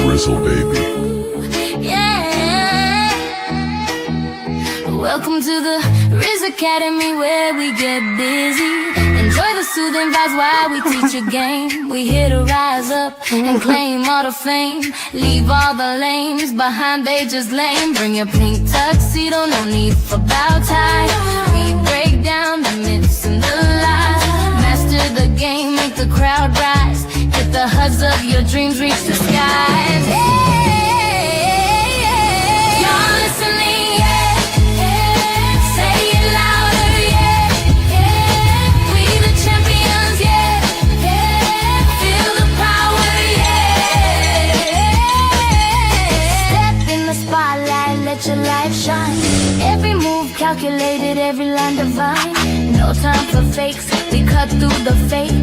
Rizzle, baby. Yeah. Welcome to the Riz Academy, where we get busy. Enjoy the soothing vibes while we teach a game. We here to rise up and claim all the fame. Leave all the lames behind, they just lame. Bring your pink tuxedo, no need for bow tie. We break down the myths and the lies. Master the game, make the crowd rise. Hit the hugs of your dreams, reach the skies. Y'all listening, yeah. Say it louder, yeah. We the champions, yeah. Feel the power, yeah. Step in the spotlight, let your light shine. Every move calculated, every line divine. No time for fakes, we cut through the fake.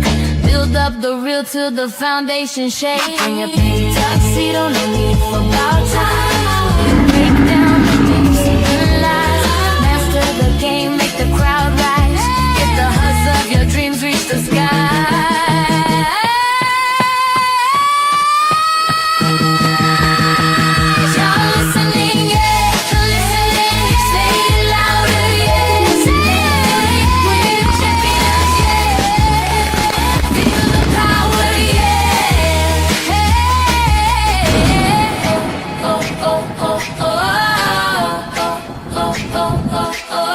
Build up the real till the foundation shake. Bring your pink tuxedo, no need for bow tie. We break down the myths and the lies. Master the game, make the crowd rise. Get the hugs of your dreams, reach the sky. Y'all listening, yeah. Listening, say it louder, yeah. Say it. We're the champions, yeah. Feel the power, yeah. Oh, oh, oh, oh. Oh, oh, oh, oh, oh.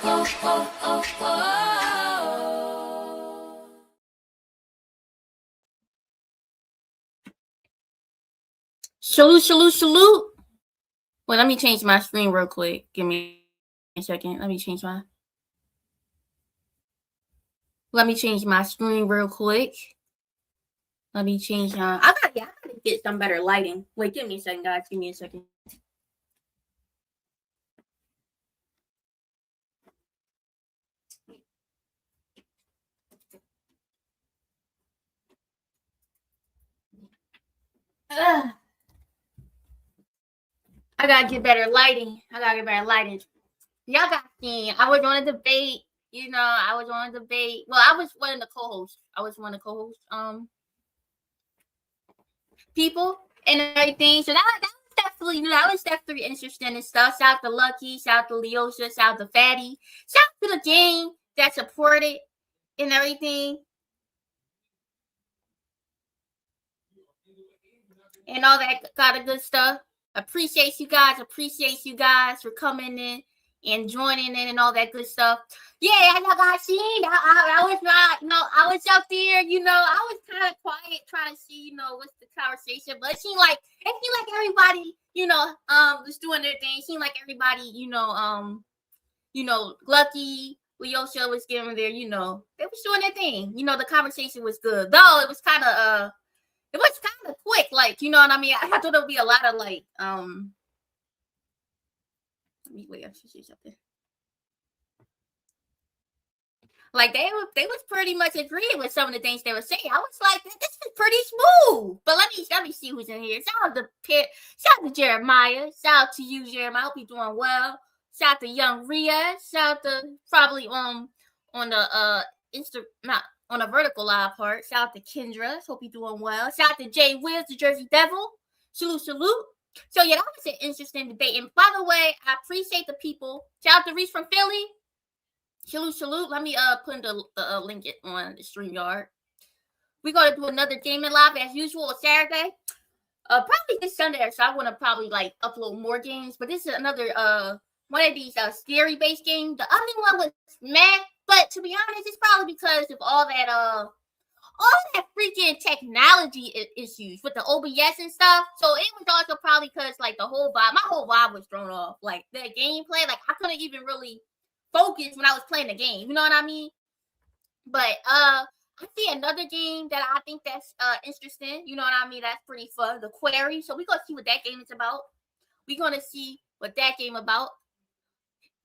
Oh, oh, oh, oh. Salute. Wait, let me change my screen real quick. Give me a second. Let me change my screen real quick. I gotta get some better lighting. Wait, give me a second, guys. Give me a second. I gotta get better lighting. Y'all got seen. I was on a debate. Well, I was one of the co-hosts. People and everything. So that was definitely interesting and stuff. Shout out to Lucky, shout out to Leosha, shout out to Fatty, shout out to the gang that supported and everything. And all that kind of good stuff. Appreciate you guys for coming in and joining in and all that good stuff. Yeah, I got seen. I was out there, I was kind of quiet trying to see, what's the conversation. But it seemed like everybody, was doing their thing. It seemed like everybody, Lucky, Leosha was giving their, they was doing their thing. The conversation was good. Though it was kind of quick, like, you know what I mean? I thought there would be a lot of like, let me wait, I should say something. Like they was pretty much agreeing with some of the things they were saying. I was like, this is pretty smooth. But let me see who's in here. Shout out to Jeremiah. Shout out to you, Jeremiah. I hope you're doing well. Shout out to Young Rhea. Shout out to probably on the on the vertical live part. Shout out to Kendra. Hope you're doing well. Shout out to Jay Wills, the Jersey Devil. Salute. So yeah, that was an interesting debate. And by the way, I appreciate the people. Shout out to Reese from Philly. Salute. Let me put the link on the StreamYard. We're gonna do another gaming live as usual on Saturday. Probably this Sunday, so I want to probably like upload more games. But this is another one of these scary based games. The other one was meh. But to be honest, it's probably because of all that freaking technology issues with the OBS and stuff. So it was also probably because like my whole vibe was thrown off. Like the gameplay, like I couldn't even really focus when I was playing the game. You know what I mean? But I see another game that I think that's interesting. You know what I mean? That's pretty fun. The Quarry. So we're gonna see what that game is about.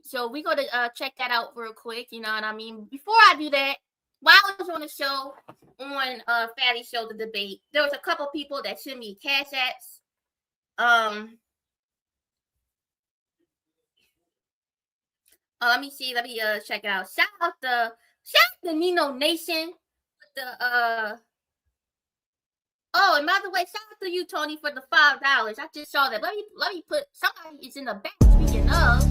So we're going to check that out real quick. You know what I mean? Before I do that, while I was on the show, on Fatty's show, the debate, there was a couple people that sent me cash apps. Oh, let me see. Let me check it out. Shout out the Nino Nation with the Oh, and by the way, shout out to you, Tony, for the $5. I just saw that. Let me put somebody is in the back. Speaking of,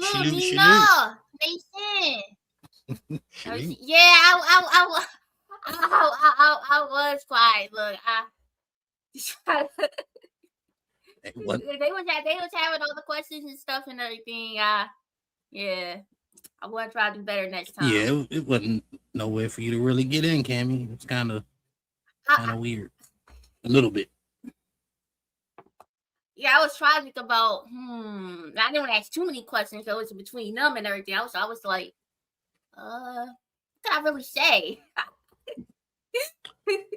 salute, Nino Nation. Yeah, I was quiet. Look, What? they was having all the questions and stuff and everything. Yeah, I want to try to do better next time. Yeah, it wasn't nowhere for you to really get in, Cammy. It's kind of weird, a little bit. Yeah, I was trying to think about. I didn't want to ask too many questions. So it was between them and everything else. I was like, what can I really say?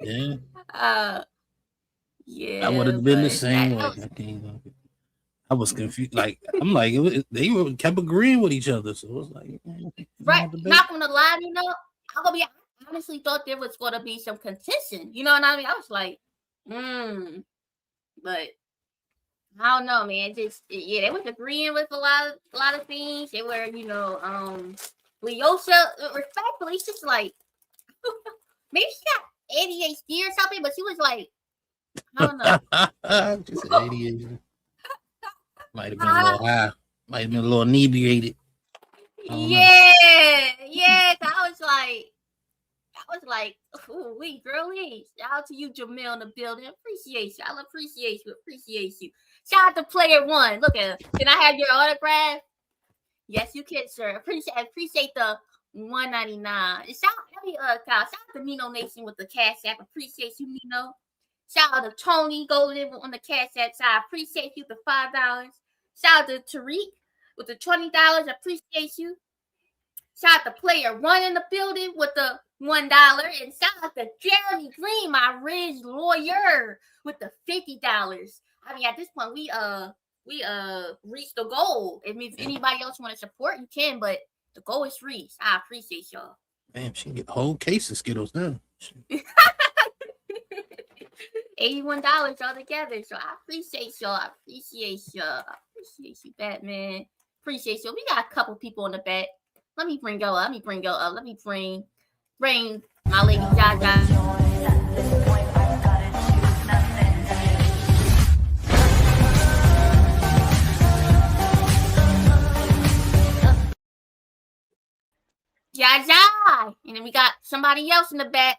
Yeah. Yeah. I would have been the same way. I was confused. Like I'm like they kept agreeing with each other, so it was like right. Not gonna lie, you know, I'm gonna be. I honestly thought there was gonna be some contention. You know what I mean? I was like, but I don't know, man. They was agreeing with a lot of things. They were, you know, Leosha, respectfully, it's just like maybe she got ADHD or something, but she was like, I don't know. Just ADHD. Might have been a little high. Might have been a little inebriated. Yeah. I was like, ooh, girlie. Shout out to you, Jamil, in the building. Appreciate you. I appreciate you. Shout out to Player One. Look at him. Can I have your autograph? Yes, you can, sir. Appreciate the $1.99. Shout out to Nino Nation with the Cash App. Appreciate you, Nino. Shout out to Tony Golden on the Cash App side. Appreciate you the $5. Shout out to Tariq with the $20. Appreciate you. Shout out to Player One in the building with the $1. And shout out to Jeremy Green, my Ridge lawyer, with the $50. I mean, at this point, we reached the goal. If anybody else want to support, you can, but the goal is reached. I appreciate y'all. Damn, she can get a whole case of Skittles now. $81 altogether. So I appreciate y'all. I appreciate you, Batman. Appreciate you. We got a couple people in the back. Let me bring y'all up. Let me bring my lady Jaja. Jaja. And then we got somebody else in the back.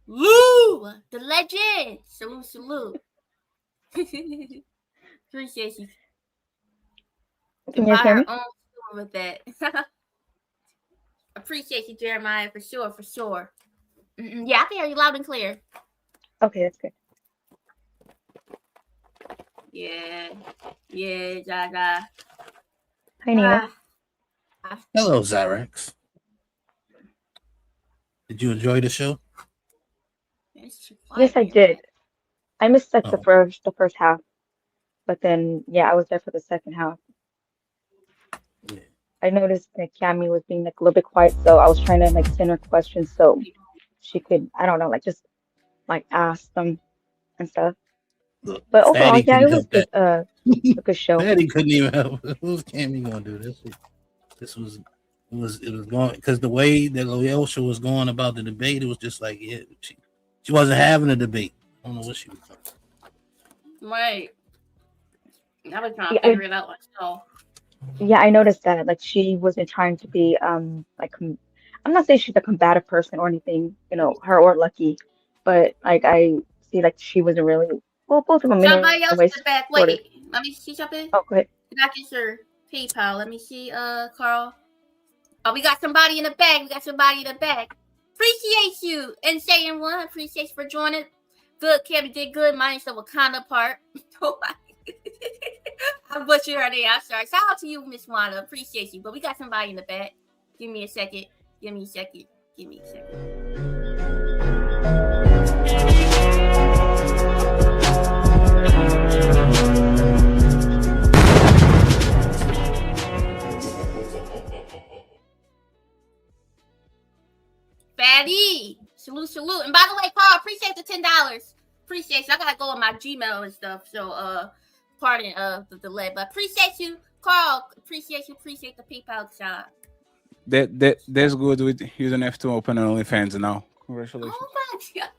Lou, the legend. Salute. Appreciate you. Can you hear me? With that. Appreciate you, Jeremiah, for sure. Yeah, I can hear you loud and clear. Okay, that's good. Yeah, Jaja. Hi, Nina. Hello, Zyrex. Did you enjoy the show? Yes, I did. I missed like the first half, but then I was there for the second half. Yeah. I noticed that Cammy was being like a little bit quiet, so I was trying to like send her questions so she could, I don't know, like just like ask them and stuff. Look, but overall, it was good, a good show. Fatty couldn't even help. Who's Cammy gonna do this? It was going because the way that Loyosha was going about the debate, it was just like she wasn't having a debate. I don't know what she was doing. Right. I was trying to figure it out myself. Yeah, I noticed that. Like she wasn't trying to be like I'm not saying she's a combative person or anything, her or Lucky, but like I see like she wasn't really both of them. Somebody else in the back. Wait, let me see something. Oh, go ahead. Can I get your PayPal? Let me see, Carl. Oh, we got somebody in the back. Appreciate you. And saying one, appreciate you for joining. Good, Kevin did good. Mine's the Wakanda part. I butchered her name. I'm sorry. Shout out to you, Miss Wanda. Appreciate you. But we got somebody in the back. Give me a second. salute. And by the way, Carl, appreciate the $10. Appreciate you. I gotta go on my Gmail and stuff. So pardon the delay, but appreciate you, Carl. Appreciate the PayPal shot. That's good. With you don't have to open an OnlyFans now. Congratulations. Oh my god.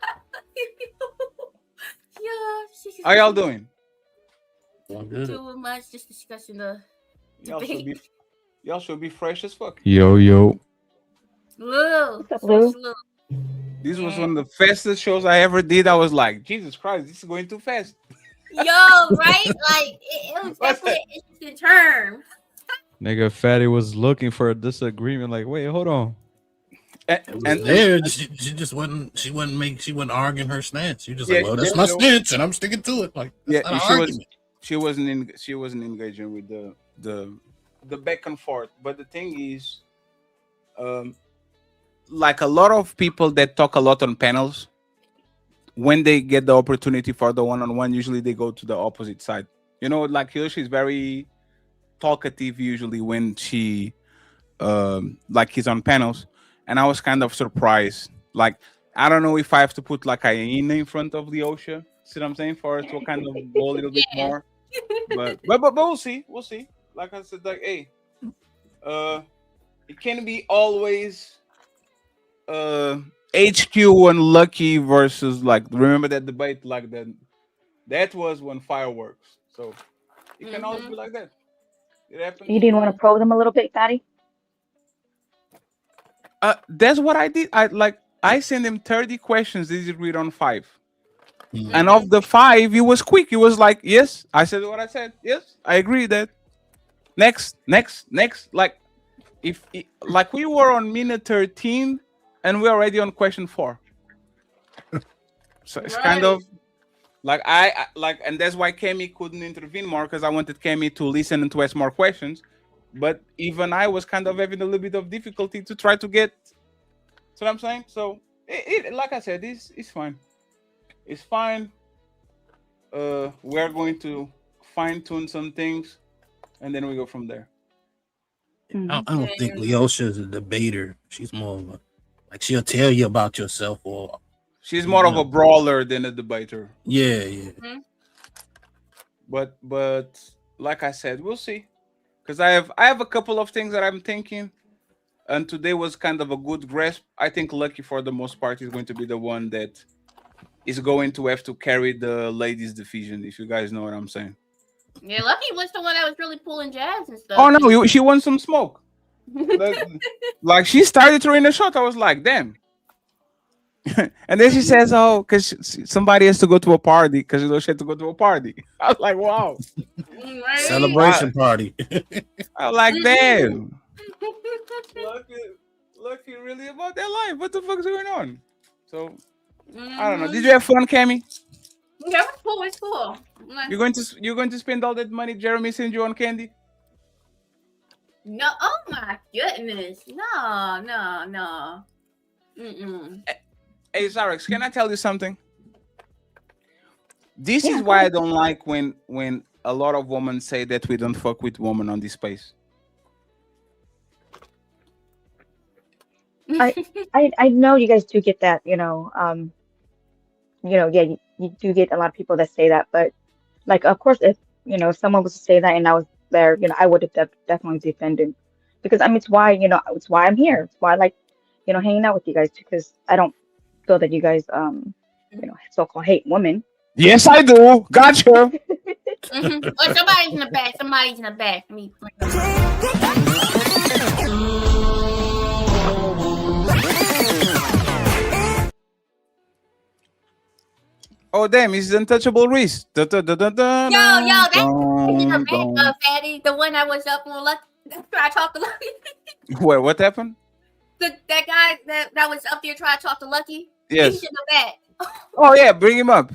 Yeah. How y'all doing? Doing good. Too much just discussing the Y'all should be fresh as fuck. Yo. Lou. What's up, Lou? This was one of the fastest shows I ever did. I was like, Jesus Christ, this is going too fast. Yo, right? Like it was definitely an interesting term. Nigga Fatty was looking for a disagreement. Like, wait, hold on. And There, she just wasn't. She wasn't arguing her stance. She just like, well, that's my stance, and I'm sticking to it. Like, yeah, that's not an argument. she wasn't engaging with the back and forth. But the thing is, like a lot of people that talk a lot on panels, when they get the opportunity for the one-on-one, usually they go to the opposite side. You know, like Hiroshi is very talkative usually when she like he's on panels, and I was kind of surprised. Like, I don't know if I have to put like a in front of the OSHA, see what I'm saying, for it to kind of go a little bit more. But we'll see. Like I said, like, hey, it can be always HQ and Lucky versus, like, remember that debate, like that was when fireworks. So it can always be like that. It happens. You didn't want to probe them a little bit, Fatty? That's what I did. I sent him 30 questions. They agreed on 5. Mhm. And of the 5, it was quick. It was like, yes, I said what I said. Yes, I agree that. Next. Like, like we were on minute 13 and we're already on question 4. So it's kind of like I like, and that's why Kemi couldn't intervene more, because I wanted Kemi to listen and to ask more questions. But even I was kind of having a little bit of difficulty to try to get. So what I'm saying. So it like I said, it's fine. It's fine. We're going to fine tune some things, and then we go from there. I don't think Leosha is a debater. She's more of a, like, she'll tell you about yourself, or She's more of a brawler than a debater. yeah. But like I said, we'll see. Because I have a couple of things that I'm thinking, and today was kind of a good grasp. I think Lucky, for the most part, is going to be the one that is going to have to carry the ladies' division, if you guys know what I'm saying. Yeah, Lucky was the one that was really pulling jabs and stuff. Oh no, she wants some smoke. Like she started throwing a shot. I was like, damn. And then she says, "Oh, because somebody has to go to a party, because she had to go to a party." I was like, "Wow, Right? Celebration party. I was like, damn." Lucky really about that life. What the fuck is going on? So I don't know. Did you have fun, Cammy? Yeah, it's cool. It's cool. You're going to spend all that money Jeremy sent you on candy? No, oh my goodness. No. Mm-mm. Hey, Zarex, can I tell you something? This is why I don't like when a lot of women say that we don't fuck with women on this space. I know you guys do get that, yeah, you do get a lot of people that say that, but like, of course, if someone was to say that and I was there, I would have definitely defended, because I mean, it's why I'm here. It's why I like, hanging out with you guys, because I don't feel that you guys, so-called hate women. Yes, I do. Gotcha. Mm-hmm. Oh, somebody's in the back. Somebody's in the back. Let me. Oh damn, he's untouchable Reese. Yo, that's in the back, Fatty. The one that was up on Lucky. I talked to Lucky. Wait, what happened? That guy that was up there trying to talk to Lucky. Yes. He's in the back. Oh yeah, bring him up.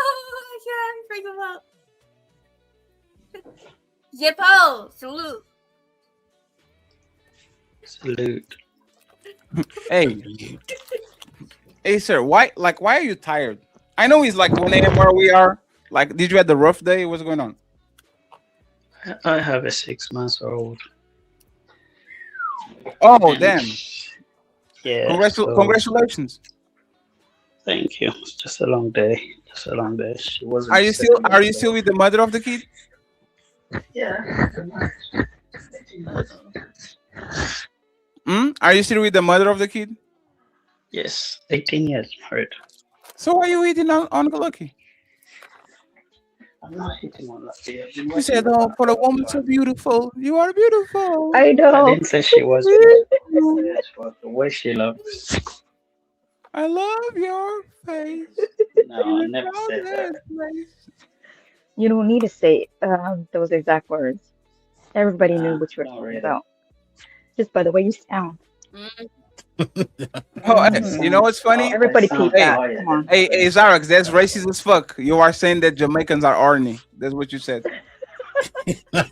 Oh yeah, bring him up. Zippo, salute. Salute. Hey, sir. Why are you tired? I know it's like 1 a.m. where we are. Like, did you have a rough day? What's going on? I have a 6-month-old. Oh damn! Yeah. Congratulations. Thank you. It's just a long day. Just a long day. She wasn't. Are you still with the mother of the kid? Yeah. Are you still with the mother of the kid? Yes. 18 years married. So why are you eating on Uncle Lucky? I'm not hitting on that. You said, "Oh, for a woman so beautiful, you are beautiful." I I know. didn't say she was beautiful. It was the way she looks. I love your face. No, I never said that. You don't need to say those exact words. Everybody knew Nah, what you were not talking really. about just by the way you sound. Mm, Oh, I Mhm. you know sound, what's funny? Everybody sound peep that. quiet. Come on. Hey, Zarex, that's racist as fuck. You are saying that Jamaicans are orny. That's what you said.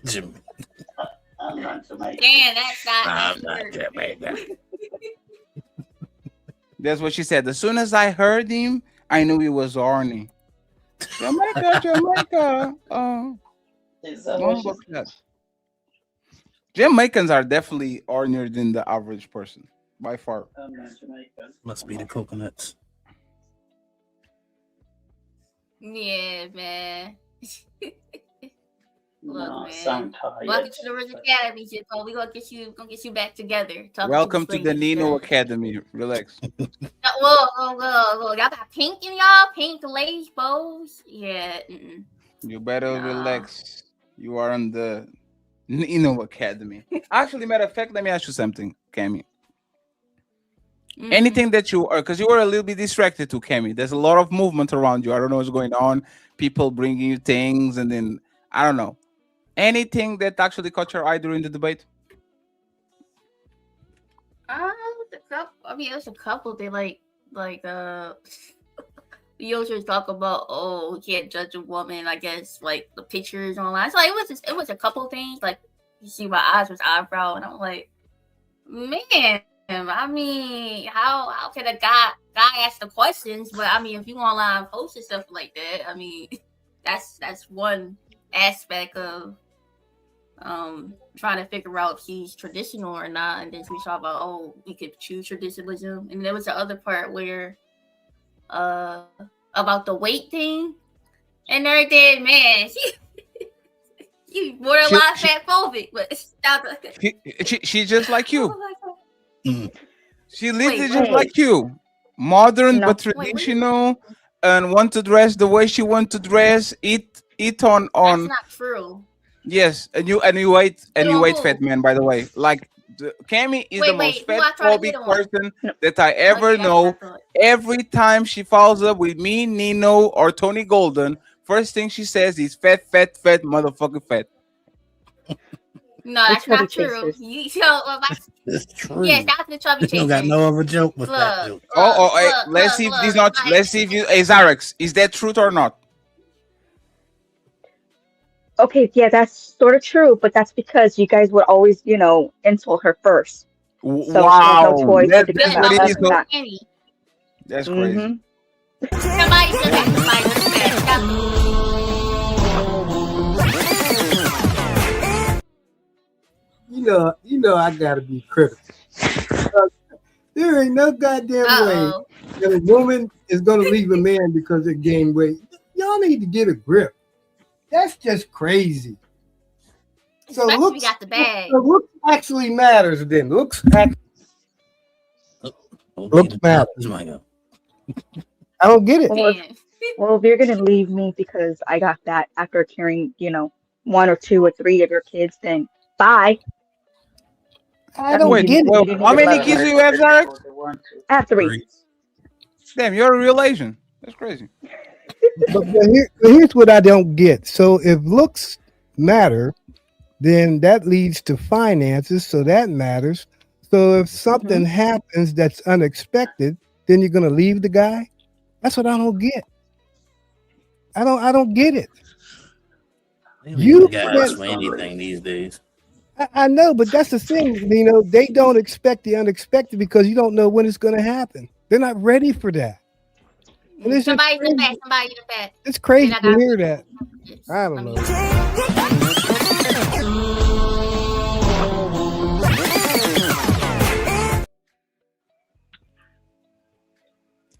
Jimmy. I'm not Jamaican. damn, that's not. I'm That's not weird. Jamaican. That's what she said. As soon as I heard him, I knew he was orny. Jamaica, Jamaica. Oh, Is that what she mumbo clat. Jamaicans are definitely ornier than the average person by far. I'm not Jamaican. Must be the coconuts. Yeah, man. Look, No, man. sound tired. Welcome to the Rich Academy, Jippo. We gonna get you back together. Talking Welcome to to the Nino Academy. Relax. Whoa. Y'all got pink in y'all? Pink lace bows? Yeah. You better Nah. relax. You are on the Nino Academy. Actually, matter of fact, let me ask you something, Cammy. Anything that you are, because you were a little bit distracted too, Cammy. There's a lot of movement around you. I don't know what's going on. People bringing you things, and then I don't know. Anything that actually caught your eye during the debate? There's a couple. They you always talk about, oh, we can't judge a woman. I guess like the pictures online. So it was a couple things. Like you see my eyes was eyebrow, and I'm like, man. I mean, how can a guy ask the questions? But I mean, if you online post and stuff like that, I mean, that's one aspect of trying to figure out if he's traditional or not. And then we talk about, oh, we could choose traditionalism. And there was the other part where about the weight thing and everything, man. You borderline fat phobic, but stop. She's just like you. Oh my God. She lives Wait, just wait. like you. Modern No. but traditional, and want to dress the way she want to dress. Eat on That's not true. Yes, and you wait Who? fat man. By the way, like Cammy is the most Who I fat try to phobic get on? person No. that I ever Okay, that's know. what I thought. Every time she follows up with me, Nino, or Tony Golden, first thing she says is fat, motherfucking fat. No, We're that's not chubby true. chasers. It's true. Yes, that's the chubby You don't got chaser. no other joke but that Look, joke. Hey, let's see if this not. Let's see if you, hey, Zarex, is that truth or not? Okay, yeah, that's sort of true, but that's because you guys would always, insult her first. So she has no Wow, choice but to that's come what at it us is. and not. That's crazy. Mm-hmm. Somebody should have somebody You know, I gotta be critical. There ain't no goddamn way that a woman is gonna leave a man because they gain weight. Y'all need to get a grip. That's just crazy. So Especially looks, we got the bag. so looks actually matters then. Looks matter. I don't get it. Well, if you're gonna leave me because I got fat after carrying, one or two or three of your kids, then bye. I don't Wait, get it. well, You didn't how even many love kids me. do you have, Zarex? I have three. Damn, you're a real Asian. That's crazy. But here's what I don't get. So if looks matter, then that leads to finances, so that matters. So if something happens that's unexpected, then you're gonna leave the guy. That's what I don't get. I don't get it. You guys for anything these days. I know, but that's the thing. They don't expect the unexpected because you don't know when it's gonna happen. They're not ready for that. And it's just Somebody's in the crazy. back. Somebody in the back. It's crazy Then I to got- hear that. I don't know.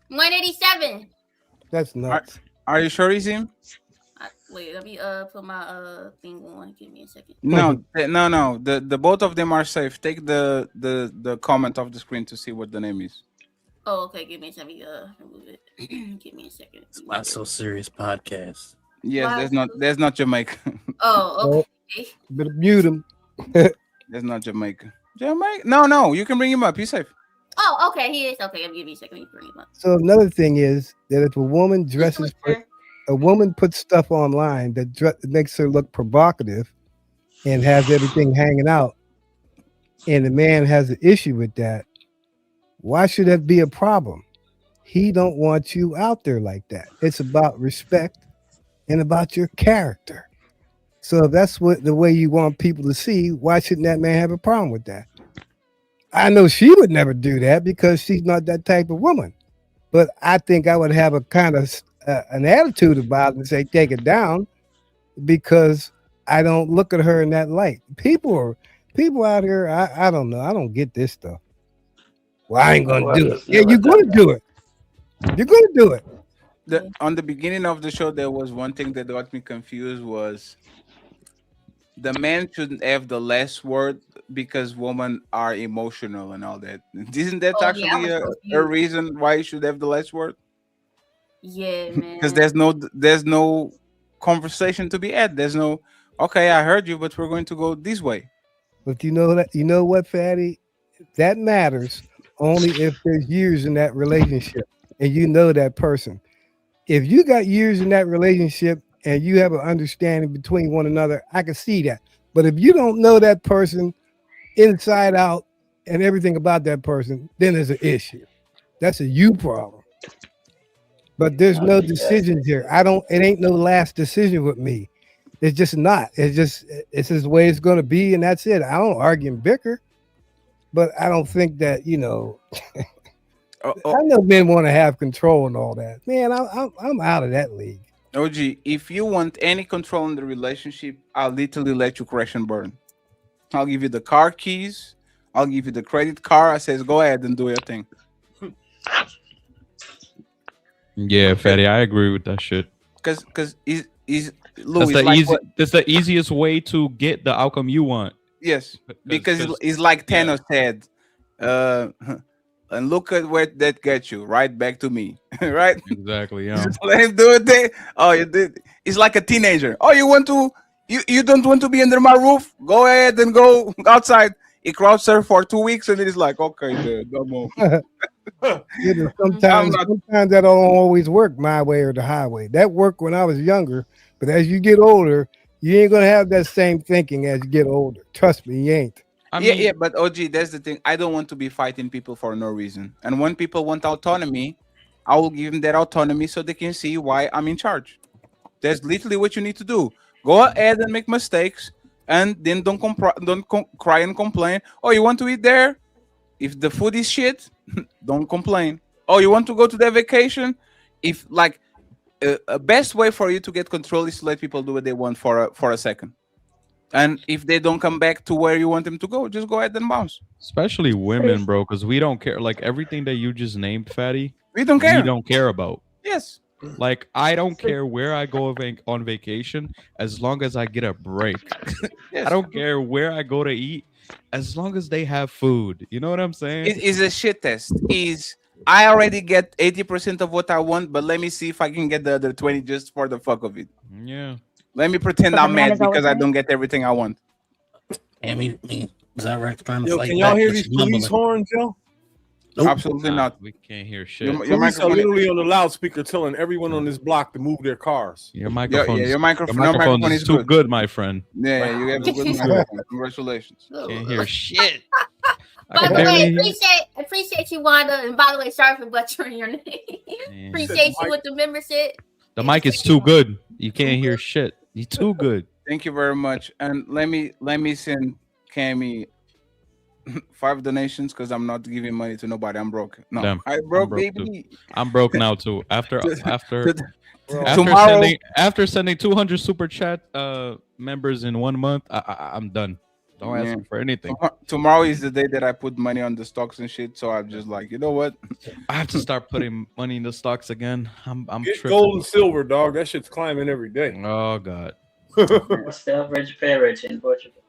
187. That's Are, nuts. are you sure, Izim? Wait, let me put my thing on. Give me a second. No, no. The both of them are safe. Take the comment off the screen to see what the name is. Oh, okay. Give me a second. Remove it. Give me a second. Not so serious podcast. Yes, Why? there's not Jamaica. Oh, okay. Better mute him. There's not Jamaica. Jamaica? No. You can bring him up. He's safe. Oh, okay. He is okay. Give me a second. Let me bring him up. So another thing is that if a woman Just dresses, Twitter. a woman puts stuff online that makes her look provocative and has everything hanging out, and the man has an issue with that, why should that be a problem? He don't want you out there like that. It's about respect and about your character. So if that's what the way you want people to see, why shouldn't that man have a problem with that? I know she would never do that because she's not that type of woman. But I think I would have a kind of an attitude about it and say, take it down, because I don't look at her in that light. People out here, I don't know. I don't get this stuff. Well, I ain't gonna do it. Yeah, you're gonna do it. You're gonna do it. On the beginning of the show, there was one thing that got me confused was the man shouldn't have the last word because women are emotional and all that. Isn't that Oh, yeah, I actually was a confused. reason why you should have the last word? Yeah, man. Because there's no conversation to be had. There's no, okay, I heard you, but we're going to go this way. But you know what, Fatty? That matters only if there's years in that relationship and you know that person. If you got years in that relationship and you have an understanding between one another, I can see that. But if you don't know that person inside out and everything about that person, then there's an issue. That's a you problem. But there's no decisions here. It ain't no last decision with me. It's just not. It's just the way it's gonna be, and that's it. I don't argue and bicker, but I don't think that, I know men want to have control and all that. Man, I'm out of that league. OG, if you want any control in the relationship, I'll literally let you crash and burn. I'll give you the car keys. I'll give you the credit card. I says, go ahead and do your thing. Yeah, Fatty, I agree with that shit. Because is That's Louis the like easy. what? That's the easiest way to get the outcome you want. Yes, because 'cause- it's like yeah. Thanos said, and look at where that gets you, right back to me, right? Exactly. Yeah. Just let him do it. There. Oh, you did. It's like a teenager. Oh, you don't want to be under my roof? Go ahead and go outside. He crouched there for 2 weeks, and it is like, okay, dude, no more. Sometimes not- that don't always work my way or the highway. That worked when I was younger, but as you get older, you ain't gonna have that same thinking as you get older. Trust me, you ain't. I mean, Yeah, but OG, that's the thing. I don't want to be fighting people for no reason. And when people want autonomy, I will give them that autonomy so they can see why I'm in charge. That's literally what you need to do. Go ahead and make mistakes, and then don't cry and complain. Oh, you want to eat there? If the food is shit, don't complain. Oh, you want to go to that vacation? If like a best way for you to get control is to let people do what they want for a second. And if they don't come back to where you want them to go, just go ahead and bounce. especially women, bro, because we don't care. Like everything that you just named, Fatty, We don't care. we don't care about. Yes. Like I don't care where I go on vacation as long as I get a break. Yes. I don't care where I go to eat as long as they have food. You know what I'm saying? It is a shit test. I already get 80% of what I want, but let me see if I can get the other 20 just for the fuck of it. Yeah. Let me pretend But the I'm man mad is always because I right. don't get everything I want. And me, Zyrex trying to Yo, fight can y'all back, hear but these she's mumbling. police horns, yo? Nope. Absolutely Nah, not. we can't hear shit. Your Police are microphone, literally on the loudspeaker telling everyone on this block to move their cars. Your microphone, your microphone is is too good. good, my friend. Yeah, you have a good microphone. Congratulations. Can't hear shit. By I the can way, barely hear. appreciate you, Wanda. And by the way, sorry for butchering your name. Man. Appreciate you with the membership. The mic is too good. You can't hear shit. You're too good. Thank you very much. And let me send Cammy 5 donations because I'm not giving money to nobody. I'm broke. No, Damn, I broke, broke too. baby. I'm broke now too. After Tomorrow, sending 200 super chat members in 1 month, I'm done. Don't ask Yeah. me for anything. Tomorrow is the day that I put money on the stocks and shit. So I'm just like, you know what? I have to start putting money in the stocks again. I'm Get tripping. gold and silver, dog. That shit's climbing every day. Oh god. What's the average pay rate in Portugal?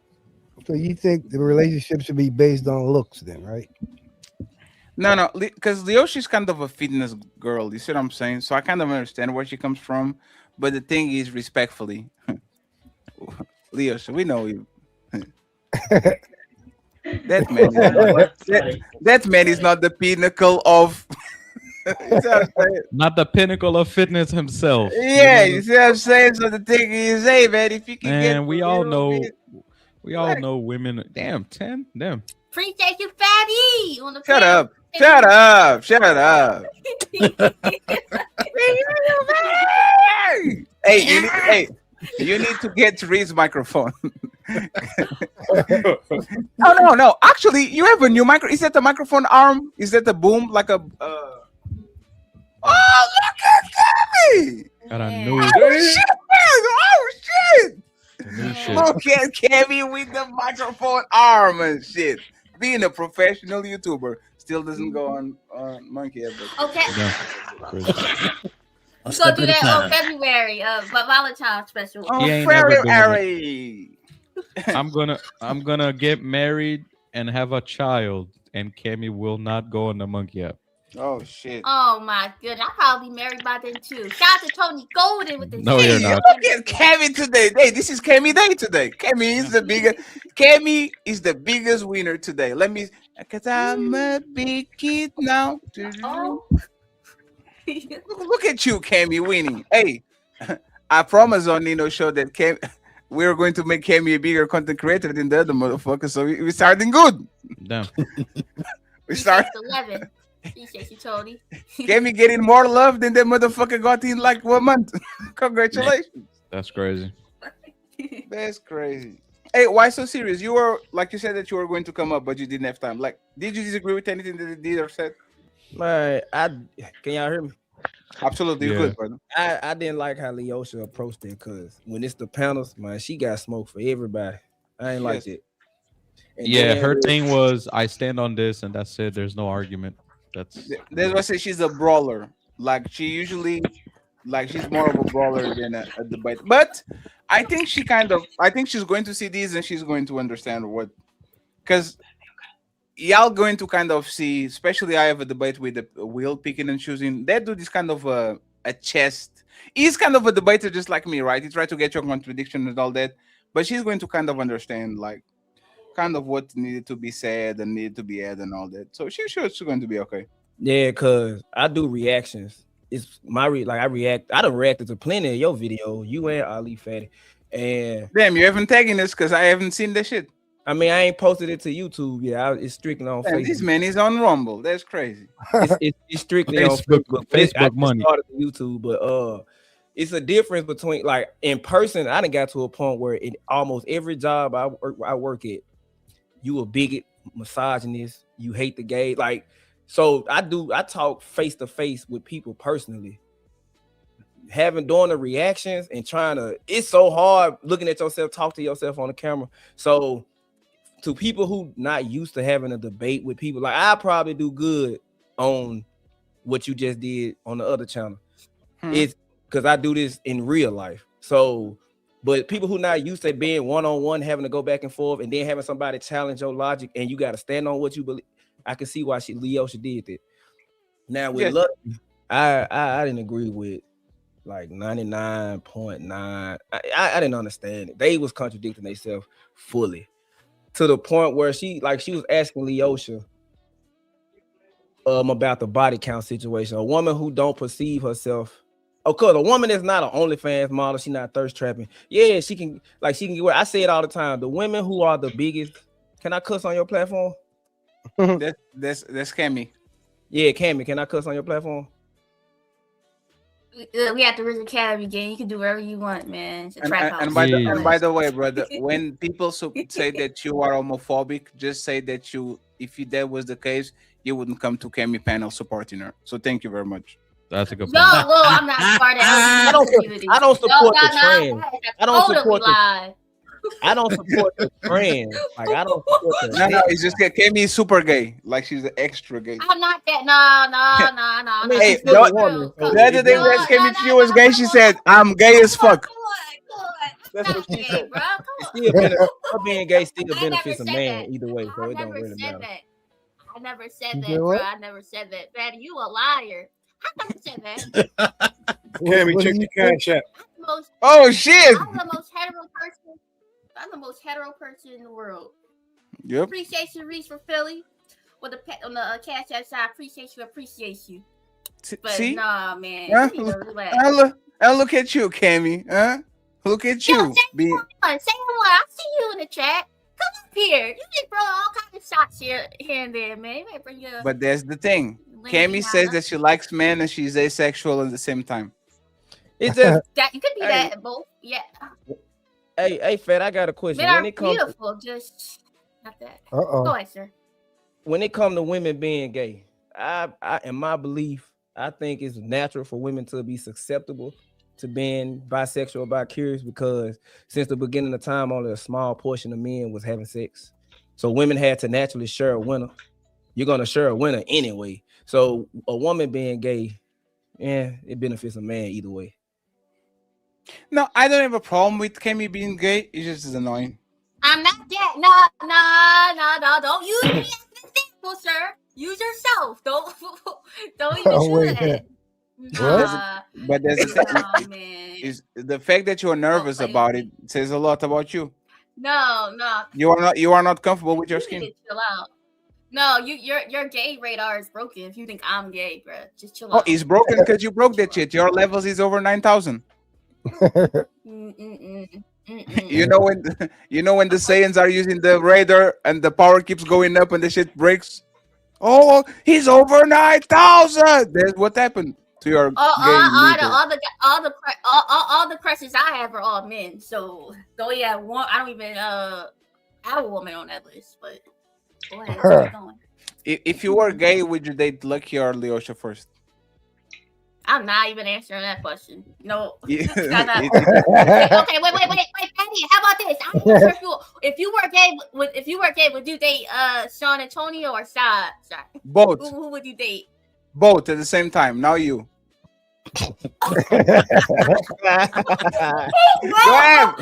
So you think the relationship should be based on looks, then, right? No, because Leoshi's kind of a fitness girl. You see what I'm saying? So I kind of understand where she comes from. But the thing is, respectfully, Leoshi, we know you. That man, that man is not the pinnacle of. You see what I'm saying? Not the pinnacle of fitness himself. Yeah, you see what I'm saying? So the thing is, hey man, if you can get, And we all know, bit, we all know women. Damn, 10. Damn. Appreciate you, Fatty. On the shut panel. up, shut up, shut up. Hey, you need to get Reed's microphone. Oh no. Actually, you have a new micro. Is that the microphone arm? Is that the boom like a? Oh, look at Cammy! Got a Yeah. new, Oh shit, man! Oh shit! new shit. Look at Cammy with the microphone arm and shit. Being a professional YouTuber still doesn't go on Monkey Epic. Okay. Yeah. Crazy. One We're gonna step do at a that on time. February, Valentine's special. Oh, He ain't never doing February. I'm gonna get married and have a child, and Cammy will not go on the monkey app. Oh shit. Oh my goodness, I'll probably be married by then too. Shout out to Tony Golden with the No, shit. you're not. Look at Cammy today. Hey, this is Cammy Day today. Cammy is the biggest winner today. Let me, cause I'm a big kid now. Oh. Look at you, Cammy, winning. Hey, I promise on Nino show that we're going to make Cammy a bigger content creator than the other motherfucker. So we're starting good. Damn. We start 11. Appreciate you, Tony. Cammy getting more love than that motherfucker got in like 1 month. Congratulations. That's crazy. That's crazy. Hey, why so serious? You were like you said that you were going to come up, but you didn't have time. Like, did you disagree with anything that they did or said? Man, can y'all hear me? Absolutely, you Yeah. could, brother. I didn't like how Leosha approached it because when it's the panels, man, she got smoke for everybody. I ain't like Yes. it. And Yeah, then- her thing was I stand on this, and that's it. There's no argument. That's That's why I say she's a brawler. Like she usually, like she's more of a brawler than a debate. But I think she's going to see these and she's going to understand what, because y'all going to kind of see. Especially I have a debate with the Will picking and choosing. That dude is kind of a chest. He's kind of a debater just like me, right? He tried to get your contradiction and all that, but she's going to kind of understand like kind of what needed to be said and needed to be added and all that. So she's going to be okay. Yeah, cause I do reactions. It's my I react. I done reacted to plenty of your video, you and Ali Fatty, and Damn, you haven't tagging us because I haven't seen the shit. I mean I ain't posted it to YouTube yet. It's strictly on Damn, Facebook. this man is on Rumble. That's crazy. It's strictly on Facebook- Facebook. But I Facebook just money. started YouTube, but it's a difference between like in person. I done got to a point where in almost every job I work at, you a bigot, misogynist, you hate the gay, like. So I talk face to face with people personally. Doing the reactions and trying to, it's so hard looking at yourself, talk to yourself on the camera. So to people who not used to having a debate with people, like I probably do good on what you just did on the other channel. It's because I do this in real life. So, but people who not used to being one-on-one, having to go back and forth and then having somebody challenge your logic and you got to stand on what you believe. I can see why Leosha did that. Now with Yes. Lucky, I didn't agree with like 99.9. I didn't understand it. They was contradicting themselves fully to the point where she was asking Leosha about the body count situation. A woman who don't perceive herself. Oh, cause a woman is not an OnlyFans model. She not thirst trapping. Yeah, she can get what I say it all the time. The women who are the biggest. Can I cuss on your platform? That's Cammy. Yeah, Cammy, can I cuss on your platform? We have to Rich Academy game. You can do whatever you want, man. It's a trap house. And by Jesus. the way, brother, when people say that you are homophobic, just say that if that was the case, you wouldn't come to Cammy panel supporting her. So thank you very much. that's a good No, point. I'm not part of the I don't support the trend. I don't support the- lie. I don't support the trend. Like I don't support the. No, it's just Kemi is super gay. Like she's an extra gay. I'm not that. No. I mean, Hey, she's still a don't- woman. So The other day it- when Kemi she was gay, she said, "I'm gay as fuck." Come on. That's I'm what not she gay, said. bro. It's Come still her being gay still I never benefits a said man that. either way, so I it don't never really said matter. that. I never You said said that, bro. what? I never said that. Fatty, you a liar. I never said that. Cammy, What check did your you say? cash app. I'm the most, Oh shit! I'm the most hetero person. I'm the most hetero person in the world. Yep. Appreciate you, Reese for Philly. With the pet on the cash app side, appreciate you. But See? nah, man, Huh? you need to relax. And look at you, Cammy. Huh? Look at Yo, you. say Being one. I see you in the chat. Come up here. You just throw all kinds of shots here and there, man. You might bring your But there's the thing. lame Cammy says down. that she likes men and she's asexual at the same time. It's just That you could be Hey. that both. Yeah, hey, Fed, I got a question. men When are it comes beautiful. Just not that. Go Uh-oh. ahead, sir. when it comes to women being gay, I in my belief, I think it's natural for women to be susceptible to being bisexual or bi-curious because since the beginning of time, only a small portion of men was having sex. So women had to naturally share a winner. You're gonna share a winner anyway. So a woman being gay, yeah, it benefits a man either way. No, I don't have a problem with Cammy being gay. It's just annoying. I'm not that. No. Don't use me as an example, sir. Use yourself. Don't even Oh, do wait, that. Nah, But there's a nah, man. is the fact that you're nervous play with about me. it says a lot about you. No. You are not comfortable with your You skin. need to chill out. No, your gay radar is broken. If you think I'm gay, bro, just chill Oh, out. it's broken because you broke that shit. Your levels is over 9,000. You know when the Saiyans are using the radar and the power keeps going up and the shit breaks. Oh, he's over 9,000. That's what happened to your gay meter. All the crushes I have are all men. So though yeah, one I don't even have a woman on that list. But go ahead, keep going. If you were gay, would you date Lucky or Leosha first? I'm not even answering that question. No. Yeah. Okay, wait, Patty. How about this? I don't answer if you were gay, would you date Sean Antonio or Shad? Both. Who would you date? Both at the same time. Now you. Go ahead.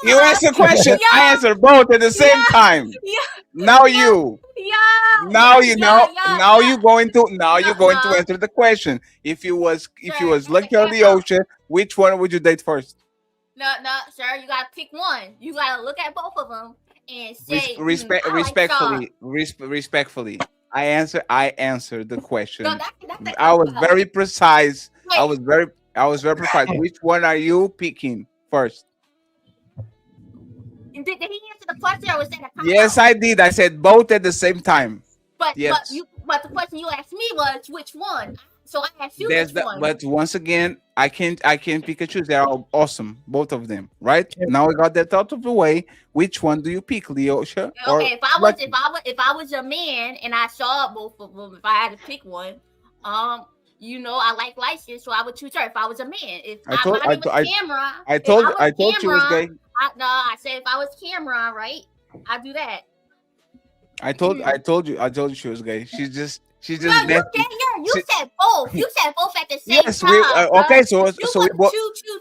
You answer question. I answer both at the same time. Yeah. Now you. Yeah. Now you know. Now yeah. you're going to. Now you're going to No. answer the question. If you was Sir, Lucky or Leosha, which one would you date first? No, sir. You gotta pick one. You gotta look at both of them and say Respectfully. I answer the question. No, that- I was very precise. Wait. I was very precise. Which one are you picking first? Did he answer the question or was that a cop-out? Yes, I did. I said both at the same time. But Yes. but the question you asked me was which one. So I asked you There's which that, one. but once again, I can't pick and choose. They're all awesome, both of them. Right now, we got that out of the way. Which one do you pick, Leosha? Or Okay, if I Lucky? was a man and I saw both of them, if I had to pick one, I like license, so I would choose her. If I was a man, if I told- my name I- was Cameron, I if told was I told she was Cameron, gay. I said if I was Cameron, right, I'd do that. I told you she was gay. She's just No, you nasty. you said both. You said both at the same Yes, time. okay. So we both.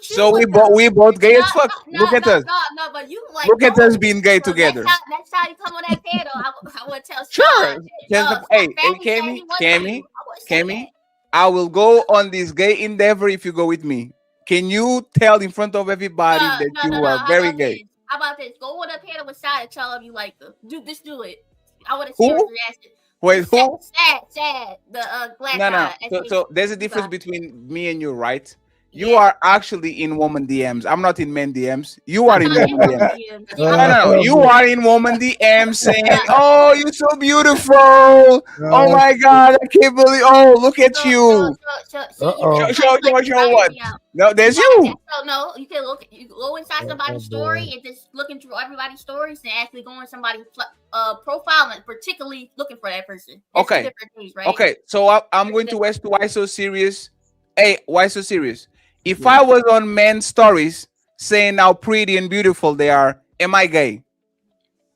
So we both gay as fuck. Look at us. No, but you like Look at both. us being gay So together. Next time you come on that panel, I would tell Sure. Sean, Hey, Fatty said Cammy, he wanted you. I would say Cammy, I will go on this gay endeavor if you go with me. Can you tell in front of everybody that you are How very about gay? this? How about this? Go on a panel with Shad and tell him you like them. Do it. I want to Who? see his reaction. Wait, who? Sad. The black No. guy. So there's a difference between me and you, right? You are actually in woman DMs. I'm not in men DMs. You are in woman DMs. No. You are in woman DMs saying, "Oh, you're so beautiful. Oh my God, I can't believe. Oh, look at you. Show what? No, there's you. No, you can you go inside somebody's story and just looking through everybody's stories and actually go in somebody's profile and particularly looking for that person. That's two different things, right? Okay. So I'm going to ask why so serious? Hey, why so serious? If I was on men's stories saying how pretty and beautiful they are, Am I gay?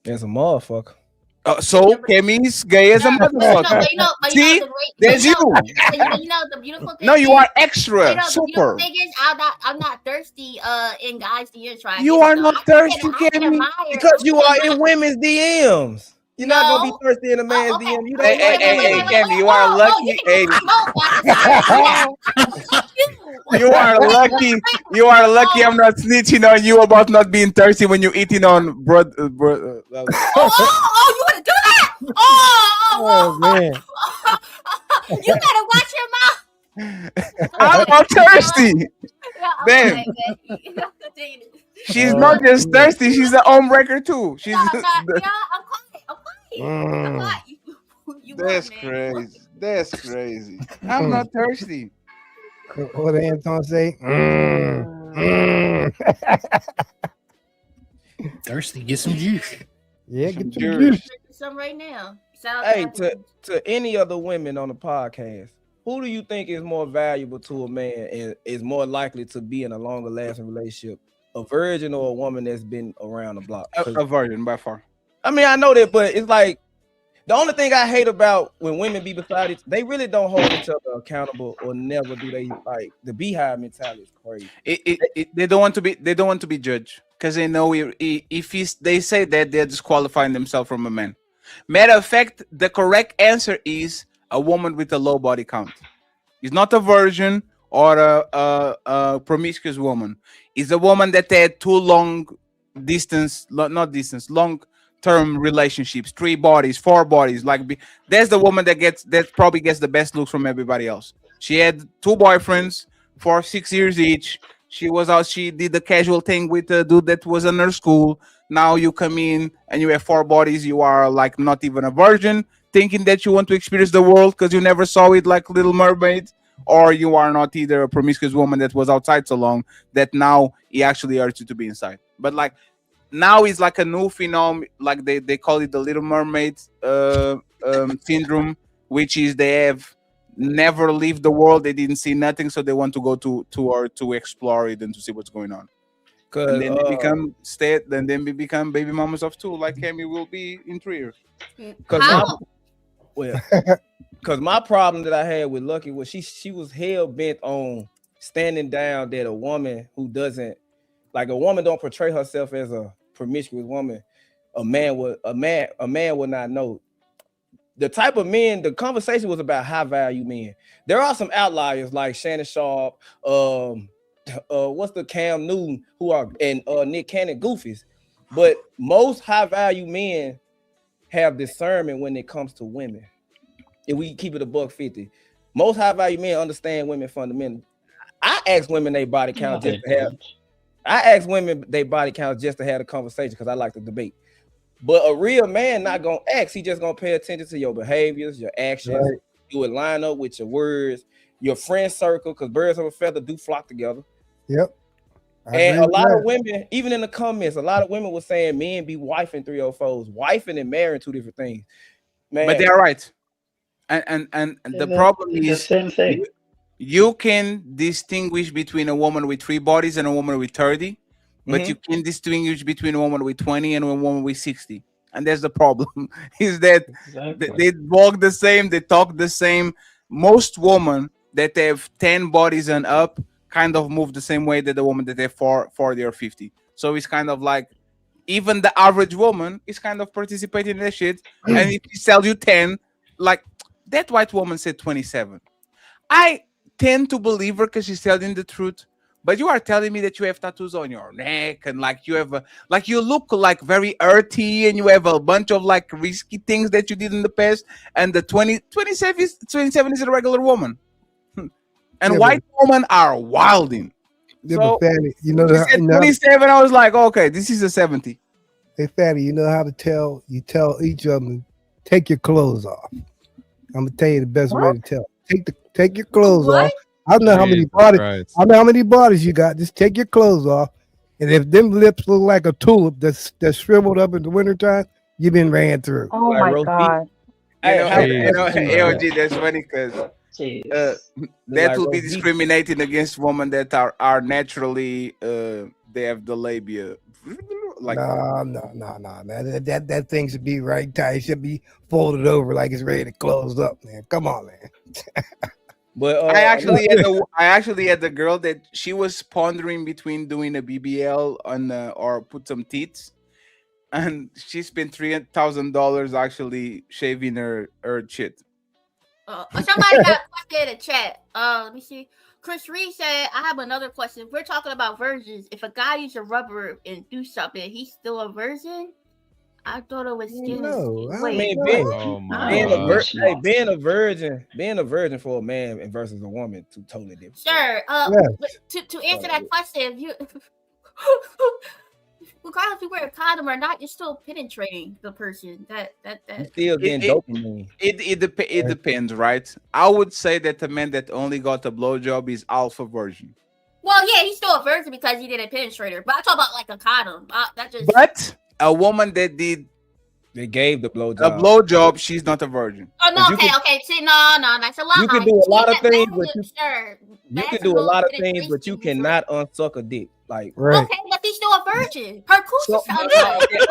As a motherfucker. So Kemi's gay as a motherfucker. See, there's you. The beautiful thing No, you is, are extra, the beautiful super. thing is, I'm not thirsty in guys' DMs trying. You are not thirsty, Kemi, because you are in women's DMs. You're not gonna be thirsty in a man's DM. You don't Hey, Kemi, you are lucky. Hey, you are lucky. You are lucky. I'm not snitching on you about not being thirsty when you're eating on bread. You want to do that? Oh man. You better watch your mouth. I'm not thirsty. Damn. She's not just thirsty. She's a home wrecker too. She's. I'm quiet. I'm quiet. That's crazy. That's crazy. I'm not thirsty. What did Anton say? Thirsty, get some juice. Yeah, get some juice. juice. Some right now. Hey, to any of the women on the podcast, who do you think is more valuable to a man and is more likely to be in a longer lasting relationship? A virgin or a woman that's been around the block? A virgin by far. I mean, I know that, but it's like the only thing I hate about when women be beside each, they really don't hold each other accountable, or never do they. Like the beehive mentality is crazy. They don't want to be. They don't want to be judged because they know if they say that, they're disqualifying themselves from a man. Matter of fact, the correct answer is a woman with a low body count. It's not a virgin or a promiscuous woman. It's a woman that had too long long-term relationships, 3 bodies, 4 bodies. That's the woman that probably gets the best looks from everybody else. She had 2 boyfriends for 6 years each. She was out. She did the casual thing with a dude that was in her school. Now you come in and you have 4 bodies. You are like not even a virgin, thinking that you want to experience the world because you never saw it, like Little Mermaid. Or you are not either a promiscuous woman that was outside so long that now he actually urged you to be inside. But like now it's like a new phenomenon, like they call it the Little Mermaid syndrome, which is they have never leave the world, they didn't see nothing, so they want to go to explore it and to see what's going on. And then they become then we become baby mamas of 2, like Kemi will be in 3 years. Because my problem that I had with Lucky was she was hell bent on standing down that a woman who doesn't, like, a woman don't portray herself as a promiscuous woman. A man would not know. The type of men, the conversation was about high value men. There are some outliers like Shannon Sharp, what's the Cam Newton, and Nick Cannon goofies. But most high value men have discernment when it comes to women. And we keep it $150. Most high value men understand women fundamentally. I ask women their body count just to have. I ask women their body count just to have a conversation because I like to debate. But a real man not gonna ask. He just gonna pay attention to your behaviors, your actions. Right. You would line up with your words, your friend circle, because birds of a feather do flock together. Yep. And a lot of women, even in the comments, a lot of women were saying men be wifing 304s, wifing and marrying 2 different things. Man, but they're right. And the problem is the same thing. You can distinguish between a woman with 3 bodies and a woman with 30, but you can distinguish between a woman with 20 and a woman with 60. And that's the problem, is that they walk the same, they talk the same. Most women that have 10 bodies and up kind of move the same way that the woman that have 40 or 50. So it's kind of like, even the average woman is kind of participating in that shit. And if she sells you 10, like that white woman said 27. I tend to believe her because she's telling the truth. But you are telling me that you have tattoos on your neck and like you have you look like very earthy and you have a bunch of like risky things that you did in the past. And the 27 is a regular woman. And white women are wilding. So, Fatty, you know, 27, I was like, okay, this is a 70. Hey, Fatty, you know how to tell? You tell each of them, take your clothes off. I'm gonna tell you the best way to tell. Take your clothes off. I don't know how many bodies. Right. I know how many bodies you got. Just take your clothes off, and if them lips look like a tulip that's shriveled up in the wintertime, you've been ran through. Oh my god! AOG, that's funny because that will be discriminating against women that are naturally they have the labia like No, man. That thing should be right tight. It should be folded over like it's ready to close up, man. Come on, man. But I actually had the girl that she was pondering between doing a BBL on or put some teeth, and she spent $3,000 actually shaving her shit. Somebody got a question in the chat. Let me see. Chris Reed said, "I have another question. If we're talking about virgins, if a guy uses a rubber and do something, he's still a virgin? I thought it was skin. No, I Wait, mean, Oh my being a virgin for a man and versus a woman, two totally different. sir. Yes. To answer that question, if you regardless if you wear a condom or not, you're still penetrating the person. You still getting dopamine. It depends, right? I would say that the man that only got a blowjob is alpha version. Well, yeah, he's still a virgin because he didn't penetrate her. But I talk about like a condom. That just. But a woman that did They gave the blowjob. a blowjob, she's not a virgin. Oh no, okay. See, no, that's a lie. You can do a lot of things, but you can can do a lot of things, but you cannot unsuck a dick. Like Right. Okay, but she's still a virgin. Her coochie sounds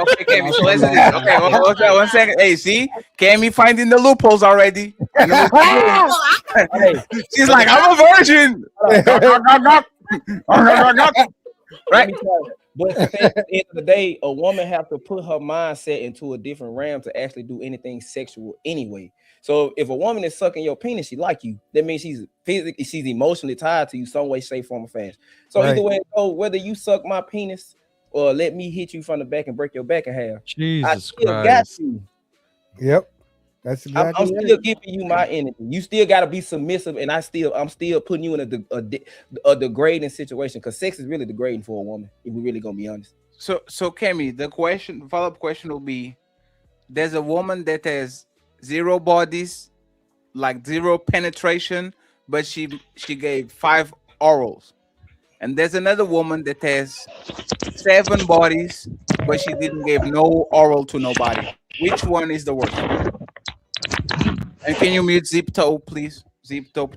Okay, Cammy. So let's do this. Okay, one second. Hey, see, Cammy finding the loopholes already. She's like, I'm a virgin. Right? But at the end of the day, a woman have to put her mindset into a different realm to actually do anything sexual anyway. So if a woman is sucking your penis, she like you. That means she's emotionally tied to you some way, shape, form, or fashion. So either way, whether you suck my penis or let me hit you from the back and break your back in half, Jesus I still got Christ. you. Yep. That's exactly I'm still giving you my energy. You still got to be submissive, and I'm still putting you in a degrading situation because sex is really degrading for a woman. If we're really gonna be honest. So Cammy, the follow-up question will be: there's a woman that has 0 bodies, like 0 penetration, but she gave 5 orals, and there's another woman that has 7 bodies, but she didn't give no oral to nobody. Which one is the worst? And can you mute Zip Toe, please? Zip Toe.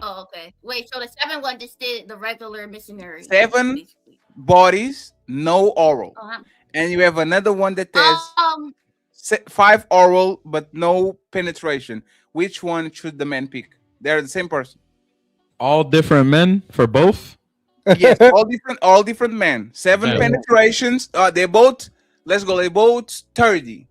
Oh, okay. Wait, so the 7 one just did the regular missionary. 7 bodies, no oral. Oh, And you have another one that has 5 oral but no penetration. Which one should the man pick? They're the same person. All different men for both? Yes, all different men. 7 Yeah. penetrations. They both 30.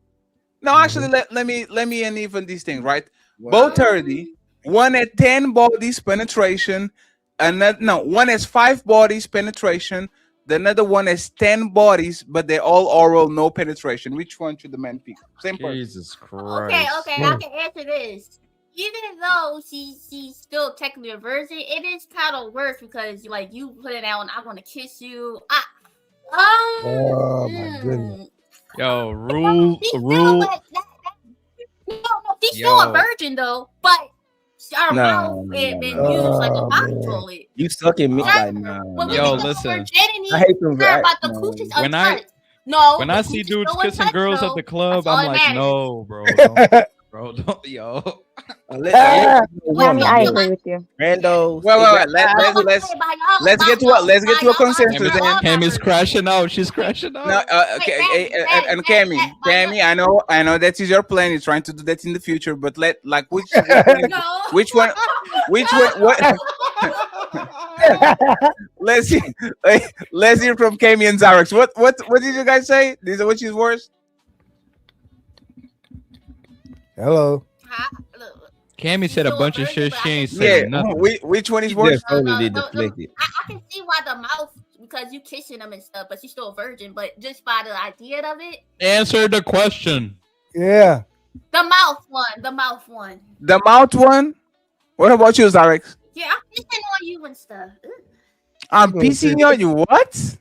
No, actually, let me uneven these things, right? Both 30. One at 10 bodies penetration, one has 5 bodies penetration. The another one has 10 bodies, but they're all oral, no penetration. Which one should the man pick? Same person. Jesus Christ. Okay, I can answer this. Even though she's still technically a virgin, it is kind of worse because like you put it out, I want to kiss you. Oh my goodness. Yo, rule. No, she's still a virgin though, but our mouth been used like a mouth toilet. You sucking me right now. Yo, listen. I hate them. About the coochies untouched. When I see dudes kissing girls at the club, I'm like, no, bro. Don't, yo. I agree with you. Randos. Wait. Let's get to a consensus then. Cammy's crashing out. She's crashing out. No, okay, and Cammy, I know that is your plan. You're trying to do that in the future, but which one? What? Let's hear from Cammy and Zarex. What did you guys say? These are which is worse? Hello. Cammy said a bunch of shit. She ain't saying nothing. Which one is worse? Totally deflected. I can see why the mouth, because you kissing them and stuff, but she's still a virgin. But just by the idea of it, Answer the question. Yeah. the mouth one. The mouth one? What about you, Zarex? Yeah, I'm kissing on you and stuff. Ugh. I'm pissing on you. What?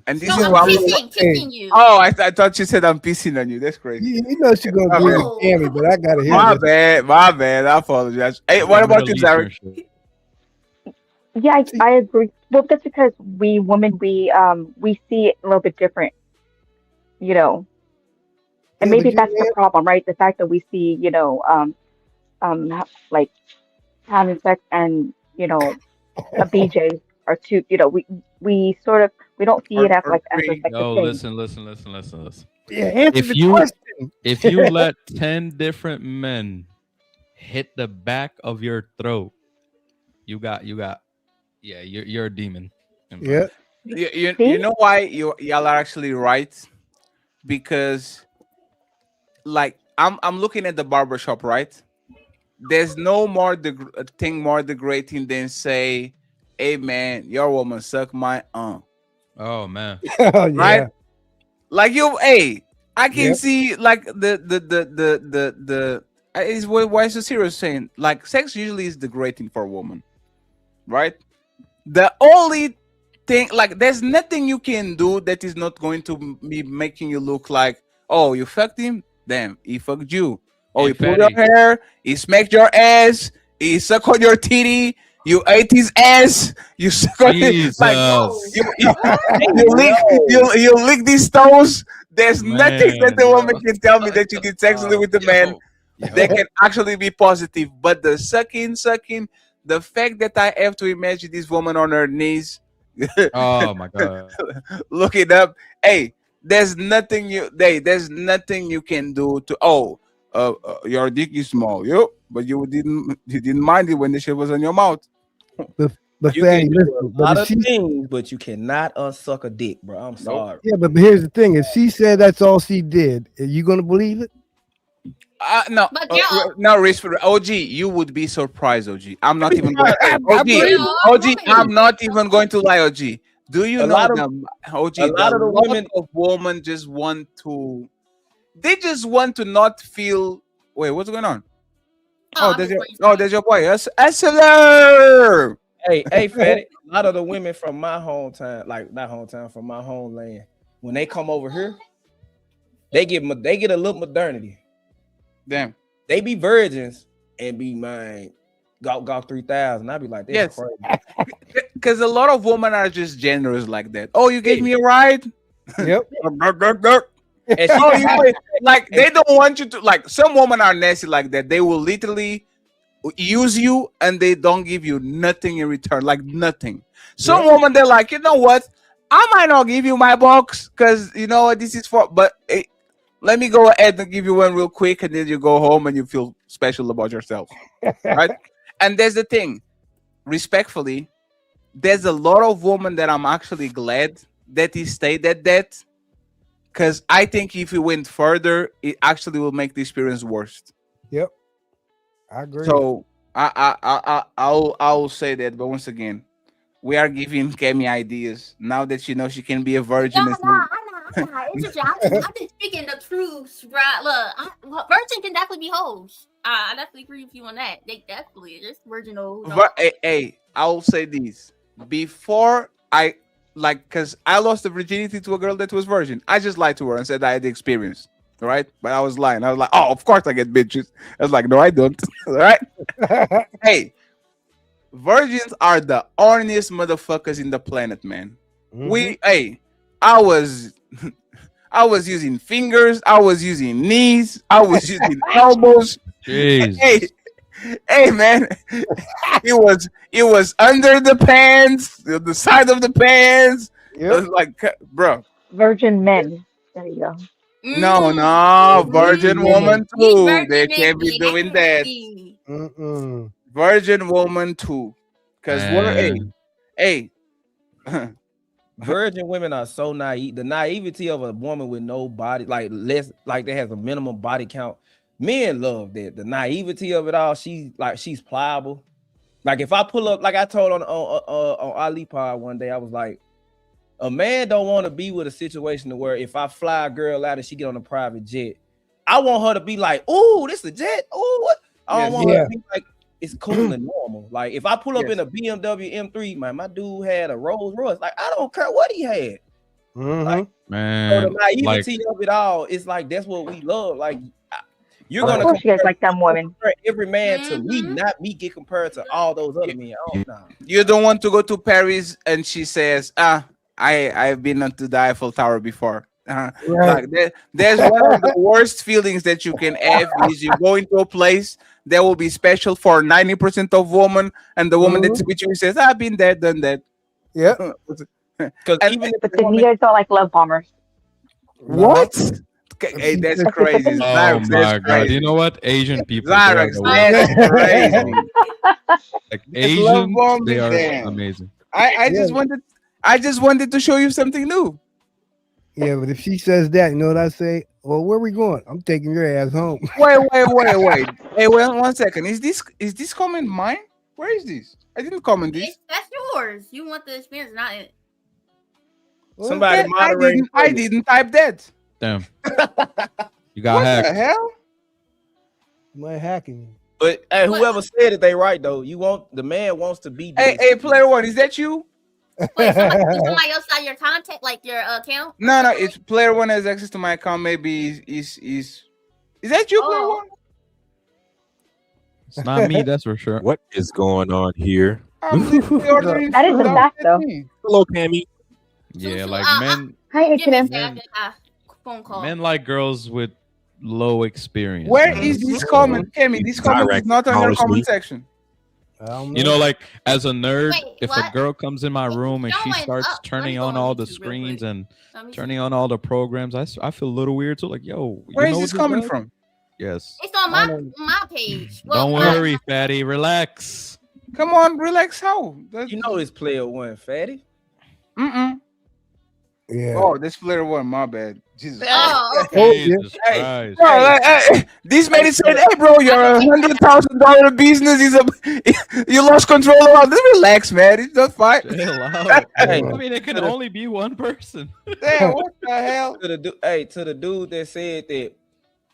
And this No, is I'm why kissing you. Oh, I thought you said I'm pissing on you. That's crazy. You know she's gonna be Oh. Cammy, but I gotta hear My bad. I apologize. Hey, what about you, Zarex? Yeah, I agree. Well, that's because we women we see it a little bit different, you know. And Yeah, maybe but that's the problem, right? The fact that we see, like having sex and, a BJ are two. We sort of we don't see it as a three. like a No, thing. listen. Yeah, answer If the you question. if you let 10 different men hit the back of your throat, you got yeah, you're a demon. Yeah. You See, know why y'all are actually right? Because like I'm looking at the barbershop, right? There's no more thing more degrading than say, "Hey man, your woman suck my Oh man. Oh right?" yeah. Like you, hey, I can Yep. see like the is what why is the serious saying like sex usually is degrading for a woman, right? The only thing like there's nothing you can do that is not going to be making you look like, oh, you fucked him, damn, he fucked you. Oh, Hey he pulled your fatty. hair, he smacked your ass, he sucked on your titty, you ate his ass, you suck on it, like No. Jesus. you What? you lick No. you lick these toes. There's nothing that Man, the woman yo. can tell me that you did sexually with the man that Yo. can actually be positive. But the sucking, the fact that I have to imagine this woman on her knees, Oh my god. look it up. Hey, there's nothing you can do to your dick is small, yo, but you didn't mind it when the shit was on your mouth. But You can Fanny, do listen. a But lot if of she, things, but you cannot unsuck a dick, bro. I'm Nope. sorry. yeah, but here's the thing: if she said that's all she did, are you gonna believe it? No, But y'all, no risk for OG. You would be surprised, OG. I'm not even going. Hey, I OG, believe there it. are OG. women. I'm not even going to lie, OG. Do you A know lot of the OG? a The lot of the lot women, of women just want to. They just want to not feel. Wait, what's going on? Oh, I'm just There's brainstorming. your boy. Hello. hey, Fatty, a lot of the women from my hometown, like not hometown, from my homeland, when they come over here, they get a little modernity. Damn. They be virgins and be mine. Got 3,000. I be like, that's Yes, crazy. because a lot of women are just generous like that. Oh, you gave me a ride. Yep. And she Oh, be you like, pay, like they don't want you to like. Some women are nasty like that. They will literally use you and they don't give you nothing in return, like nothing. Some Yep. women they're like, you know what? I might not give you my box because you know what this is for, but let me go ahead and give you one real quick, and then you go home and you feel special about yourself, right? And there's the thing, respectfully, there's a lot of women that I'm actually glad that he stayed at that because I think if he went further, it actually will make the experience worse. Yep. I agree. So I'll say that, but once again, we are giving Kemi ideas now that she knows she can be a No, virgin. no, I'm not interested. I'm just speaking the truth, right? Virgin can definitely be hoes. I definitely agree with you on that. They definitely just virgin hoes. Hey, I'll say this before I like because I lost the virginity to a girl that was virgin. I just lied to her and said I had the experience. All right, but I was lying. I was like, oh, of course I get bitches. I was like, no, I don't. All right. Hey, virgins are the horniest motherfuckers in the planet, man. Hey, I was I was using fingers, I was using knees, I was using elbows. Jesus. Hey man, it was under the pants, the side of the pants. It Yep. was like, bro, virgin men. There you go. no, virgin woman These too. They virgin men can't be be doing that. nasty. Mm-mm. Virgin woman too, because we're Man. hey. virgin women are so naive. The naivety of a woman with no body, like less, like that has a minimum body count. Men love that. The naivety of it all. She's pliable. Like if I pull up, like I told on Ali Pod one day, I was like, a man don't want to be with a situation where if I fly a girl out and she get on a private jet, I want her to be like, "Ooh, this a jet? Ooh, what?" I don't want her to be like, it's cool and normal. Like if I pull up in a BMW M3, my dude had a Rolls Royce. Like I don't care what he had. Like, so Man, the like naivety of it all is like that's what we love. Like you're Of gonna course, you guys like them women. compare every man to me, not me get compared to all those other men. Oh, nah. You don't want to go to Paris and she says, I've been onto the Eiffel Tower before. Right. Like there's one of the worst feelings that you can have is you go into a place that will be special for 90% of women, and the woman that's with you says, I've been there, done that. Yep. Because And- even if But the then you woman, guys don't like love bombers. What? Hey, that's That's crazy. Oh Zyrex, my that's god! crazy. You know what? Asian people, they are Zyrex, the that's worst. crazy. Like This love Asians, bombing, they are damn. amazing. I Yeah. just wanted to show you something new. Yeah, but if she says that, you know what I say? Well, where we going? I'm taking your ass home. Wait. Hey, wait 1 second. Is this comment mine? Where is this? I didn't comment this. That's yours. You want the experience, not it. somebody I moderating. didn't type that. Damn. You got What the hacked. hell? Am I hacking you? But hey, whoever said it, they right though. The man wants to be. Hey, player one, is that you? Wait, somebody else got your contact, like your account? No, it's player one has access to my account. Maybe is that you, player Oh. one? It's not me, that's for sure. What is going on here? I'm literally ordering That is food. a How fact, is that though. me? Hello, Cammy. Yeah, So, like men Hi, Give me a H&M. second. I got a phone call. men like girls with low experience. Where man. is this comment, Cammy? This comment is Direct not on your acknowledge comment me. section. I don't You know, like as a nerd, Wait, if what? a girl comes in my It's room and she showing starts up. Let me turning go on on all the YouTube real screens quick. and Let me see. turning on all the programs, I feel a little weird too. Like, yo, Where you know is what this coming does? from? Yes. It's on I my don't- my page. Well, Don't my- worry, fatty. Relax. Come on, relax. How? You know this player one, fatty. Yeah. Oh, this player one. My bad. Jesus. Oh, okay. Oh, yeah. Jesus Hey, Christ. Bro, this man is saying, "Hey, bro, you're $100,000 business. You lost control of this. Relax, man. It's not fine." Chill out. Hey, I mean, it can only be one person. Damn, what the hell? to the dude that said that,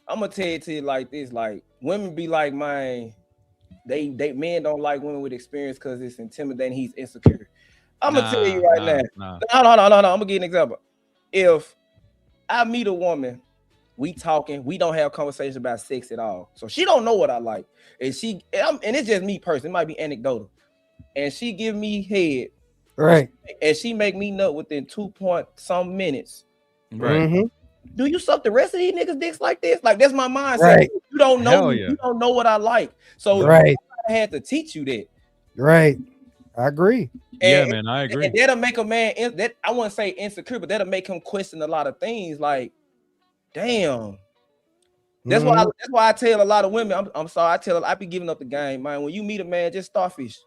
I'm gonna tell it to you like this: like women be like, man, they men don't like women with experience because it's intimidating. He's insecure. I'm gonna tell you right now. No. I'm gonna give you an example. If I meet a woman, we talking, we don't have conversations about sex at all. So she don't know what I like, and and it's just me personally. It might be anecdotal, and she give me head, Right. and she make me nut within 2-point-some minutes. Right. Mhm. Do you suck the rest of these niggas' dicks like this? Like that's my mindset. Right. You don't know Hell me. yeah. You don't know what I like. So Right. I had to teach you that. Right. I agree. Yeah, And- man, I agree. And that'll make a man that I wouldn't say insecure, but that'll make him question a lot of things. Like, damn. That's Mhm. why I tell a lot of women. I'm sorry. I be giving up the game, man. When you meet a man, just starfish.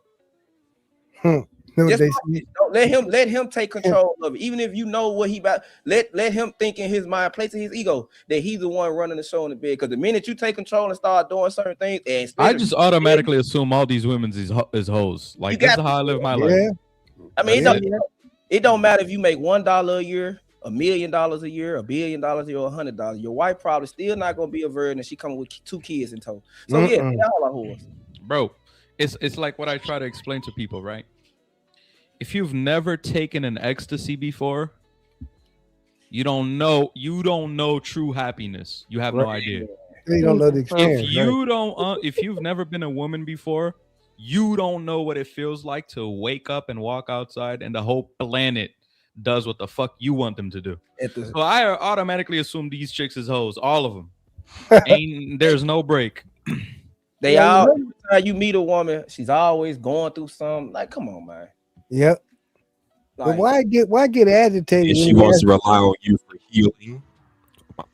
Know what Just they starfish. say? Don't let him take control of it. Even if you know what he about, let him think in his mind, place in his ego that he's the one running the show in the bed. Because the minute you take control and start doing certain things, and I just automatically assume all these women is hoes. Like, this is how I live my life. Yeah. I mean, That's it don't matter if you make $1 a year, $1 million a year, $1 billion a year, or $100. Your wife probably still not gonna be a virgin, and she coming with 2 kids in tow. So yeah, Mm-mm. they all are whores. Bro, it's like what I try to explain to people, right? If you've never taken an ecstasy before, you don't know true happiness. You have no Right. idea. They don't know the experience. If you don't if you've never been a woman before, you don't know what it feels like to wake up and walk outside and the whole planet does what the fuck you want them to do. So I automatically assume these chicks is hoes, all of them. There's no break. They Yeah, all every time you meet a woman, she's always going through something. Like, come on, man. Yep. Like, But why get agitated? And when she you wants ask- to rely on you for healing.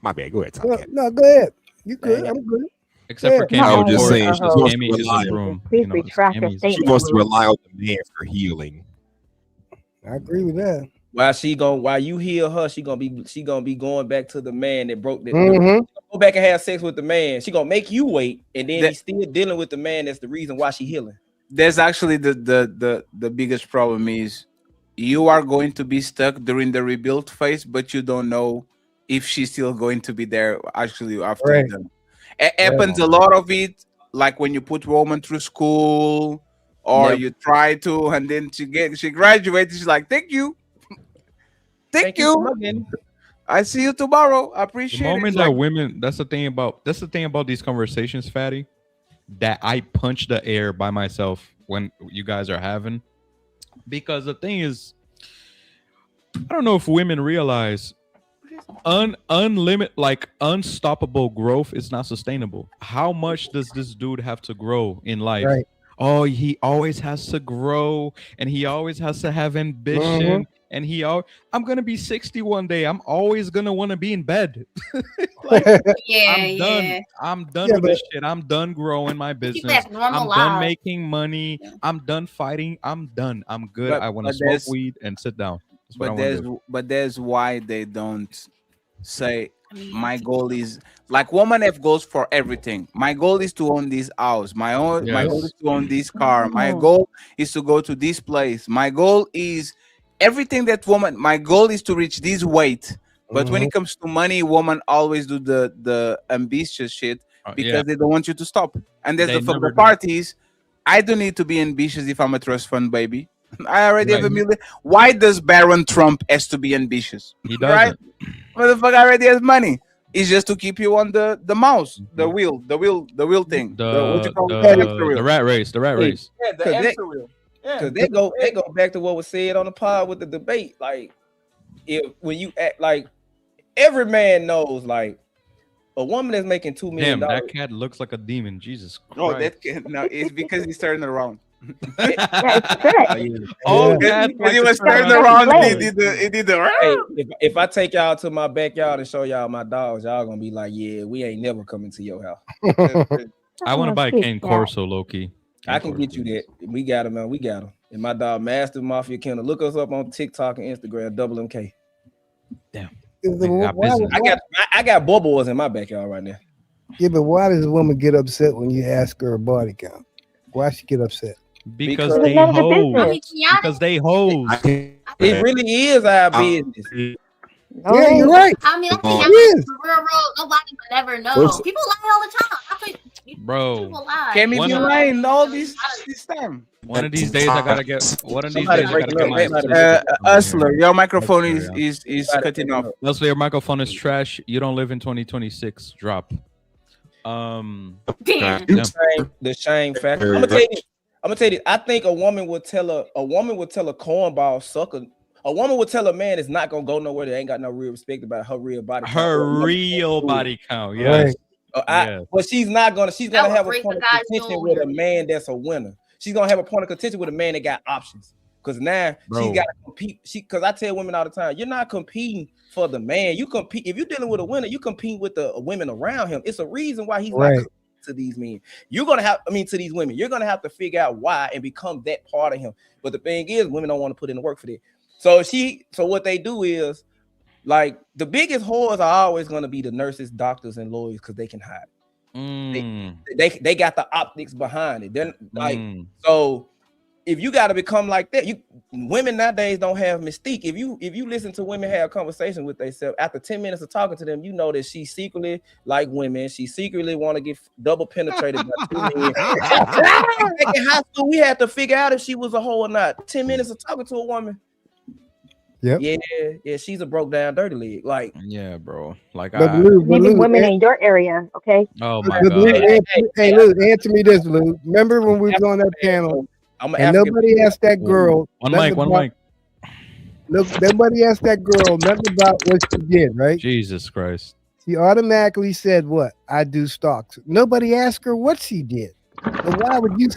My bad. Go ahead, Tom. No, go ahead. You good? I'm good. Except for Yeah. Cammy. I was of just course. saying, she wants to Cammy is rely in the room. Please You know, retract your Cammy's- statement. She wants to rely on the man for healing. I agree with that. while you heal her, she gonna be going back to the man that broke that. Mhm. Go back and have sex with the man. She gonna make you wait, and then That- he's still dealing with the man. That's the reason why she healing. That's actually the biggest problem is you are going to be stuck during the rebuild phase, but you don't know if she's still going to be there actually after Right. them. It happens a lot of it, like when you put woman through school or Never. you try to, and then she graduates, she's like, thank you. Thank for you. coming. I see you tomorrow. I The appreciate it. moment It's that like, women, that's the thing about these conversations, Fatty, that I punch the air by myself when you guys are having, because the thing is, I don't know if women realize unstoppable growth is not sustainable. How much does this dude have to grow in life Right. Oh, he always has to grow, and he always has to have ambition, and I'm gonna be 60 one day. I'm always gonna want to be in bed. Like, Yeah, I'm done. yeah. I'm done Yeah, with this shit. I'm done growing my People business. have normal I'm done lives. making money. Yeah. I'm done fighting. I'm done. I'm good. But- I want to but smoke there's- weed and sit down. That's what I But want to do. there's why they don't say I mean, my goal is like women have goals for everything. My goal is to own this house. My goal Yes. is to own this car. My Mhm. goal is to go to this place. My goal is everything that woman. My goal is to reach this weight. But when it comes to money, women always do the ambitious shit because Yeah, they don't want you to stop. And there's they the never do. parties. I don't need to be ambitious if I'm a trust fund baby. I already have Right. a million. Why does Baron Trump has to be ambitious? He Right? doesn't. Motherfucker already has money. It's just to keep you on the mouse, the wheel thing. What you call it? Hamster wheel. The rat race. The rat Hey, race. Yeah, the 'cause they- hamster wheel. Yeah. Because they go back to what was said on the pod with the debate. Like, when you act like every man knows, like a woman that's making $2 million. Damn, that cat looks like a demon. Jesus Oh, Christ. no, it's because he's turning around. Yeah, it's threat. Oh, Yeah. cat When he like was to turn turning around. around, Play. it did the. Hey, if I take y'all to my backyard and show y'all my dogs, y'all gonna be like, yeah, we ain't never coming to your house. I want to Oh, buy cute Cane cat. Corso, Loki. I can get you that. We got him, man. We got him. And my dog, Master Mafia Kennel. Look us up on TikTok and Instagram, double MK. I got bubbles in my backyard right now. Yeah, but why does a woman get upset when you ask her a body count? Why she get upset? Because It's they none of the hoes. I mean, to be honest, Because they hoes. It really is our business. No, Yeah, it you're ain't. right. I mean, I think It that is. for real, nobody would ever know. What's- People lie all the time. Bro. People lie. Can we One be of- lying all this time? One of these days I gotta get. One of these Somebody days I gotta breaking get up, my. somebody assistant over Hustler, here. your microphone is Hustler, yeah. is cutting off. Leslie, your microphone is trash. You don't live in 2026. Drop. Damn. Yeah. The shame factor. I'm gonna tell you this. I think a woman would tell a cornball sucker. A woman would tell a man it's not gonna go nowhere. That ain't got no real respect about her real body. Her count. real body count. Yes. Right. But she's not gonna. She's gonna That have would a break point the of guy's contention soul. with a man that's a winner. She's gonna have a point of contention with a man that got options. Because now Bro. she's got to compete. Because I tell women all the time, you're not competing for the man. You compete if you're dealing with a winner. You compete with the women around him. It's a reason why he's Right. not to these men. You're gonna have. To these women. You're gonna have to figure out why and become that part of him. But the thing is, women don't want to put in the work for that. So what they do is, like, the biggest whores are always gonna be the nurses, doctors, and lawyers because they can hide. They got the optics behind it. Then so if you got to become like that, women nowadays don't have mystique. If you listen to women have conversations with themselves after 10 minutes of talking to them, you know that she secretly like women. She secretly want to get double penetrated by 2 men. Back in high school, we had to figure out if she was a hoe or not. 10 minutes of talking to a woman. Yep. Yeah, she's a broke down dirty leg. Like, Yeah, bro. Like But Lou, Maybe women in your area, okay? Oh my but Lou, god. hey, Lou, answer me this, Lou. Remember when we was on that panel I'm and nobody asked that girl One nothing mic. One about- mic. Look, nobody asked that girl nothing about what she did, right? Jesus Christ. She automatically said, "What? I do stocks." Nobody asked her what she did. So why would you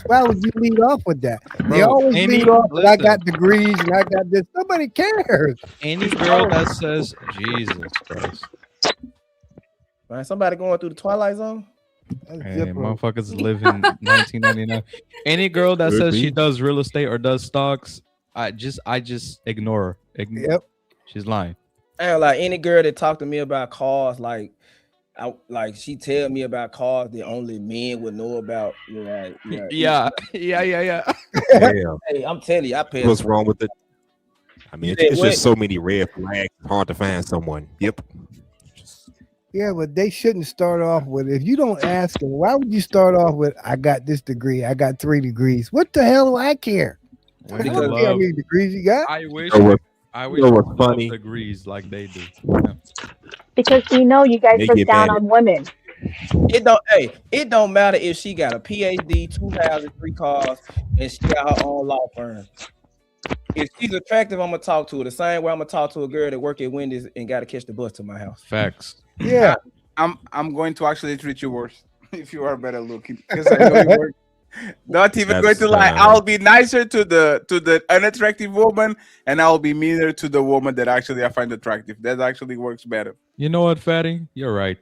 lead off with that? They Bro, always any- lead off. I listen. got degrees and I got this. Nobody cares. Any girl that says Jesus Christ. man, somebody going through the Twilight Zone. That's Hey, different. motherfuckers live in 1999. Any girl that Could says she be. does real estate or does stocks, I just ignore her. Yep. She's lying. I ain't like any girl that talk to me about cars, like she tell me about cars that only men would know about. Yeah. Damn. Hey, I'm telling you, I pay. What's wrong with it? I mean, You it's, said it's what? just so many red flags. It's hard to find someone. Yep. Yeah, but they shouldn't start off with, if you don't ask them, why would you start off with, I got this degree, I got 3 degrees. What the hell do I care? I Women don't care how love- many degrees you got. I wish You know what- I you wish know what's women loved funny? degrees like they do. Yeah. Because we know you guys They look get down mad at- on women. It don't matter if she got a PhD, 2 houses, 3 cars, and she got her own law firm. If she's attractive, I'm gonna talk to her the same way I'm gonna talk to a girl that work at Wendy's and gotta catch the bus to my house. Facts. Yeah. I'm going to actually treat you worse if you are better looking because I know you work. Not even going That's to lie. sad. I'll be nicer to the unattractive woman, and I'll be meaner to the woman that actually I find attractive. That actually works better. You know what, Fatty? You're right.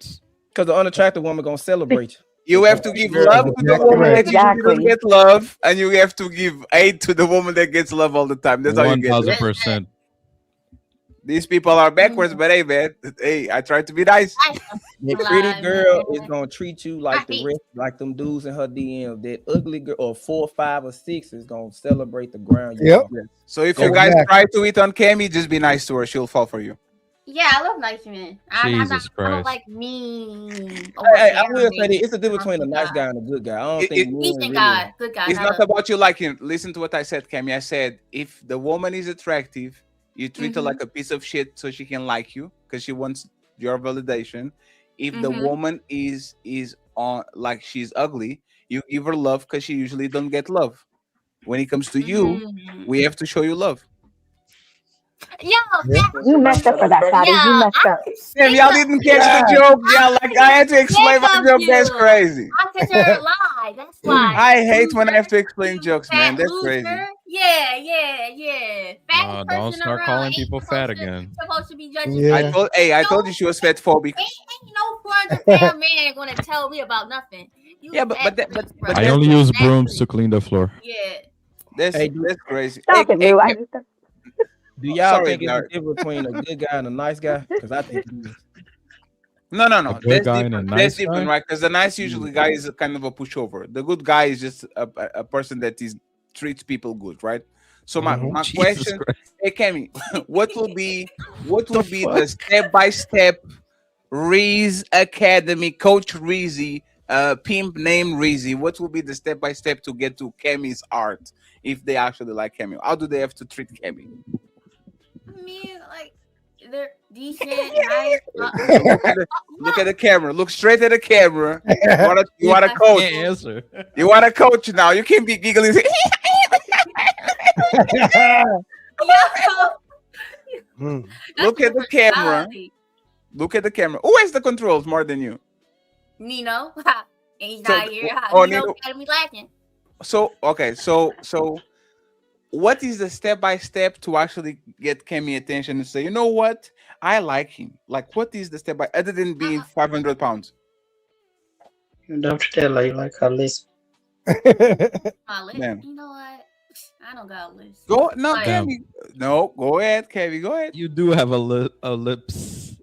Because the unattractive woman gonna celebrate you. You have to give love to the Exactly woman right. that usually doesn't Exactly. get love, and you have to give aid to the woman that gets love all the time. That's how you get it. 1000%. These people are backwards, but hey, man, hey, I try to be nice. The pretty girl is gonna treat you like the rest, like them dudes in her DM. That ugly girl, or 4, 5, or 6, is gonna celebrate the ground. You Yep. on. So if you guys Exactly. try to hit on Cammy, just be nice to her. She'll fall for you. Yeah, I love nice men. Jesus I don't Christ. like mean. Hey, I will say overbearing, this: it's the difference between a nice guy. guy and a good guy. I don't It- think it- men Decent really. guy, good guy. It's not about you liking. Listen to what I said, Cammy. I said if the woman is attractive, you treat her like a piece of shit so she can like you because she wants your validation. If the woman is on like she's ugly, you give her love because she usually don't get love. When it comes to you, we have to show you love. Yo, You messed up for that, Fatty. You messed up. Damn, y'all didn't catch the joke. Yeah, like I had to explain my joke. That's crazy. I consider it lie. That's why. I hate when I have to explain jokes, man. Fat That's loser. crazy. Yeah. Fat Don't person start around calling ain't people fat again. supposed to be judging. Yeah. I told you she was fat phobic. Ain't no 400-pound man gonna tell me about nothing. You Yeah, a but fat but bitch, bro. I only use brooms to clean the floor. Yeah. That's crazy. Stop it, Lou. I just Do y'all Sorry, think it's Larry. the difference between a good guy and a nice guy? Because I think it is. No. A good That's guy and a different. nice That's different, guy? right? Because the nice usually guy is a kind of a pushover. The good guy is just a person that treats people good, right? So my Jesus question, Christ. hey Cammy, what will be the step-by-step Reese Academy, Coach Reezy, pimp name Reezy? What will be the step-by-step to get to Cammy's art if they actually like Cammy? How do they have to treat Cammy? I mean, like, they're decent, nice. Look at the camera. Look straight at the camera. You want a coach? Can't answer. You want a coach now? You can't be giggling. Look at the camera. Look at the camera. Who has the controls more than you? Nino. And he's So- not here. oh, Nino Nino. got me lacking. So okay, so what is the step by step to actually get Cammy attention and say, you know what, I like him? Like, what is the step by other than being 500 pounds? You don't have to tell her you like her list. My list. Man. You know what? I don't got a list. Go no, Like, Damn. Cammy. No, go ahead, Cammy. Go ahead. You do have a lips. It's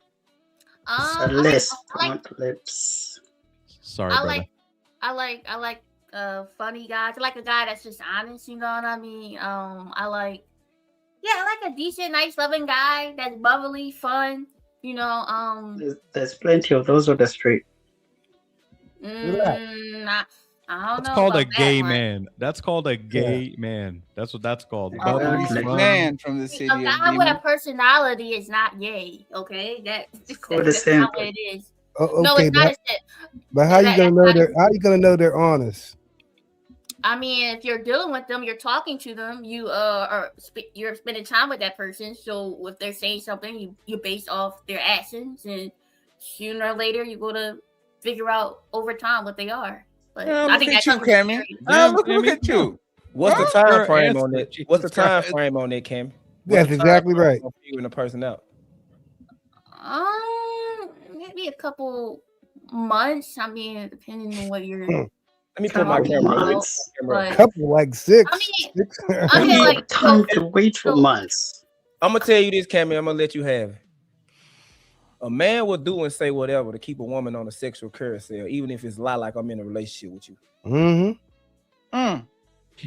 a I list, like not lips. Sorry, I brother. like funny guys. I like a guy that's just honest, you know what I mean? I like a decent, nice, loving guy that's bubbly, fun, you know. There's plenty of those on the street. I don't That's know. called a about that gay one. man. That's called a gay man. That's what that's called. Yeah. Bubbly, Like fun. Man from the city A of guy with a demons. personality is not gay, okay? It's called the That's same not what it is. Oh, No, okay, it's not. but how you That- gonna that's know not they're honest? I mean, if you're dealing with them, you're talking to them, you're spending time with that person. So if they're saying something, you base off their actions, and sooner or later you're gonna figure out over time what they are. But I Look think at that you, comes with Cammy. experience. Look at you. What's the Your time frame answer, on that? Jesus What's the time Christ. frame on that, Cam? That's exactly right. Figuring a person out. Maybe a couple months. I mean, depending on what you're. Let me put my talking camera. about, Months. but- Couple like six. I mean, Six. I mean, like, time so- to wait for so- months. I'm gonna tell you this, Cammy. I'm gonna let you have it. A man will do and say whatever to keep a woman on a sexual carousel, even if it's lie like I'm in a relationship with you. Mm-hmm.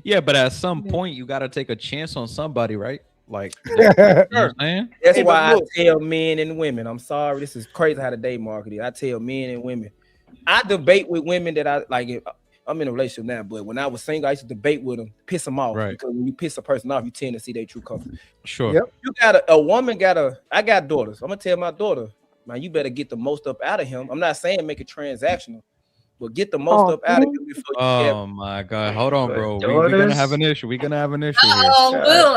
Yeah, but at some point you gotta take a chance on somebody, right? Like, you know what I'm saying? That's Hey, why but I look. tell men and women. I'm sorry, this is crazy how the day market is. I tell men and women. I debate with women that I like. I'm in a relationship now, but when I was single, I used to debate with them, piss them off. Right. Because when you piss a person off, you tend to see their true color. Sure. Yep. You got a woman I got daughters. I'm gonna tell my daughter, man, you better get the most up out of him. I'm not saying make it transactional, but get the most up out of him before you get. Oh my god. Hold on, bro. But We're gonna daughters- have an issue. We're gonna have an issue here. Oh,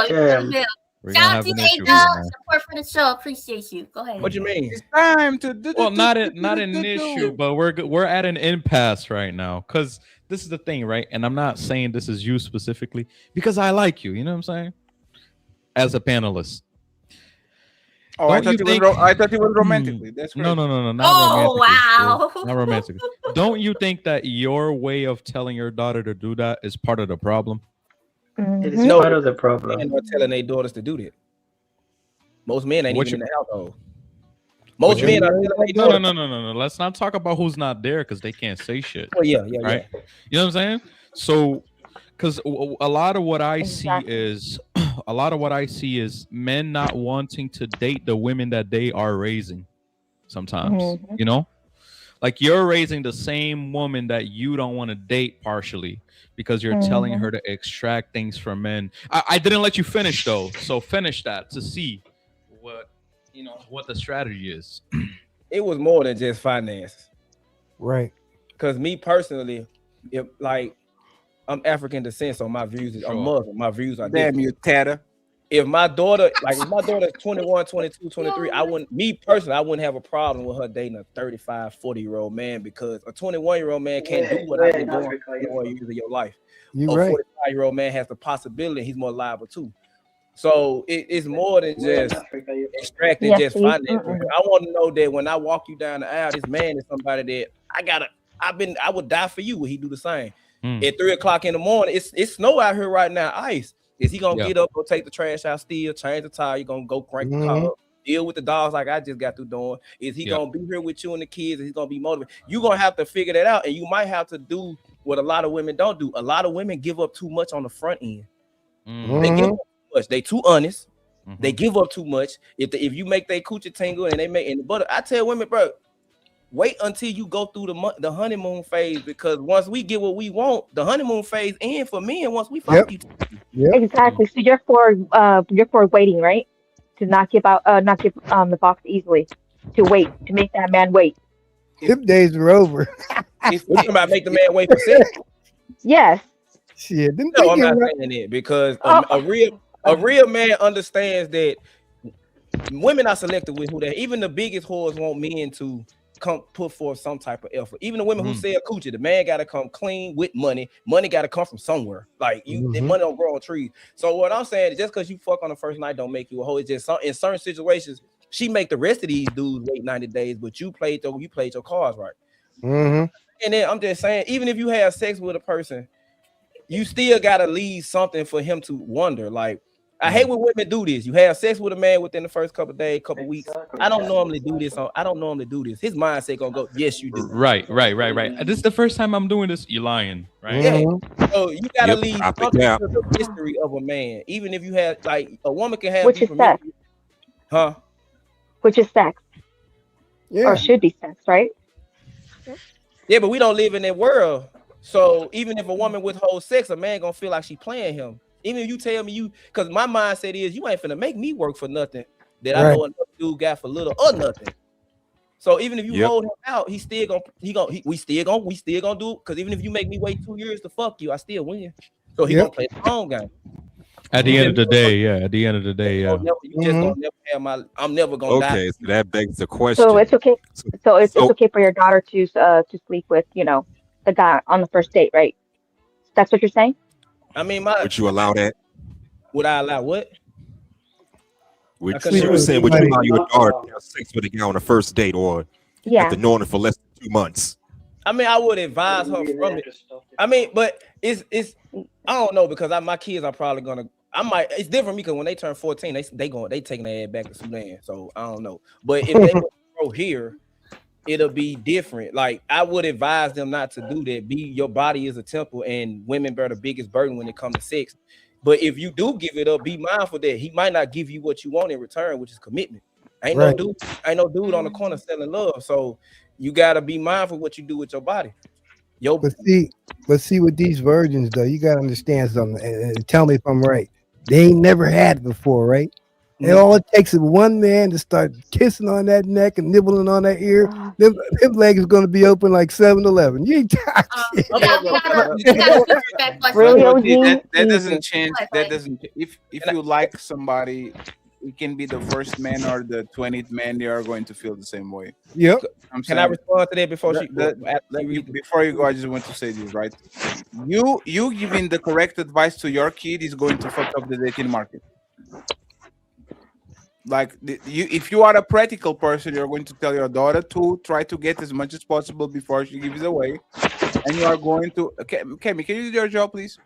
Damn. Will. We're gonna Shout out have to an you, issue here, Dog. man. Support for the show. Appreciate you. Go ahead. What you mean? It's time to do. Well, not an issue, but we're at an impasse right now because this is the thing, right? And I'm not saying this is you specifically because I like you. You know what I'm saying? As a panelist. Oh, I Don't you thought think? I thought it was romantically. That's No, great. no, not Oh romantically. wow. Not romantically. Don't you think that your way of telling your daughter to do that is part of the problem? It is No, part of the men problem. are telling their daughters to do that. Most men ain't What even you? in the household. What Most you? men are telling their No, daughters. no. Let's not talk about who's not there because they can't say shit, Oh yeah. right? You know what I'm saying? So, because a lot of what I see Exactly. is a lot of what I see is men not wanting to date the women that they are raising. Sometimes, Mhm. you know, like you're raising the same woman that you don't want to date partially because you're telling Mhm. her to extract things from men. I didn't let you finish though, so finish that to see what what the strategy is. It was more than just finances. Right. Because me personally, if like I'm African descent, so my views is I'm Sure. Muslim. My views are Damn different. you, Tatter. If my daughter is 21, 22, 23, I wouldn't have a problem with her dating a 35, 40-year-old man because a 21-year-old man can't do what I've Where been in doing Africa for are you 21 from? years of your life. You're A right. 45-year-old man has the possibility, he's more liable too. So it's more than Where in just Africa are you from? extracting Yes, just please. finances. I want to know that when I walk you down the aisle, this man is somebody that I would die for you. Would he do the same? At 3:00 in the morning, it's snow out here right now, ice. Is he gonna Yeah. get up, go take the trash out, still change the tire? You gonna go crank the car Mhm. up, deal with the dogs like I just got through doing? Is he Yeah. gonna be here with you and the kids? Is he gonna be motivated? You gonna have to figure that out, and you might have to do what a lot of women don't do. A lot of women give up too much on the front end. They give up too much. They too honest. They give up too much. If you make their coochie tingle and they make and butter, I tell women, bro, wait until you go through the honeymoon phase because once we get what we want, the honeymoon phase ends for men once we fuck you. Yep. Exactly. So you're for waiting, right? To not give the box easily. To wait, to make that man wait. Them days are over. What you talking about? Make the man wait for sex? Yes. Shit, them No, I'm not thinking saying that because Oh, a real man understands that women are selective with who they. Even the biggest whores want men to come put forth some type of effort. Even the women who sell coochie, the man got to come clean with money. Money got to come from somewhere. Like the money don't grow on trees. So what I'm saying is just because you fuck on the first night don't make you a hoe. It's just in certain situations she make the rest of these dudes wait 90 days, but you played your cards right. And then I'm just saying, even if you have sex with a person, you still gotta leave something for him to wonder. Like, I hate when women do this. You have sex with a man within the first couple days, couple weeks. I don't normally do this. I don't normally do this. His mindset gonna go, yes, you do. Right. This is the first time I'm doing this. You lying, right? Yeah. So you gotta Yep, leave drop it something down. to the mystery of a man. Even if you have like a woman can have which is deeper sex. mystery. Huh? Which is sex. Yeah. Or should be sex, right? Yeah, but we don't live in that world. So even if a woman withholds sex, a man gonna feel like she playing him. Even if you tell me because my mindset is you ain't finna make me work for nothing that I know another dude got for little or nothing. So even if you hold him out, we still gonna do because even if you make me wait 2 years to fuck you, I still win. So he gonna play the long game. At the end of the day, yeah. You just gonna never have I'm never gonna die. Okay, so that begs the question. So it's okay. So it's okay for your daughter to sleep with, the guy on the first date, right? That's what you're saying? I mean, would you allow that? Would I allow what? She was saying, would you allow your daughter to have sex with a guy on the first date or after knowing it for less than 2 months? I mean, I would advise her from it. I mean, but it's I don't know because my kids are probably gonna. It's different because when they turn 14, they taking their ass back to Sudan. So I don't know. But if they grow here, it'll be different. Like I would advise them not to do that. Your body is a temple, and women bear the biggest burden when it comes to sex. But if you do give it up, be mindful that he might not give you what you want in return, which is commitment. Ain't no dude on the corner selling love. So you gotta be mindful what you do with your body. But see with these virgins though, you gotta understand something. And tell me if I'm right. They ain't never had it before, right? And all it takes is one man to start kissing on that neck and nibbling on that ear. Them legs is gonna be open like 7-Eleven. You ain't really, But OG? that doesn't change. That doesn't. If you like somebody, it can be the first man or the 20th man. They are going to feel the same way. Yep. Can I respond to that before she? Before you go, I just want to say this, right? You giving the correct advice to your kid is going to fuck up the dating market. Like if you are a practical person, you're going to tell your daughter to try to get as much as possible before she gives away, and you are going to. Okay, Kemi, can you do your job, please?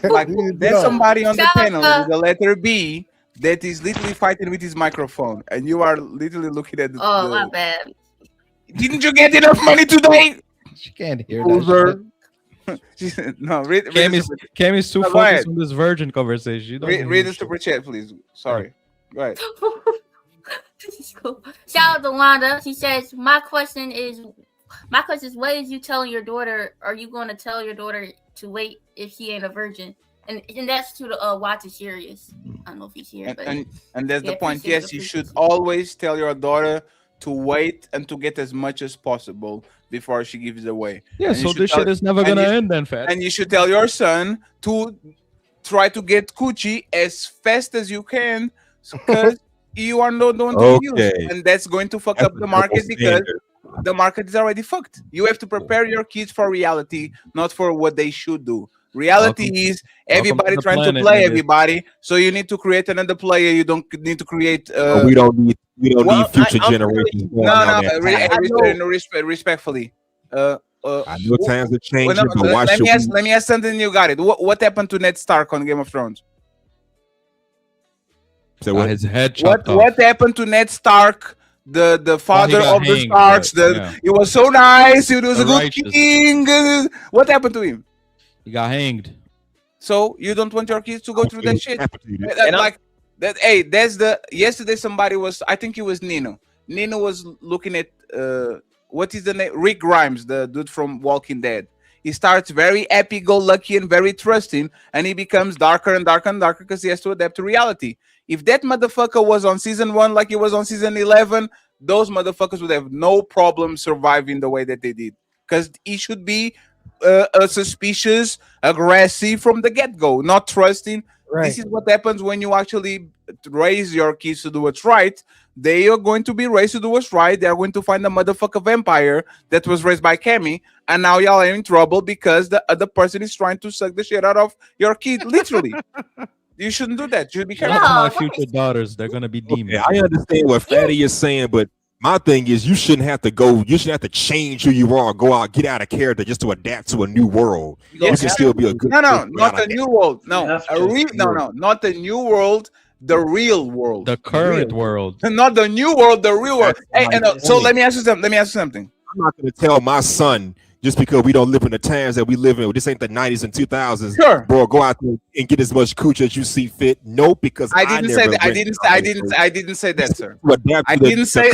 Like there's somebody on the panel with the letter B that is literally fighting with his microphone, and you are literally looking at the. Oh, my bad. Didn't you get enough money today? She can't hear that. No, Kami's too focused on this virgin conversation. Read the super chat, please. Sorry. Go ahead. This is cool. Shout out to Wanda. She says, my question is, what is you telling your daughter? Are you going to tell your daughter to wait if she ain't a virgin? And that's to the watch it serious. I don't know if he's here, and that's the point. Yes, you should always tell your daughter to wait and to get as much as possible before she gives away. Yeah, so this shit is never gonna end then, fat. And you should tell your son to try to get coochie as fast as you can, because you are not the one to use, and that's going to fuck up the market because the market is already fucked. You have to prepare your kids for reality, not for what they should do. Reality is everybody trying to play everybody, so you need to create another player. You don't need to create. We don't need future generations. Respectfully. I know times are changing, but why let should me ask something. You got it. What happened to Ned Stark on Game of Thrones? So what? His head chopped off. What happened to Ned Stark, the father of the Starks? He was so nice. He was a good king. What happened to him? He got hanged. So you don't want your kids to go through that shit? Like that. Hey, that's the. Yesterday somebody was. I think it was Nino. Nino was looking at what is the name? Rick Grimes, the dude from Walking Dead. He starts very happy-go-lucky and very trusting, and he becomes darker and darker and darker because he has to adapt to reality. If that motherfucker was on season 1 like he was on season 11, those motherfuckers would have no problem surviving the way that they did, because he should be suspicious, aggressive from the get-go, not trusting. Right. This is what happens when you actually raise your kids to do what's right. They are going to be raised to do what's right. They are going to find a motherfucker vampire that was raised by Cammy, and now y'all are in trouble because the other person is trying to suck the shit out of your kid, literally. You shouldn't do that. You should be careful. My future daughters, they're gonna be demons. Yeah, I understand what Fatty is saying, but my thing is, you shouldn't have to change who you are, go out, get out of character just to adapt to a new world. Yes, you can still be a good. No, not a new world. No, not the new world. The real world. The current world. Not the new world. The real world. Hey, so let me ask you something. I'm not going to tell my son just because we don't live in the times that we live in. This ain't the 90s and 2000s. Sure, bro, go out there and get as much cooch as you see fit. No, because I didn't say that. I didn't say that, sir. I didn't say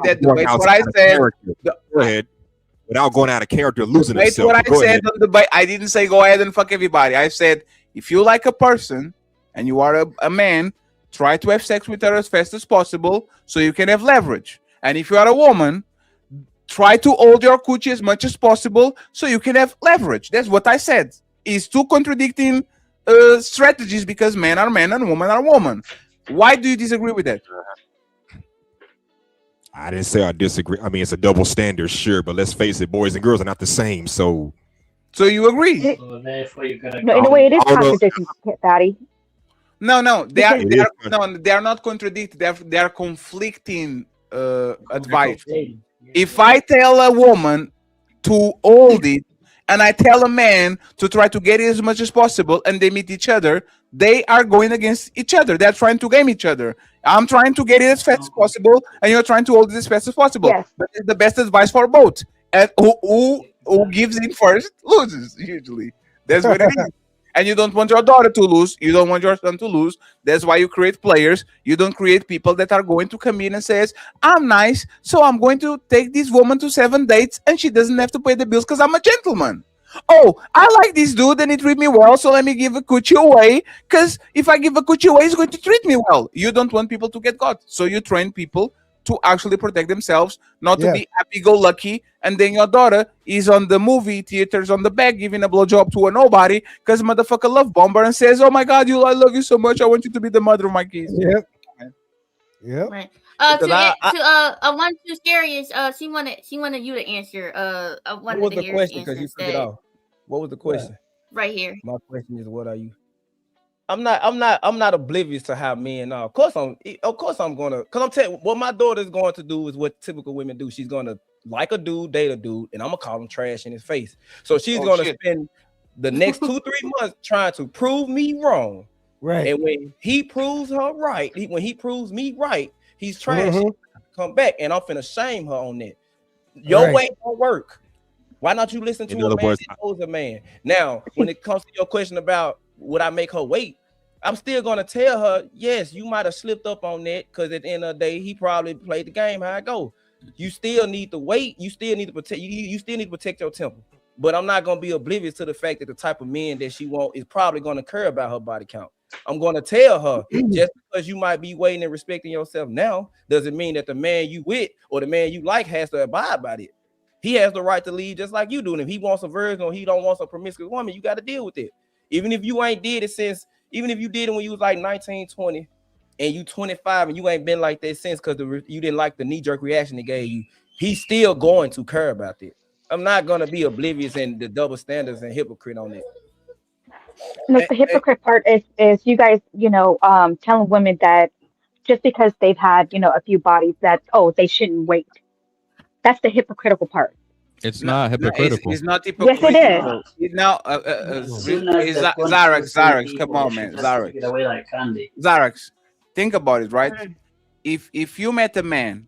that. That's what I said. Go ahead. Without going out of character, losing himself. What I said on the I didn't say go ahead and fuck everybody. I said if you like a person and you are a man, try to have sex with her as fast as possible so you can have leverage. And if you are a woman, try to hold your coochie as much as possible so you can have leverage. That's what I said. It's two contradicting strategies because men are men and women are women. Why do you disagree with that? I didn't say I disagree. I mean, it's a double standard, sure, but let's face it, boys and girls are not the same. So you agree? No, in a way, it is contradicting, Fatty. No, they are not contradicting. They are conflicting advice. If I tell a woman to hold it, and I tell a man to try to get it as much as possible, and they meet each other, they are going against each other. They're trying to game each other. I'm trying to get it as fast as possible, and you're trying to hold it as fast as possible. Yes. But it's the best advice for both. And who gives in first loses, usually. That's what it is. And you don't want your daughter to lose. You don't want your son to lose. That's why you create players. You don't create people that are going to come in and says, I'm nice, so I'm going to take this woman to 7 dates and she doesn't have to pay the bills because I'm a gentleman. Oh, I like this dude and he treat me well, so let me give a coochie away, because if I give a coochie away, he's going to treat me well. You don't want people to get caught. So you train people to actually protect themselves, not to Yes. be happy-go-lucky. And then your daughter is on the movie theaters on the back giving a blowjob to a nobody because motherfucker love bomber and says, "Oh my God, I love you so much. I want you to be the mother of my kids." Yep. Yep. Right. Because One too serious. She wanted you to answer. I what wanted was to the hear his question? answer Because you took it instead. off. What was the question? Right here. My question is, what are you? I'm not oblivious to how men are. Of course I'm gonna, because I'm telling what my daughter's going to do is what typical women do. She's gonna like a dude, date a dude, and I'm gonna call him trash in his face. So she's gonna spend the next 2-3 months trying to prove me wrong. Right. And when he proves her right, when he proves me right, he's trash. Mhm. Come back, and I'm finna shame her on that. Your Right. way don't work. Why not you listen In to a other man words, that knows a man? Now, when it comes to your question about would I make her wait, I'm still gonna tell her, yes, you might have slipped up on that because at the end of the day, he probably played the game how I go. You still need to wait. You still need to protect. You still need to protect your temple. But I'm not gonna be oblivious to the fact that the type of men that she wants is probably gonna care about her body count. I'm gonna tell her just because you might be waiting and respecting yourself now doesn't mean that the man you with or the man you like has to abide by it. He has the right to leave just like you do. And if he wants a virgin or he don't want a promiscuous woman, you got to deal with it. Even if you ain't did it since, even if you did it when you was like 19, 20, and you 25 and you ain't been like that since because you didn't like the knee-jerk reaction they gave you, he's still going to care about it. I'm not going to be oblivious and the double standards and hypocrite on it. Like the hypocrite part is you guys, telling women that just because they've had, a few bodies that, oh, they shouldn't wait. That's the hypocritical part. It's No, not no, hypocritical. it's not Yes, it is. hypocritical. It's now As soon as the Xarax, consequences Xarax, come people, on, they should man, just take it Xarax, away like candy. Xarax. Think about it, right? If you met a man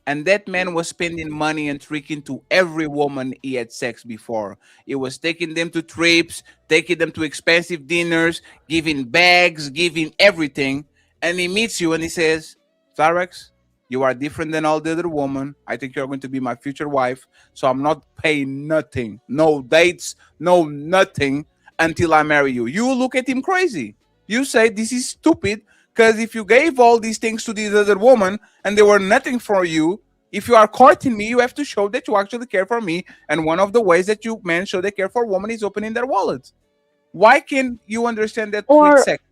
and that man was spending money and tricking to every woman he had sex before, he was taking them to trips, taking them to expensive dinners, giving bags, giving everything, and he meets you and he says, Xarax, you are different than all the other women. I think you're going to be my future wife, so I'm not paying nothing, no dates, no nothing until I marry you. You look at him crazy. You say this is stupid because if you gave all these things to this other woman and they were nothing for you, if you are courting me, you have to show that you actually care for me. And one of the ways that you men show they care for women is opening their wallets. Why can't you understand that with Or sex?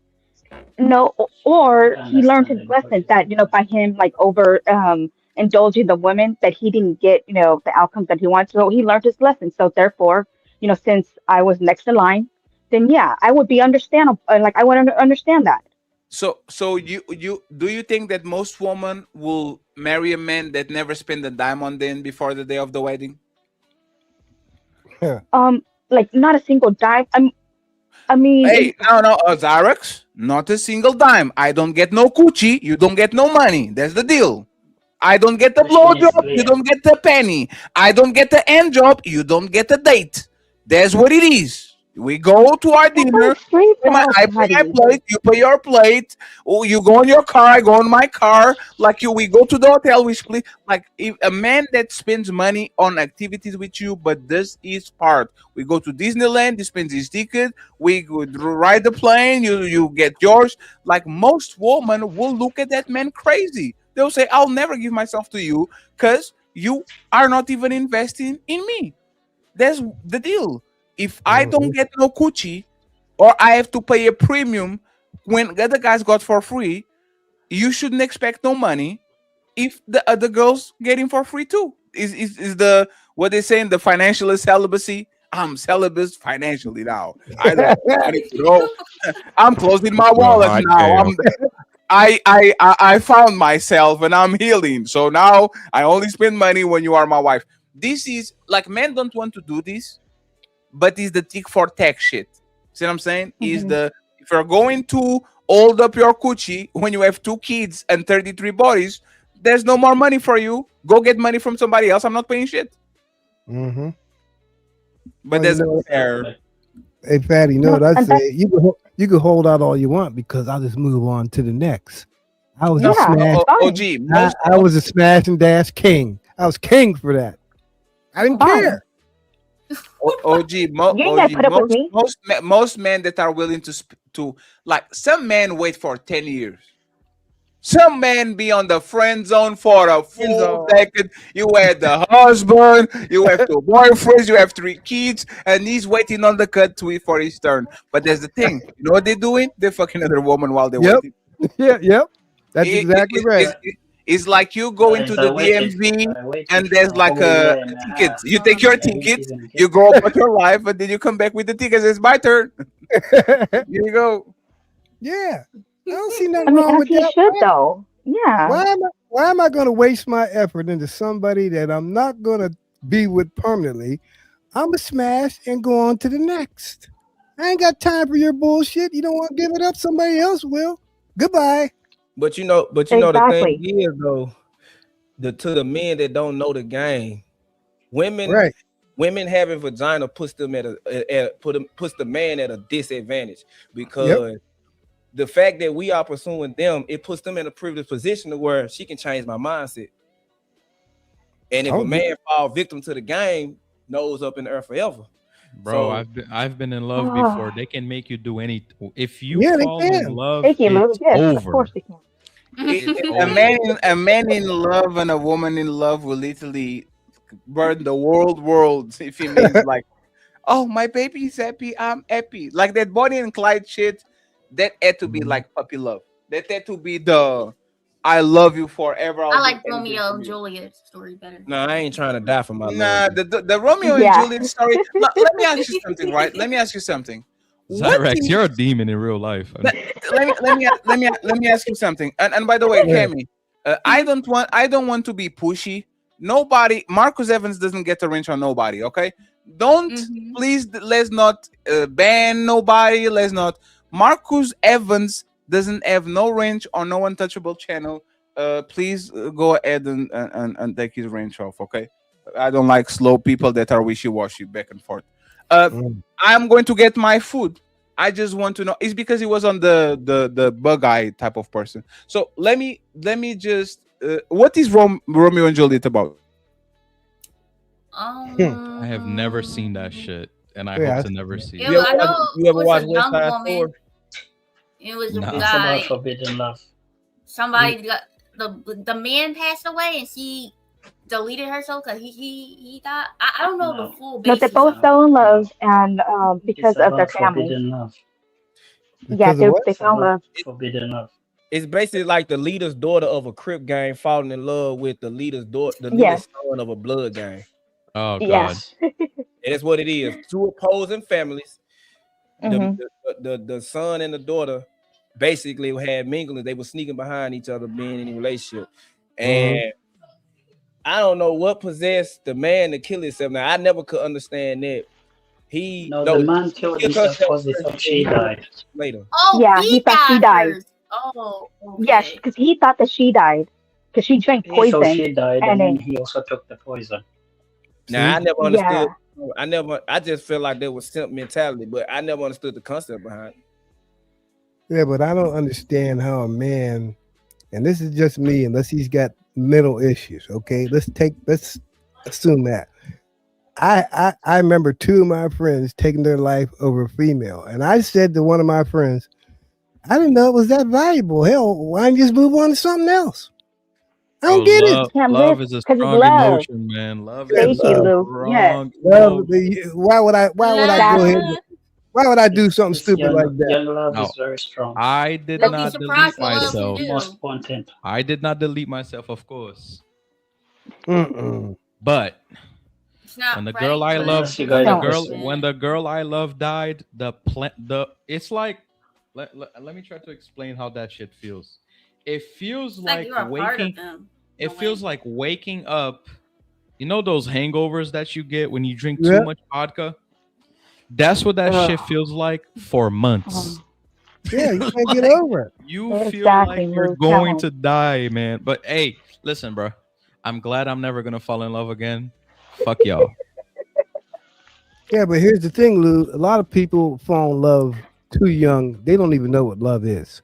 no, I or can he learned understand his the lesson hypocrisy. that, by him like over indulging the women that he didn't get, the outcomes that he wanted. So he learned his lesson. So therefore, since I was next in line, then yeah, I would be understandable. Like I would understand that. So you do you think that most women will marry a man that never spend a dime on them before the day of the wedding? Like not a single dime. I mean, Hey, no, Xerox, not a single dime. I don't get no coochie. You don't get no money. That's the deal. I don't get the Question is blowjob. You clear. don't get the penny. I don't get the end job. You don't get the date. That's what it is. We go to our that's like dinner. street I pay my buddy. plate. You pay your plate. Oh, you go in your car. I go in my car. Like you, we go to the hotel. We split. Like if a man that spends money on activities with you, but this is part. We go to Disneyland. He spends his ticket. We would ride the plane. You get yours. Like most women will look at that man crazy. They'll say, "I'll never give myself to you because you are not even investing in me." That's the deal. If I don't get no coochie, or I have to pay a premium when the other guys got for free, you shouldn't expect no money if the other girls getting for free too. Is the what they say in the financial celibacy? I'm celibate financially now. I don't have money to go. I'm closing my Well, wallet hot now. damn. I found myself and I'm healing. So now I only spend money when you are my wife. This is like men don't want to do this, but it's the tick for tax shit. See what I'm saying? Is Hmm. the if you're going to hold up your coochie when you have 2 kids and 33 bodies, there's no more money for you. Go get money from somebody else. I'm not paying shit. Mm-hmm. But Well, you that's know, fair. Exactly. hey, Fatty, you know No, what I and say? that's You can hold out all you want because I'll just move on to the next. I was a No, yeah, no, smash. it's fine. OG. I was a smash and dash king. I was king for that. I didn't Fine. care. You ain't gotta put up with me. Most men that are willing to like some men wait for 10 years. Some men be on the friend zone for a Friend full zone. decade. You have the husband, you have two boyfriends, you have 3 kids, and he's waiting on the cut tweet for his turn. But there's the thing, you know what they're doing? They're fucking another woman while they're Yep. waiting. Yep. That's exactly right. It's like you go into the DMV I waited and there's for a like whole a year and a ticket. half. You take your I didn't ticket, even get you go about your life, and then you come back with the tickets. It's my turn. Here you go. Yeah. I don't see I nothing mean, wrong as with he that. should though. Yeah. Why am I going to waste my effort into somebody that I'm not going to be with permanently? I'm going to smash and go on to the next. I ain't got time for your bullshit. You don't want to give it up, somebody else will. Goodbye. But you know the thing Exactly. is though, to the men that don't know the game, women Right. women having vagina puts them puts the man at a disadvantage because the fact that we are pursuing them, it puts them in a privileged position to where she can change my mindset. And if a man fall victim to the game, nose up in the earth forever. Bro, So, I've been in love before. They can make you do anything. If you Yeah, they fall in can. love, Thank you, Lou. it's Yes, of over. course they can. It's A over. man in love and a woman in love will literally burn the world if he means like, oh, my baby's happy, I'm happy. Like that Bonnie and Clyde shit, that had to be like puppy love. That had to be the I love you forever. I I'll do like anything Romeo for and you. Juliet story better. no, I ain't trying to die for my love. Nah, the Romeo and Yeah. Juliet story. Let me ask you something, right? Let me ask you something. What Zyrex, if you're a demon in real life. let me ask you something. And by the way, Yeah. Cammy, I don't want to be pushy. Nobody, Marcus Evans doesn't get a wrench on nobody. Okay, don't Mhm. please. Let's not ban nobody. Let's not. Marcus Evans doesn't have no range on no untouchable channel. Please go ahead and take his range off. Okay, I don't like slow people that are wishy washy back and forth. Mm. I'm going to get my food. I just want to know. It's because he was on the bug eye type of person. So let me just. What is Romeo and Juliet about? I have never seen that shit, and I Yeah, hope to never see It it. was, I know You it ever was watch a West young Side woman. Story? It was a Nah. It's about guy. forbidden love. Somebody got the man passed away, and she deleted herself because he died. I don't know the No. full No, they basis both of it. fell in No. love, and It's because of their about families. forbidden love. Yeah, Because of what? they It's fell in about love. forbidden love. It's basically like the leader's daughter of a Crip gang falling in love with the leader's daughter, the Yes, leader's son of a blood gang. Oh yeah. God. Yes. And that's what it is. Two opposing families. The, hmm the son and the daughter basically had mingling. They were sneaking behind each other, being in a relationship. And I don't know what possessed the man to kill himself. Now I never could understand that. No, the man She killed killed himself herself because he first, thought and then she he killed died. herself later. Oh, Yeah, he he thought she died died. first. Oh, Yeah, okay. because he thought that she died because she drank He thought poison, she died, and and then then he also took the poison. Now I See? never yeah, understood. I just feel like there was simp mentality, but I never understood the concept behind it. Yeah, but I don't understand how a man, and this is just me, unless he's got mental issues. Okay, let's assume that. I remember two of my friends taking their life over a female, and I said to one of my friends, I didn't know it was that valuable. Hell, why don't you just move on to something else? I Bro, don't get it. love can't love live is a because it's strong love. emotion, man. Love is Yeah, a Thank you, love, Lou. Yes, strong love. emotion. Why would I go ahead? exactly. Love. Why would I do something It's stupid like that? young love Now, is very strong. I did You'll be not delete surprised what love It's can myself. do. most potent. I did not delete myself, of course. Mm-mm. But It's not when the right, girl I but love, Unless you when guys the are No, girl, Christian. when the girl I love died, it's like, let me try to explain how that shit feels. It feels it's like like you're a part of waking. them. It in a way. feels like waking up. You know those hangovers that you get when you drink too Yeah. much vodka? That's what that shit ugh. feels like for months. Yeah, you can't get Like over it. you feel like Exactly, you're Lou. going No. to die, man. But hey, listen, bro. I'm glad I'm never gonna fall in love again. Fuck y'all. Yeah, but here's the thing, Lou. A lot of people fall in love too young. They don't even know what love is.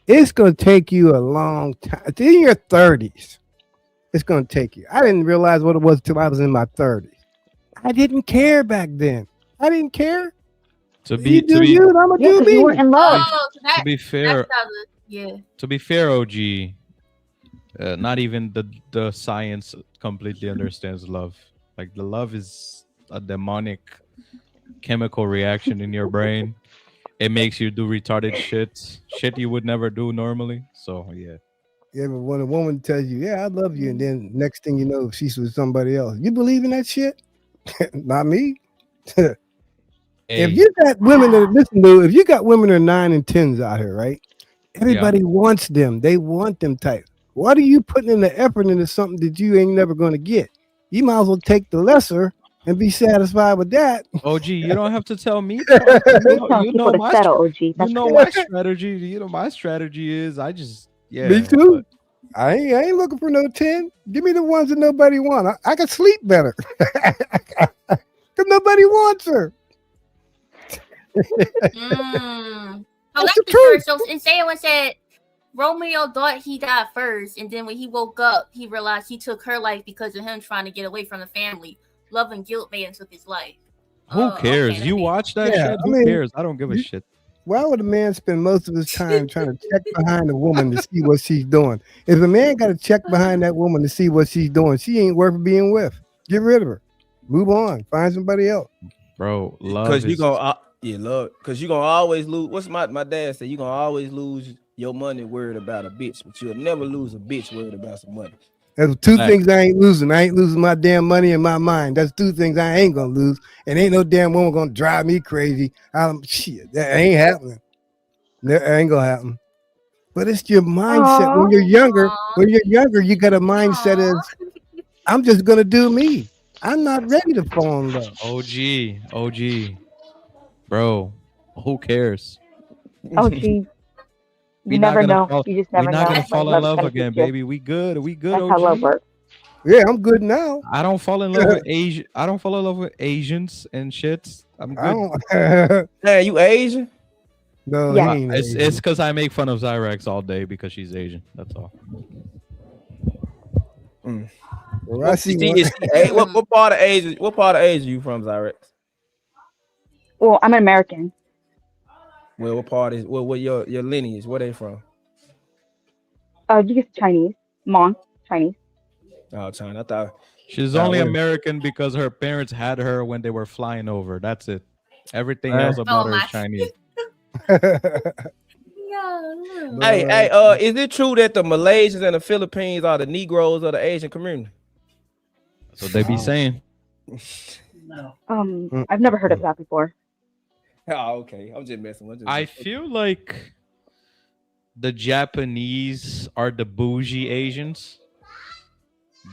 It's going to take you a long time. In your 30s, it's going to take you. I didn't realize what it was till I was in my 30s. I didn't care back then. I didn't care. To You be to do be you, and I'm going to Yeah, do because you were me. in love. Oh, so to be that's fair, how the Yeah. To be fair, OG, not even the science completely understands love. Like the love is a demonic chemical reaction in your brain. It makes you do retarded shit you would never do normally. So yeah. Yeah, but when a woman tells you, "Yeah, I love you," and then next thing you know, she's with somebody else, you believe in that shit? Not me. If Hey, you got women that listen to, if you got women that are 9 and 10s out here, right? yeah. Everybody wants them. They want them type. What are you putting in the effort into something that you ain't never going to get? You might as well take the lesser and be satisfied with that. OG, you don't have to tell me that. You're telling people to settle, OG. You That's know crazy. my strategy. You know my strategy is I just Me yeah. too. But I ain't looking for no 10. Give me the ones that nobody want. I can sleep better because nobody wants her. Oh, That's that's the the story. truth. So, and someone said Romeo thought he died first, and then when he woke up, he realized he took her life because of him trying to get away from the family. Love and guilt made him took his life. who Okay, cares? that You makes watch that Yeah, shit? I Who mean, cares? I don't give a you- shit. why would a man spend most of his time trying to check behind a woman to see what she's doing? If a man got to check behind that woman to see what she's doing, she ain't worth being with. Get rid of her. Move on. Find somebody else. Bro, love Because you is gonna love. Because you gonna always lose. What's my dad said? You gonna always lose your money worried about a bitch, but you'll never lose a bitch worried about some money. There's two Facts. things I ain't losing. I ain't losing my damn money and my mind. That's two things I ain't gonna lose. And ain't no damn woman gonna drive me crazy. Shit, that ain't happening. That ain't gonna happen. But it's your mindset when Aw. you're younger. Aw. When you're younger, you got a mindset Aw. as I'm just gonna do me. I'm not ready to fall in love. OG, bro. Who cares? OG, you We not never gonna know. fall. You just We never not know gonna when fall in love's love gonna again, hit you. baby. We good. We good. That's how love OG. works. Yeah, I'm good now. I don't fall in love with Asian. I don't fall in love with Asians and shits. I'm I good. don't. Man, you Asian? No, he Yes. ain't It's Asian. because I make fun of Zyrex all day because she's Asian. That's all. Well, I see one. What part of Asia? What part of Asia you from, Zyrex? Well, I'm an American. Well, what part is what your lineage? Where they from? You get Chinese. Hmong, Chinese. Oh, China. I thought She's only American because her parents had her when they were flying over. That's it. Everything else about Oh her is my. Chinese. Yeah. Hey, is it true that the Malaysians and the Philippines are the Negroes of the Asian community? That's what they be saying. I've never heard of that before. Oh, okay. I'm just messing with you. I feel like the Japanese are the bougie Asians.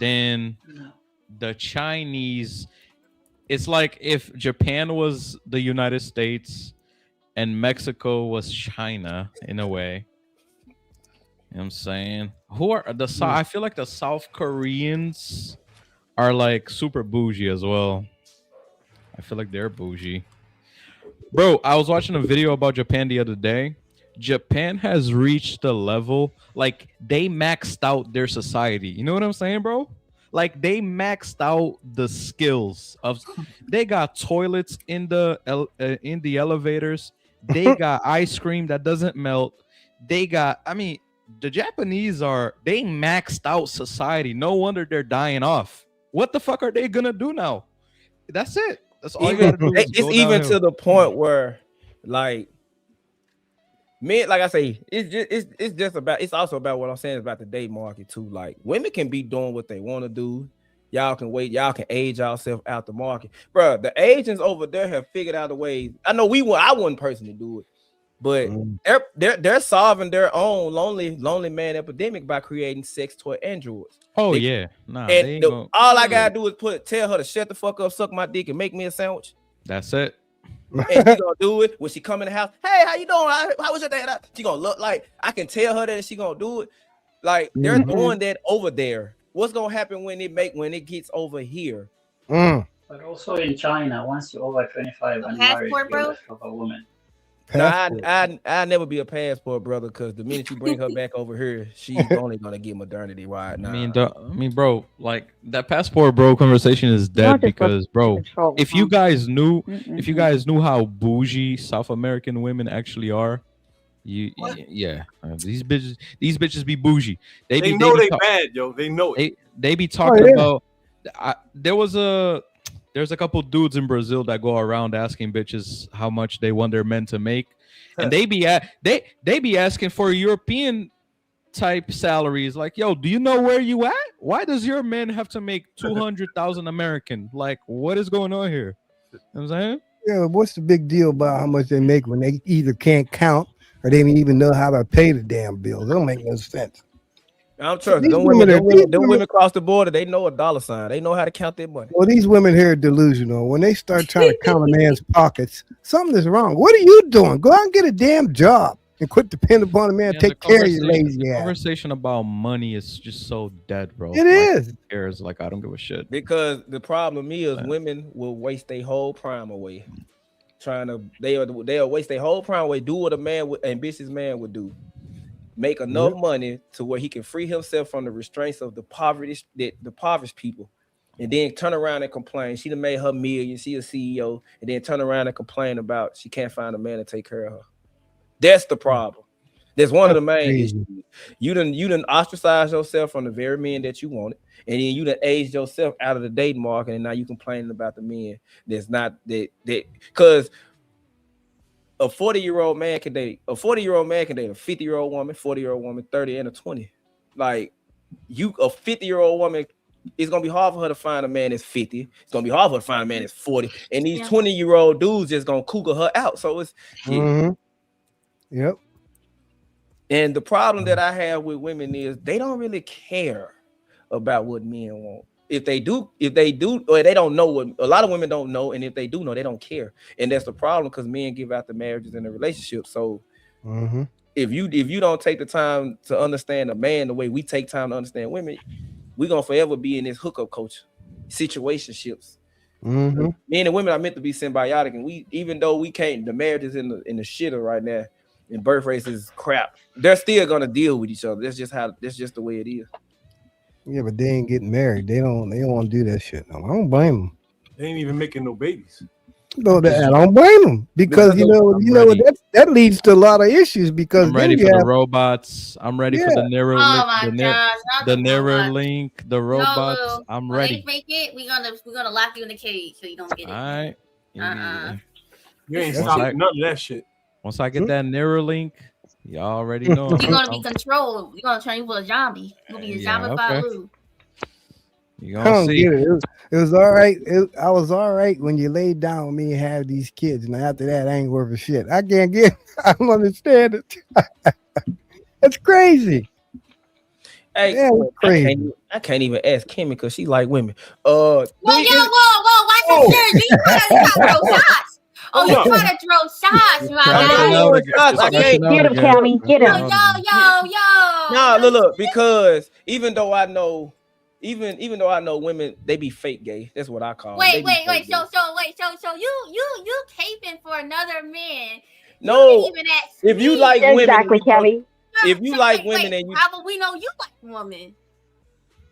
Then the Chinese, it's like if Japan was the United States and Mexico was China in a way. You know what I'm saying? Who are the I feel like the South Koreans are like super bougie as well. I feel like they're bougie. Bro, I was watching a video about Japan the other day. Japan has reached the level like they maxed out their society. You know what I'm saying, bro? Like they maxed out the skills of. They got toilets in the elevators. They got ice cream that doesn't melt. They got. I mean, the Japanese they maxed out society. No wonder they're dying off. What the fuck are they gonna do now? That's it. That's all you gotta do. Is It's go even downhill. to the point where, like, men, like I say, it's just about. It's also about what I'm saying about the date market too. Like, women can be doing what they want to do. Y'all can wait. Y'all can age yourself out the market, bro. The agents over there have figured out a way. I know I wouldn't personally do it, but they're solving their own lonely man epidemic by creating sex toy androids. Oh They- yeah, nah. And They ain't gonna, all I gotta do is tell her to shut the fuck up, suck my dick, and make me a sandwich. that's it. And she gonna do it when she come in the house. Hey, how you doing? How was your day? She gonna look like I can tell her that she gonna do it. Like they're doing that over there. What's gonna happen when it gets over here? But also in China, once you're over 25 and married, Passport, you're bro? left of a woman. Nah, I never be a passport brother, because the minute you bring her back over here, she's only gonna get modernity right now. I mean, bro, like that passport, bro, conversation is dead because, bro, if you guys knew how bougie South American women actually are, Yeah. These bitches be bougie. They be know they talk- bad, yo. They know it. They be talking yeah. about. There's a couple dudes in Brazil that go around asking bitches how much they want their men to make, and they be asking for European type salaries. Like, yo, do you know where you at? Why does your man have to make 200,000 American? Like, what is going on here? You know what I'm saying? Yeah, what's the big deal about how much they make when they either can't count or they don't even know how to pay the damn bills? It don't make no sense. I'm trusting These them women are- these them women- women across the border. They know a dollar sign. They know how to count their money. Well, these women here are delusional. When they start trying to count a man's pockets, something is wrong. What are you doing? Go out and get a damn job and quit depending upon a man. Man, Take the care of your conversation- lazy the ass. Conversation about money is just so dead, bro. It is. Who cares? Like, I don't give a shit. Because the problem is women will waste their whole prime away. They'll waste their whole prime away. Do what a ambitious man would do. Make enough money to where he can free himself from the restraints of the impoverished people, and then turn around and complain. She done made her million. She a CEO, and then turn around and complain about she can't find a man to take care of her. That's the problem. That's one of the main issues. You done ostracize yourself from the very men that you wanted, and then you done aged yourself out of the dating market, and now you complaining about the men that's not that because a 40-year-old man can date a 50-year-old woman, 40-year-old woman, 30 and a 20. Like a 50-year-old woman, it's gonna be hard for her to find a man that's 50. It's gonna be hard for her to find a man that's 40. And these 20-year-old dudes just gonna cougar her out. So it's Yep. And the problem that I have with women is they don't really care about what men want. If they do, or they don't know what a lot of women don't know, and if they do know, they don't care. And that's the problem because men give out the marriages and the relationships. So if you don't take the time to understand a man the way we take time to understand women, we're gonna forever be in this hookup culture, situationships. Men and women are meant to be symbiotic, and we, even though we can't, the marriage is in the shitter right now, and birth rates is crap. They're still gonna deal with each other. That's just the way it is. Yeah, but they ain't getting married. They don't want to do that shit. No, I don't blame them. They ain't even making no babies. No, I don't blame them because you know that leads to a lot of issues because I'm ready for the robots. I'm ready for the narrow the Neuralink, the robots. No, I'm when ready. they make it, we're gonna lock you in the cage so you don't get it. All right. You ain't stopping none of that shit. Once I get that Neuralink, y'all already know. You're gonna be controlled. You're gonna turn you into a zombie. You're gonna be a zombified Lou. You I gonna don't see. get it. It was all right. I was all right when you laid down with me and had these kids, and after that, I ain't worth a shit. I can't get. I don't understand it. That's crazy. Hey, yeah, crazy. I can't even ask Kimmy because she like women. Whoa, watch the shirt. You trying to throw shots? Oh, you trying to throw shots, my guy? Get him, Cammy. Get him. Yo. No, look, because even though I know women, they be fake gay. That's what I call. Wait. So you caping for another man? No, if you like women, exactly, Cammy. If you like women, and you, how will we know you like women?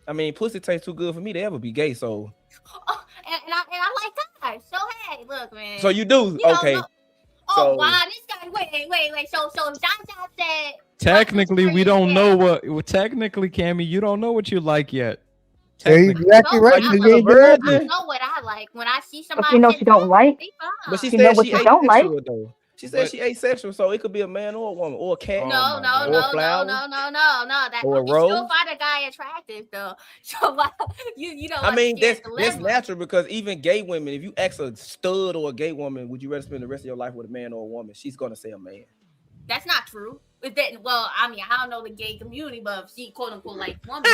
I mean, pussy tastes too good for me to ever be gay. So, and I like guys. So hey, look, man. So you do, okay? Oh wow, this guy. Wait. So John said. Technically, we don't know what. Technically, Cammy, you don't know what you like yet. Exactly right. I know what I like when I see somebody. But you know she don't like. But she you said know what she you don't like. though. She said she asexual, so it could be a man or a woman or a cat. No. That or a you rose. still find a guy attractive though. So you know. I mean, that's natural because even gay women, if you ask a stud or a gay woman, would you rather spend the rest of your life with a man or a woman? She's gonna say a man. That's not true. Well, I mean, I don't know the gay community, but if she quote unquote like woman.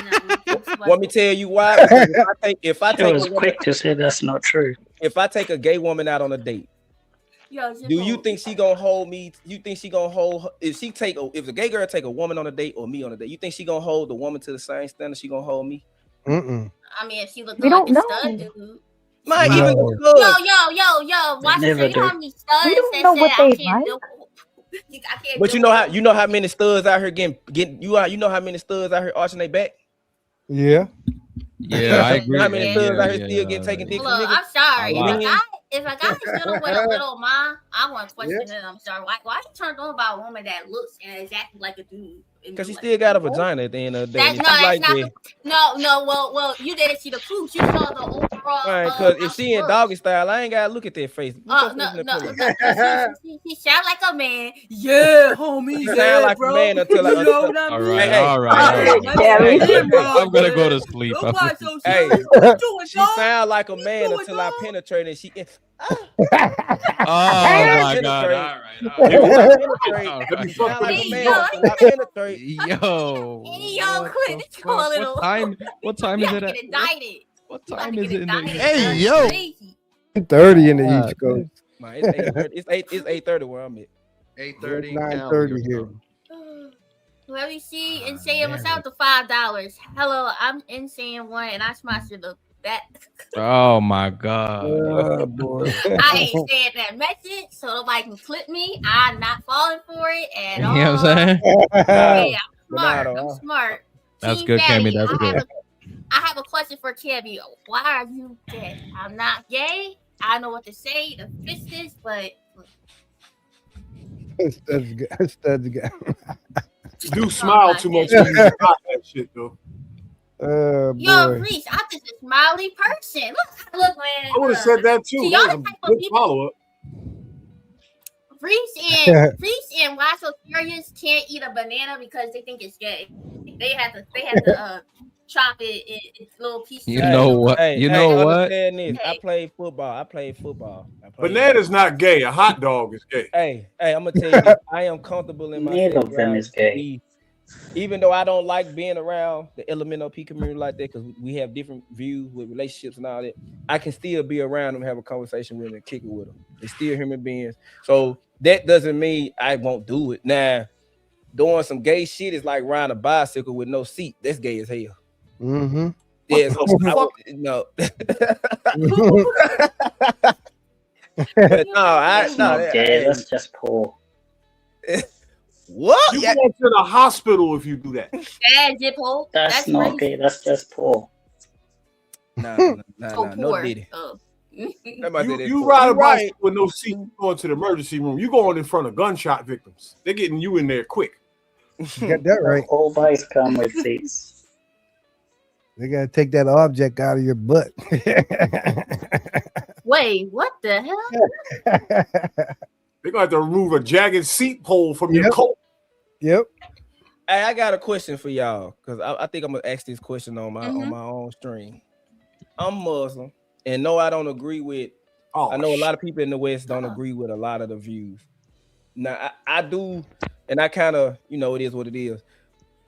Let me tell you why. If I take it was quick to say that's not true. If I take a gay woman out on a date. Do you think she gonna hold me? You think she gonna hold if the gay girl take a woman on a date or me on a date? You think she gonna hold the woman to the same standard she gonna hold me? I mean, if she look we like don't a know. stud dude. Might even Yo. Watch this. You know how many studs we don't know what they like. But you know how many studs out here getting you know how many studs out here arching their back? Yeah. Yeah, I agree. How many studs out here still getting taken dick from niggas? I'm sorry. if a guy is dealing with a little ma, I want to question it. I'm sorry. Why you turned on by a woman that looks and is acting like a dude? Because she still got a vagina at the end of the day. That's not no. Well, you didn't see the proof. You saw the overall. Because if she in doggy style, I ain't gotta look at that face. No. She sound like a man. Yeah, homie. She sound like a man until I. All right. I'm gonna go to sleep. Hey, she sound like a man until I penetrate and she. Oh my god! All right. Sound like a man until I penetrate. Yo. What time is it? What time is it in the East? Hey, yo. 30 in the East Coast. It's 8:30 where I'm at. 8:30. 9:30 here. Let me see. Insane was out to $5. Hello, I'm Insane One, and I sponsored that. Oh my god. Oh, boy. I ain't saying that message, so nobody can clip me. I'm not falling for it at all. You know what I'm saying? Yeah, I'm smart. That's Team good, Fatty, Cammy. That's good. I have a question for Cammy. Why are you gay? I'm not gay. I know what to say to fix this, but That's good. You do smile too much when you got that shit though. Boy. Yo, Reese, I'm just a smiley person. Look, man. I would have said that too. See, That y'all was the a type of good people. follow up. Reese and Why So Furious can't eat a banana because they think it's gay. They have to chop it in little pieces. You know what? You know what? This. I played football. Banana's not gay. A hot dog is gay. Hey, I'm gonna tell you this. I am comfortable in my Neither of them is gay. Even though I don't like being around the LMNOP community like that, because we have different views with relationships and all that, I can still be around them, have a conversation with them, and kick it with them. They're still human beings. So that doesn't mean I won't do it. Now, doing some gay shit is like riding a bicycle with no seat. That's gay as hell. Mm-hmm. Yes, no. No, gay. That's just poor. What? You go to the hospital if you do that. That's not gay. That's just poor. No diddy. You ride a bicycle with no seat, going to the emergency room. You going in front of gunshot victims. They're getting you in there quick. You got that right. All bikes come with seats. They gotta take that object out of your butt. Wait, what the hell? They're gonna have to remove a jagged seat pole from your coat. Yep. Hey, I got a question for y'all because I think I'm gonna ask this question on my own stream. I'm Muslim, and no, I don't agree with. I know a lot of people in the West don't agree with a lot of the views. Now, I do, and I kind of, it is what it is.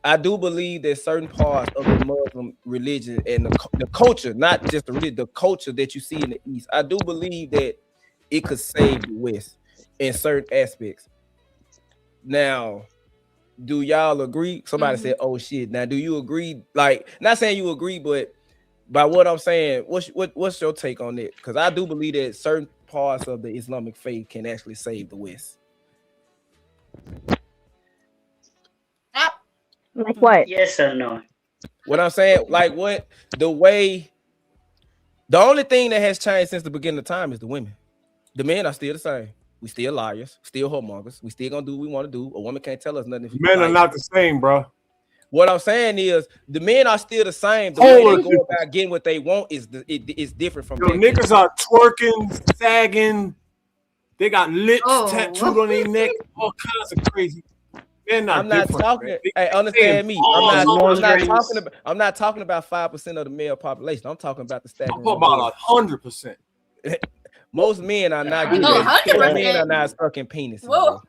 I do believe that certain parts of the Muslim religion and the culture, not just the religion, the culture that you see in the East, I do believe that it could save the West in certain aspects. Now, do y'all agree? Somebody said, "Oh shit!" Now, do you agree? Like, not saying you agree, but by what I'm saying, what's your take on it? Because I do believe that certain parts of the Islamic faith can actually save the West. Like what? Yes or no? What I'm saying, like what the only thing that has changed since the beginning of time is the women. The men are still the same. We still liars, still whoremongers. We still gonna do what we want to do. A woman can't tell us nothing. If Men are not the same, bro. What I'm saying is the men are still the same. The way they go about getting what they want is different from niggas are twerking, sagging. They got lips tattooed on their neck, all kinds of crazy. I'm not talking. Hey, understand me. I'm not talking about 5% of the male population. I'm talking about the staggering. I'm talking about 100%. Most men are not good. 100% men are not sucking penises. Whoa,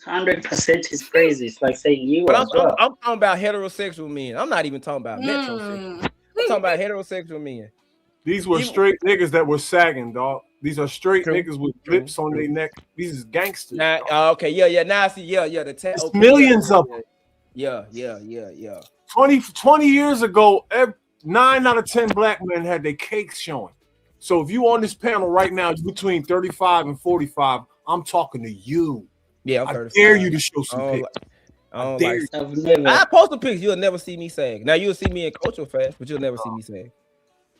100% is crazy. It's like saying you. But I'm talking about heterosexual men. I'm not even talking about metrosexual. I'm talking about heterosexual men. These were straight niggas that were sagging, dog. These are straight niggas with lips on their neck. These is gangsters. Now, okay, yeah. Now I see, the millions of them. Yeah. 20 years ago, 9 out of 10 black men had their cakes showing. So if you on this panel right now, you're between 35 and 45, I'm talking to you. Yeah, I dare you to show some pics. I post the pics. You'll never see me sag. Now you'll see me in cultural fast, but you'll never see me sag.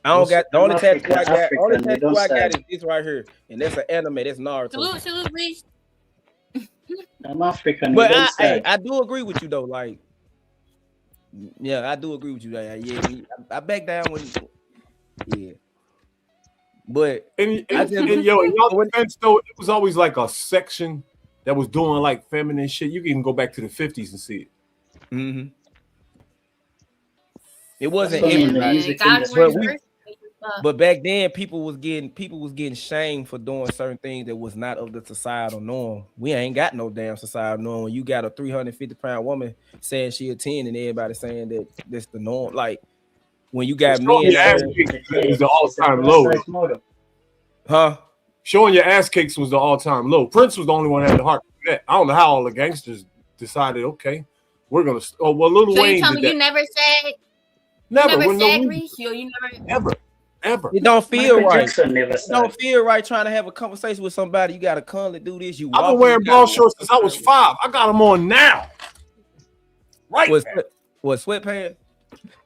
I don't got the I'm only tattoo I got. Only African, they tattoo don't I got say. is this right here, and that's an anime. That's Naruto. Salute, Reese. I'm African, we But don't say. I do agree with you though. Like, yeah, I do agree with you. Yeah, I back down when, yeah. But And, I and, just and yo, in y'all when- defense though, it was always like a section that was doing like feminine shit. You can even go back to the 50s and see it. Mhm. It wasn't That's only in the everybody, music God industry. wears but first. but back then people was getting shamed for doing certain things that was not of the societal norm. We ain't got no damn societal norm. When you got a 350-pound woman saying she a 10 and everybody saying that that's the norm. Like when you got Showing men your out ass here, cakes was It's the a all-time plus low. size model. huh? Showing your ass cakes was the all-time low. Prince was the only one that had the heart for that. I don't know how all the gangsters decided, okay, we're gonna. Oh well, Lil So you Wayne tell did me that. you never said Never, you never with no said reason. Reese? You never. Ever. It don't feel Michael right. Jackson never It don't said. feel right trying to have a conversation with somebody. You gotta constantly do this. You I've been walk. wearing ball shorts since I was 5. I got them on now. Right What now. sweatpants?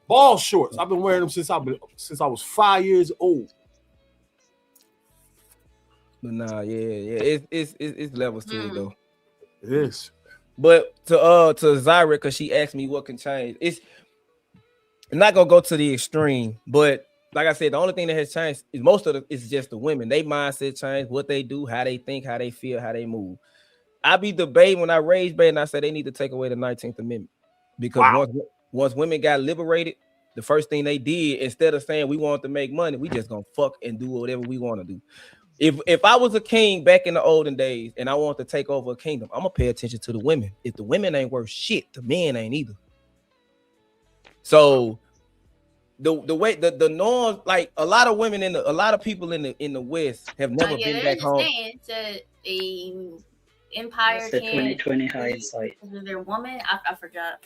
Ball shorts. I've been wearing them since I was 5 years old. But nah, yeah. It's levels to it though. It is. But to Zyra, because she asked me what can change. It's not gonna go to the extreme, but like I said, the only thing that has changed is most of it's just the women. They mindset change, what they do, how they think, how they feel, how they move. I be debating when I raise bait and I say they need to take away the 19th Amendment because once women got liberated, the first thing they did, instead of saying we want to make money, we just gonna fuck and do whatever we want to do. If I was a king back in the olden days and I want to take over a kingdom, I'm gonna pay attention to the women. If the women ain't worth shit, the men ain't either. So the way the norms, like a lot of women a lot of people in the West have never been back home. It's a empire That's the can't 2020 hindsight. their woman. I forgot.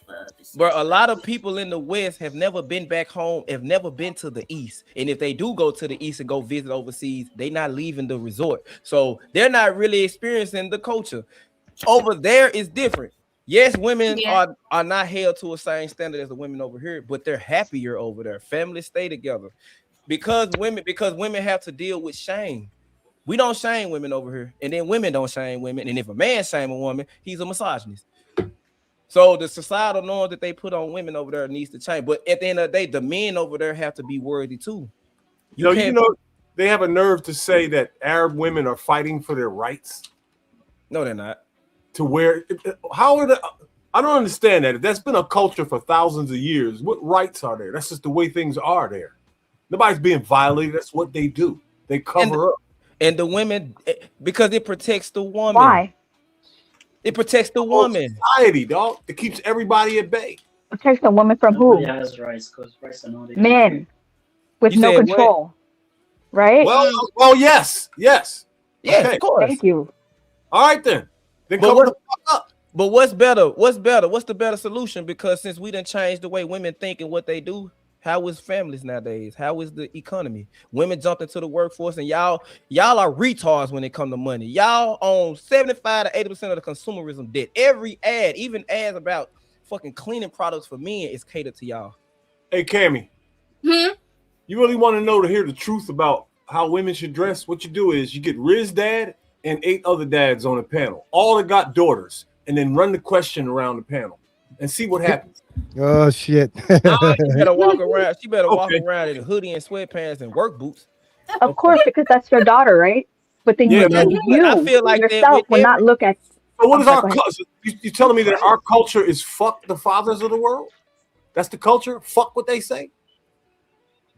But a lot of people in the West have never been back home, have never been to the East. And if they do go to the East and go visit overseas, they not leaving the resort. So they're not really experiencing the culture. Over there is different. Yes, women are not held to a same standard as the women over here, but they're happier over there. Families stay together. Because women have to deal with shame. We don't shame women over here, and then women don't shame women. And if a man shame a woman, he's a misogynist. So the societal norm that they put on women over there needs to change. But at the end of the day, the men over there have to be worthy too. You know, they have a nerve to say that Arab women are fighting for their rights. No, they're not. To where? How are they? I don't understand that. If that's been a culture for thousands of years, what rights are there? That's just the way things are there. Nobody's being violated. That's what they do. They cover up. And the women, because it protects the woman. Why? It protects the woman. Society, dog. It keeps everybody at bay. Protects the woman from who? Nobody has rights because rights are not. Men with You no said what? control, right? Well, yes. Yes, Okay. of course. Thank you. All right then. Then But cover the fuck up. But what's better? What's the better solution? Because since we done changed the way women think and what they do, how is families nowadays? How is the economy? Women jumped into the workforce, and y'all are retards when it comes to money. Y'all own 75 to 80% of the consumerism debt. Every ad, even ads about fucking cleaning products for men, is catered to y'all. Hey, Cammy. You really want to hear the truth about how women should dress? What you do is you get Riz dad and 8 other dads on a panel, all that got daughters, and then run the question around the panel and see what happens. Oh shit! She better walk around. She better walk around in a hoodie and sweatpants and work boots. Of course, because that's your daughter, right? But then Yeah, you I feel like that yourself with will not look at. So what is I'm our sorry, go ahead. culture? You telling me that our culture is fuck the fathers of the world? That's the culture? Fuck what they say?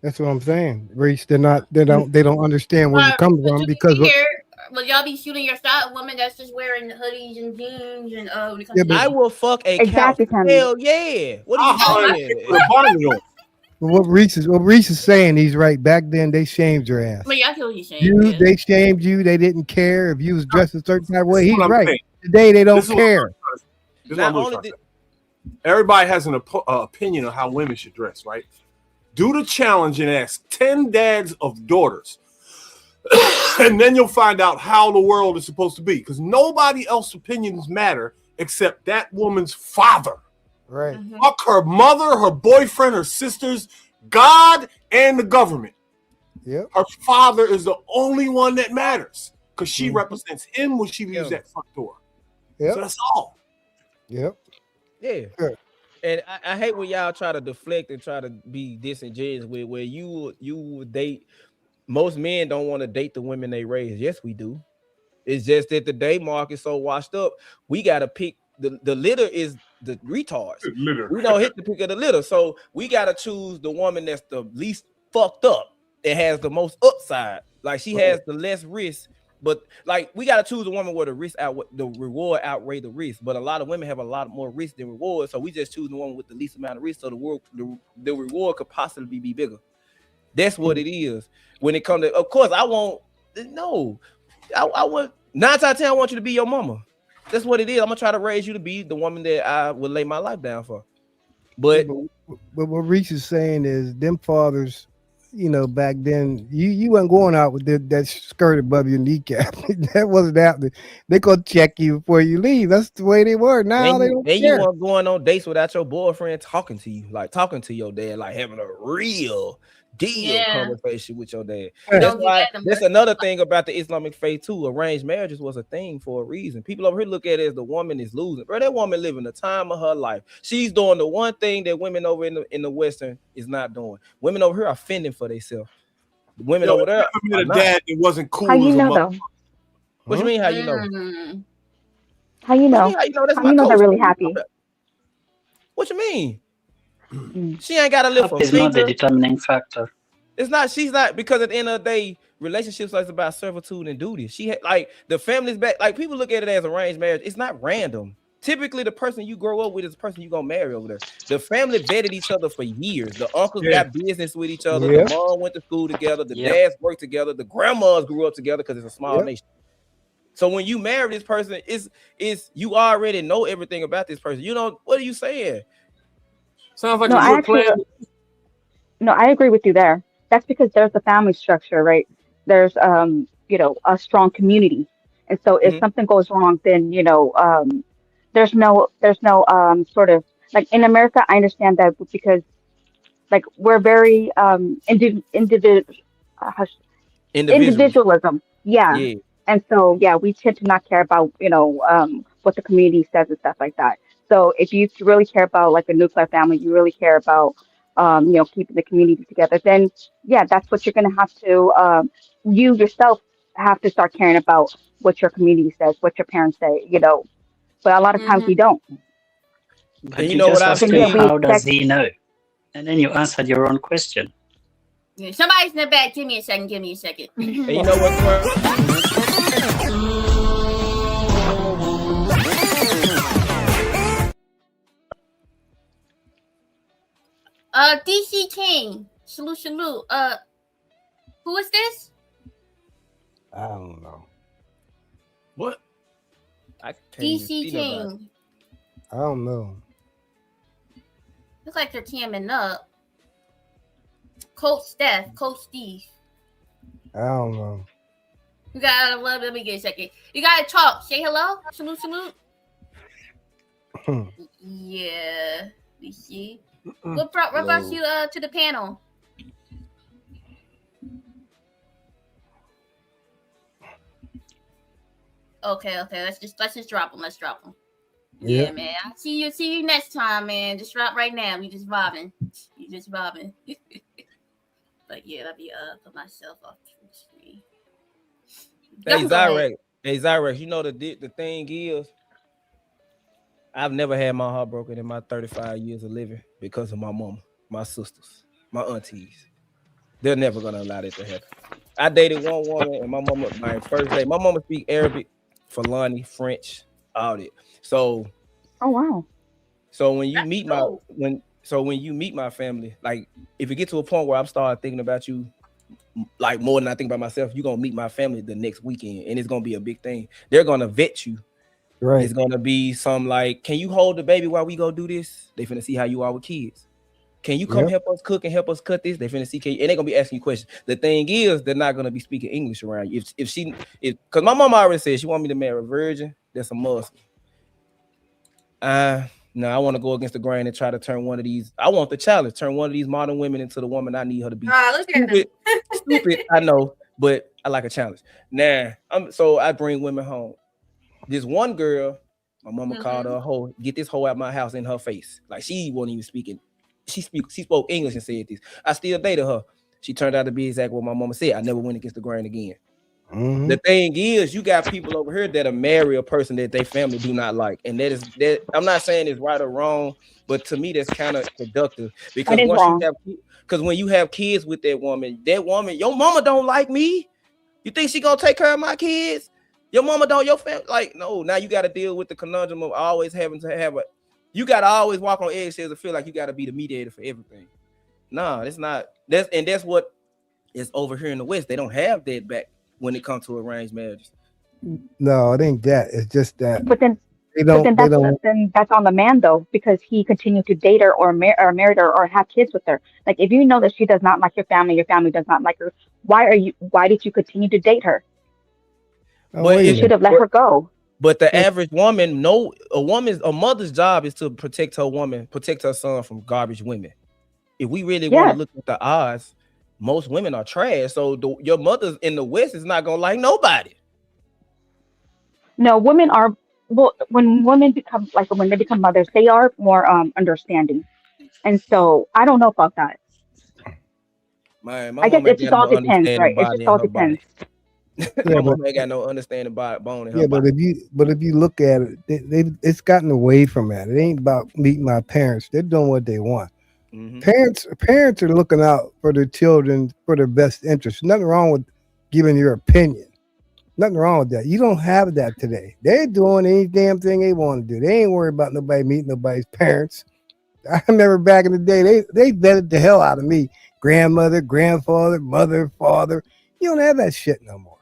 That's what I'm saying. Reach, they don't understand where you come from because Will y'all be shooting your shot at women that's just wearing hoodies and jeans and I will fuck a Exactly, couch. Tommy. Hell yeah. What are you doing? what Reach is saying, he's right. Back then they shamed your ass. But yeah, I feel what you're saying. They shamed you. They didn't care if you was dressed a certain type of way. This is He's what I'm right. saying. Today they don't This is what I'm care. This is what I'm really trying to say. Everybody has an opinion of how women should dress, right? Do the challenge and ask 10 dads of daughters. And then you'll find out how the world is supposed to be. Because nobody else's opinions matter except that woman's father. Right. Fuck her mother, her boyfriend, her sisters, God, and the government. Yep. Her father is the only one that matters because she Mhm. represents him when she leaves Yeah. that front door. Yep. So that's all. Yep. Yeah. Sure. And I hate when y'all try to deflect and try to be disingenuous with where you would date. Most men don't want to date the women they raise. Yes, we do. It's just that the day market is so washed up. We got to pick the litter is the retards. Litter. We don't hit the pick of the litter. So we got to choose the woman that's the least fucked up. That has the most upside. Like she has the less risk. But like we got to choose a woman where the reward outweigh the risk. But a lot of women have a lot more risk than reward. So we just choose the woman with the least amount of risk. So the reward could possibly be bigger. That's what it is. When it comes to, of course, I want 9 times out of 10, I want you to be your mama. That's what it is. I'm gonna try to raise you to be the woman that I would lay my life down for. But what Reese is saying is them fathers, back then you weren't going out with that skirt above your kneecap. That wasn't happening. They gonna check you before you leave. That's the way they were. Now they don't you care. weren't going on dates without your boyfriend talking to you, like talking to your dad, like having a real deal conversation with your dad. That's why. That's another thing about the Islamic faith too. Arranged marriages was a thing for a reason. People over here look at it as the woman is losing, bro. That woman living the time of her life. She's doing the one thing that women over in the Western is not doing. Women over here are fending for themselves. Women over there. I met a dad that wasn't cool. How you as a know mother. though? What you mean? How you know? How you know? How you know? That's How my you know coach. they're really happy? What you mean? She ain't got to live for It's not the finger. determining factor. It's not. She's not, because at the end of the day, relationships is about servitude and duty. She had like the family's back. Like people look at it as arranged marriage. It's not random. Typically, the person you grow up with is the person you gonna marry over there. The family vetted each other for years. The uncles got business with each other. Yep. The mom went to school together. The dads worked together. The grandmas grew up together because it's a small nation. So when you marry this person, is you already know everything about this person. You know, what are you saying? Sounds like No, I actually, no, I agree with you there. That's because there's the family structure, right? There's a strong community, and so if something goes wrong, then there's no sort of like in America. I understand that because like we're very individualism, yeah. And so we tend to not care about what the community says and stuff like that. So if you really care about like a nuclear family, you really care about keeping the community together, then that's what you're gonna have to you yourself have to start caring about what your community says, what your parents say, but a lot of times we don't. But you just asked him, how does he know? And then you answered your own question. Yeah, somebody's in the back. Give me a second. And you know what? DC King. Salute. Who is this? I don't know. What? DC King. I don't know. Looks like you're teaming up. Coach Steph, Coach Steve. I don't know. You gotta let me get a second. You gotta talk. Say hello. Salute. Yeah. We see. What brought you to the panel? Okay. Let's just drop them. Yeah, man. I'll see you next time, man. Just drop right now. We just vibing. But yeah, let me put myself off the screen. Hey Zyrex, you know the thing is, I've never had my heart broken in my 35 years of living because of my mama, my sisters, my aunties. They're never gonna allow that to happen. I dated one woman, and my first date, my mama speak Arabic, Fulani, French, all that. So, oh wow. So when you meet my family, like if you get to a point where I'm starting thinking about you, like more than I think about myself, you're gonna meet my family the next weekend, and it's gonna be a big thing. They're gonna vet you. Right. It's gonna be some like, can you hold the baby while we go do this? They finna see how you are with kids. Can you come help us cook and help us cut this? They finna see, and they're gonna be asking you questions. The thing is, they're not gonna be speaking English around you. Because my mom already said she want me to marry a virgin that's a Muslim. No, I want to go against the grain and try to turn one of these. I want the challenge, turn one of these modern women into the woman I need her to be. Look at him. Stupid, I know, but I like a challenge. Nah, so I bring women home. This one girl, my mama called her a hoe. Get this hoe out my house in her face. Like she wasn't even speaking. She spoke English and said this. I still dated her. She turned out to be exactly what my mama said. I never went against the grain again. The thing is, you got people over here that are marry a person that they family do not like, and that I'm not saying it's right or wrong, but to me that's kind of productive because when you have kids with that woman, your mama don't like me. You think she gonna take care of my kids? Your mama don't, your family like no. Now you got to deal with the conundrum of always having to have you got to always walk on eggshells and feel like you got to be the mediator for everything. Nah, it's not. That's what is over here in the West. They don't have that back when it comes to arranged marriages. No, it ain't that. It's just that. But then that's on the man though, because he continued to date her or married her or have kids with her. Like if you know that she does not like your family does not like her, why did you continue to date her? But you should have let her go. But the average woman, a mother's job is to protect her son from garbage women. If we really want to look at the odds, most women are trash. So your mothers in the West is not gonna like nobody. No, women are when women become when they become mothers, they are more understanding. And so I don't know about that. I guess it just all depends, right? It just all depends. My mom ain't got no understanding bone in her body. But if you look at it, it's gotten away from that. It ain't about meeting my parents. They're doing what they want. Parents are looking out for their children for their best interest. Nothing wrong with giving your opinion. Nothing wrong with that. You don't have that today. They're doing any damn thing they want to do. They ain't worried about nobody meeting nobody's parents. I remember back in the day, they vetted the hell out of me. Grandmother, grandfather, mother, father. You don't have that shit no more.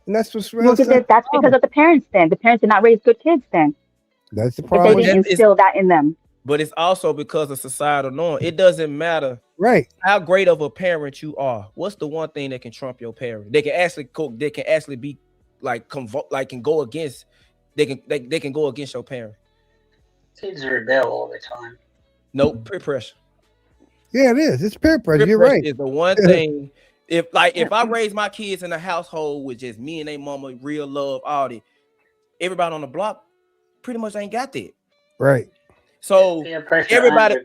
And that's what's real. That's because of the parents then. The parents did not raise good kids then. That's the problem. They didn't instill that in them. But it's also because of societal norm. It doesn't matter how great of a parent you are. What's the one thing that can trump your parent? They can actually be can go against your parent. Kids rebel all the time. Nope, peer pressure. Yeah, it is. It's peer pressure. You're right. Is the one thing. If I raise my kids in a household with just me and their mama, real love, all that, everybody on the block pretty much ain't got that. Right. So everybody,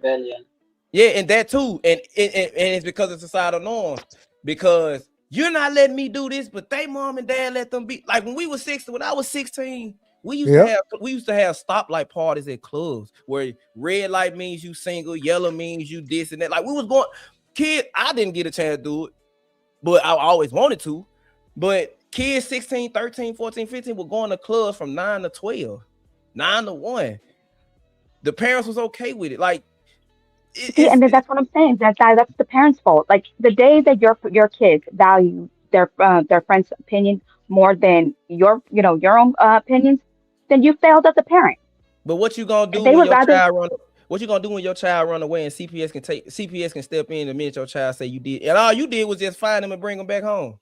and that too, and it's because of societal norms. Because you're not letting me do this, but they mom and dad let them be. Like when I was 16, we used to have stoplight parties at clubs where red light means you single, yellow means you this and that. Like we was going, kid, I didn't get a chance to do it, but I always wanted to. But kids 16, 13, 14, 15 were going to clubs from 9 to 12, 9 to 1. The parents was okay with it. Like, and that's what I'm saying. That's the parents' fault. Like the day that your kids value their friend's opinion more than your own opinions, then you failed as a parent. But what you gonna do when your child run? What you gonna do when your child run away and CPS can step in the minute your child say you did, and all you did was just find them and bring them back home?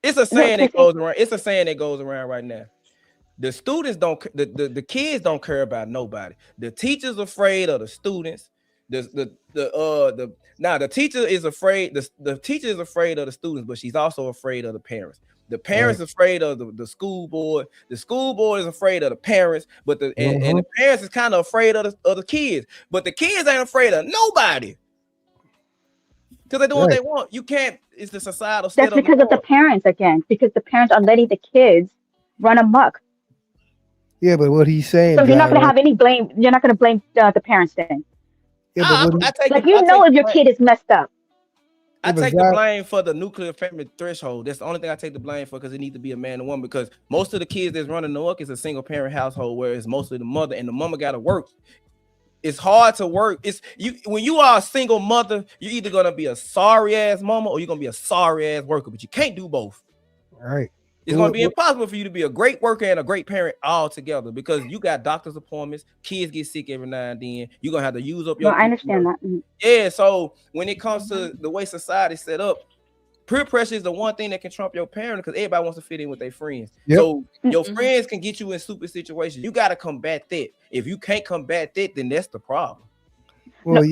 It's a saying that goes around. It's a saying that goes around right now. The students don't, the kids don't care about nobody. The teacher's afraid of the students. The teacher is afraid. The teacher is afraid of the students, but she's also afraid of the parents. The parents afraid of the school board. The school board is afraid of the parents, but and the parents is kind of afraid of the kids. But the kids ain't afraid of nobody because they do what they want. You can't. It's the societal. That's because of the parents again. Because the parents are letting the kids run amok. Yeah, but what he's saying. So you're not going to have any blame. You're not going to blame the parents then. Yeah, if your kid is messed up. I take the blame for the nuclear family threshold. That's the only thing I take the blame for because it needs to be a man and woman. Because most of the kids that's running the work is a single parent household, where it's mostly the mother and the mama got to work. It's hard to work. When you are a single mother, you're either gonna be a sorry ass mama or you're gonna be a sorry ass worker. But you can't do both. All right. It's going to be impossible for you to be a great worker and a great parent all together because you got doctor's appointments. Kids get sick every now and then. You're going to have to use up your. I understand that. Yeah. So when it comes to the way society is set up, peer pressure is the one thing that can trump your parent because everybody wants to fit in with their friends. Yep. So your friends can get you in stupid situations. You got to combat that. If you can't combat that, then that's the problem. Well,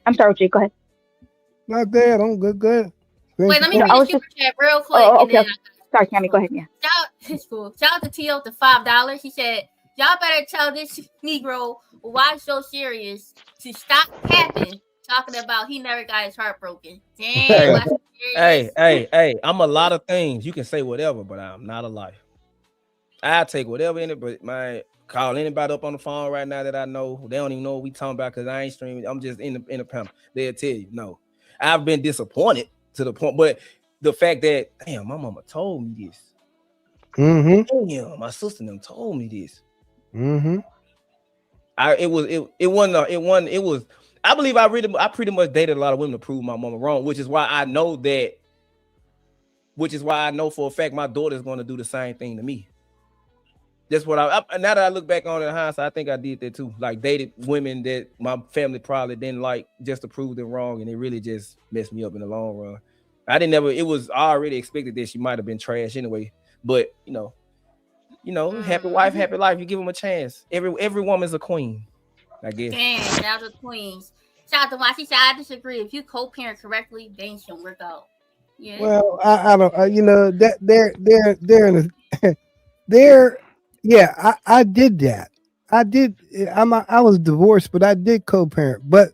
I'm sorry, Jay, go ahead. Not bad. I'm good. Good. Wait, let me I read was the just. super chat real quick. Oh, And okay. then Sorry, Cammy, go ahead. Yeah. it's cool. Shout out to T.O. to $5. He said, y'all better tell this Negro why so serious to stop capping, talking about he never got his heart broken. Damn, why so serious? Hey, I'm a lot of things. You can say whatever, but I'm not a liar. I take whatever in it, but call anybody up on the phone right now that I know. They don't even know what we talking about because I ain't streaming. I'm just in the panel. They'll tell you, no. I've been disappointed to the point, but the fact that, damn, my mama told me this. Damn, my sister and them told me this. I believe I pretty much dated a lot of women to prove my mama wrong, which is why I know for a fact my daughter's going to do the same thing to me. That's what now that I look back on it in hindsight, I think I did that too. Like dated women that my family probably didn't like just to prove them wrong, and it really just messed me up in the long run. It was already expected that she might have been trash anyway. But happy wife, happy life. You give them a chance. Every woman's a queen, I guess. Damn, shout out to queens. Shout out to why she said I disagree. If you co-parent correctly, things should work out. Yeah. Well, I don't. That they're in a they're. Yeah, I did that. I was divorced, but I did co-parent. But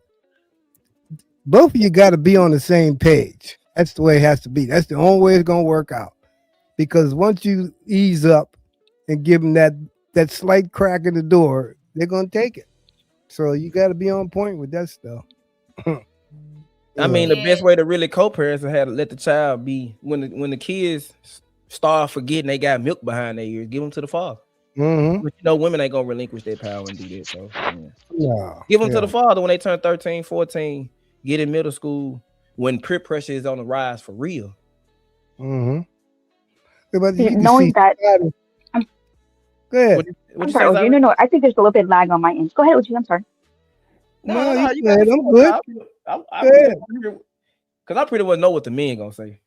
both of you got to be on the same page. That's the way it has to be. That's the only way it's gonna work out. Because once you ease up and give them that slight crack in the door, they're gonna take it. So you got to be on point with that stuff. I mean, the best way to really co-parent is to let the child be when the kids start forgetting they got milk behind their ears, give them to the father. But women ain't gonna relinquish their power and do that. So give them to the father when they turn 13, 14, get in middle school when peer pressure is on the rise for real. Knowing that, go ahead. I'm sorry, OG. No, I think there's a little bit of lag on my end. Go ahead, OG. I'm sorry. No, you good. I'm good. Because I pretty much know what the men gonna say.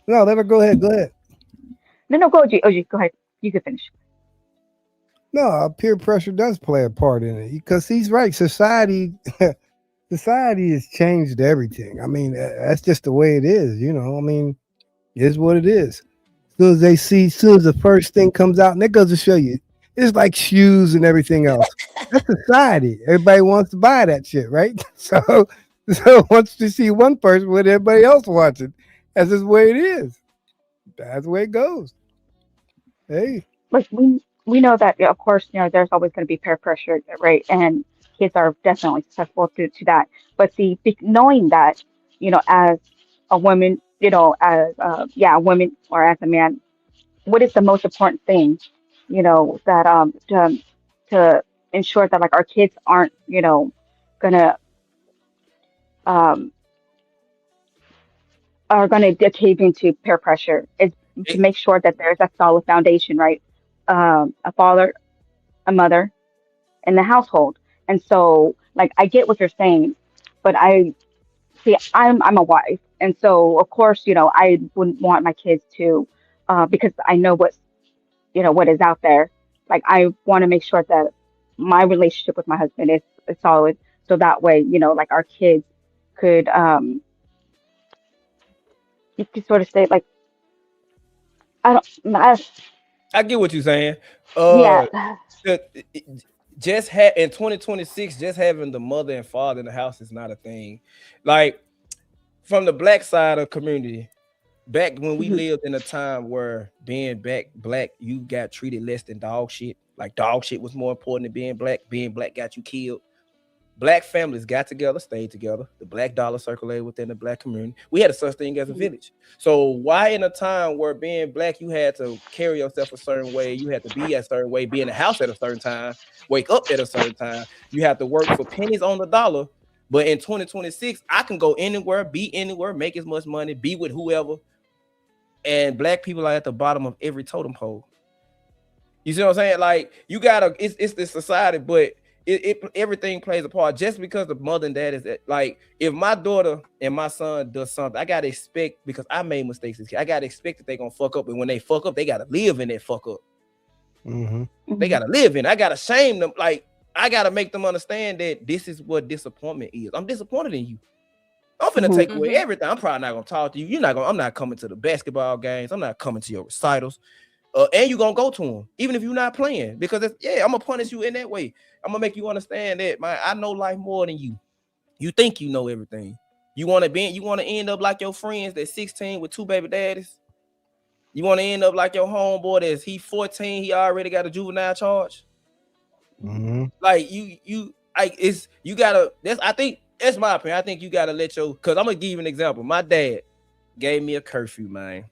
No, let her go ahead. Go ahead. No, go OG. OG, go ahead. You can finish. No, peer pressure does play a part in it because he's right. Society has changed everything. I mean, that's just the way it is. I mean, it is what it is. As soon as the first thing comes out, and that goes to show you, it's like shoes and everything else. That's society. Everybody wants to buy that shit, right? So once you see one person with everybody else watching, that's just the way it is. That's the way it goes. Hey. Like we know that, of course, there's always going to be peer pressure, right? And kids are definitely susceptible to that. But see, knowing that, as a woman, as a woman or as a man, what is the most important thing, that to ensure that like our kids aren't, gonna are gonna cave into peer pressure is to make sure that there's a solid foundation, right? A father, a mother, in the household. And so, like, I get what you're saying, but I'm a wife, and so of course, I wouldn't want my kids to, because I know what is out there. Like, I want to make sure that my relationship with my husband is solid, so that way, like our kids could, you could sort of say like, I get what you're saying. Yeah. In 2026, just having the mother and father in the house is not a thing. Like, from the black side of community, back when we lived in a time where being black, you got treated less than dog shit. Like, dog shit was more important than being black. Being black got you killed. Black families got together, stayed together. The black dollar circulated within the black community. We had a such thing as a village. So why in a time where being black, you had to carry yourself a certain way, you had to be a certain way, be in the house at a certain time, wake up at a certain time, you have to work for pennies on the dollar. But in 2026, I can go anywhere, be anywhere, make as much money, be with whoever. And black people are at the bottom of every totem pole. You see what I'm saying? Like, you gotta, it's the society, but everything plays a part. Just because the mother and dad is like, if my daughter and my son does something, I gotta expect, because I made mistakes as a kid, I gotta expect that they gonna fuck up, and when they fuck up, they gotta live in that fuck up. They gotta live in. I gotta shame them. Like, I gotta make them understand that this is what disappointment is. I'm disappointed in you. I'm finna take away everything. I'm probably not gonna talk to you. I'm not coming to the basketball games. I'm not coming to your recitals. And you're gonna go to them, even if you're not playing, because I'm gonna punish you in that way. I'm gonna make you understand that, man, I know life more than you. You think you know everything. You wanna end up like your friends that's 16 with 2 baby daddies. You wanna end up like your homeboy that's 14, he already got a juvenile charge. Like I think that's my opinion. I think you gotta because I'm gonna give you an example. My dad gave me a curfew, man.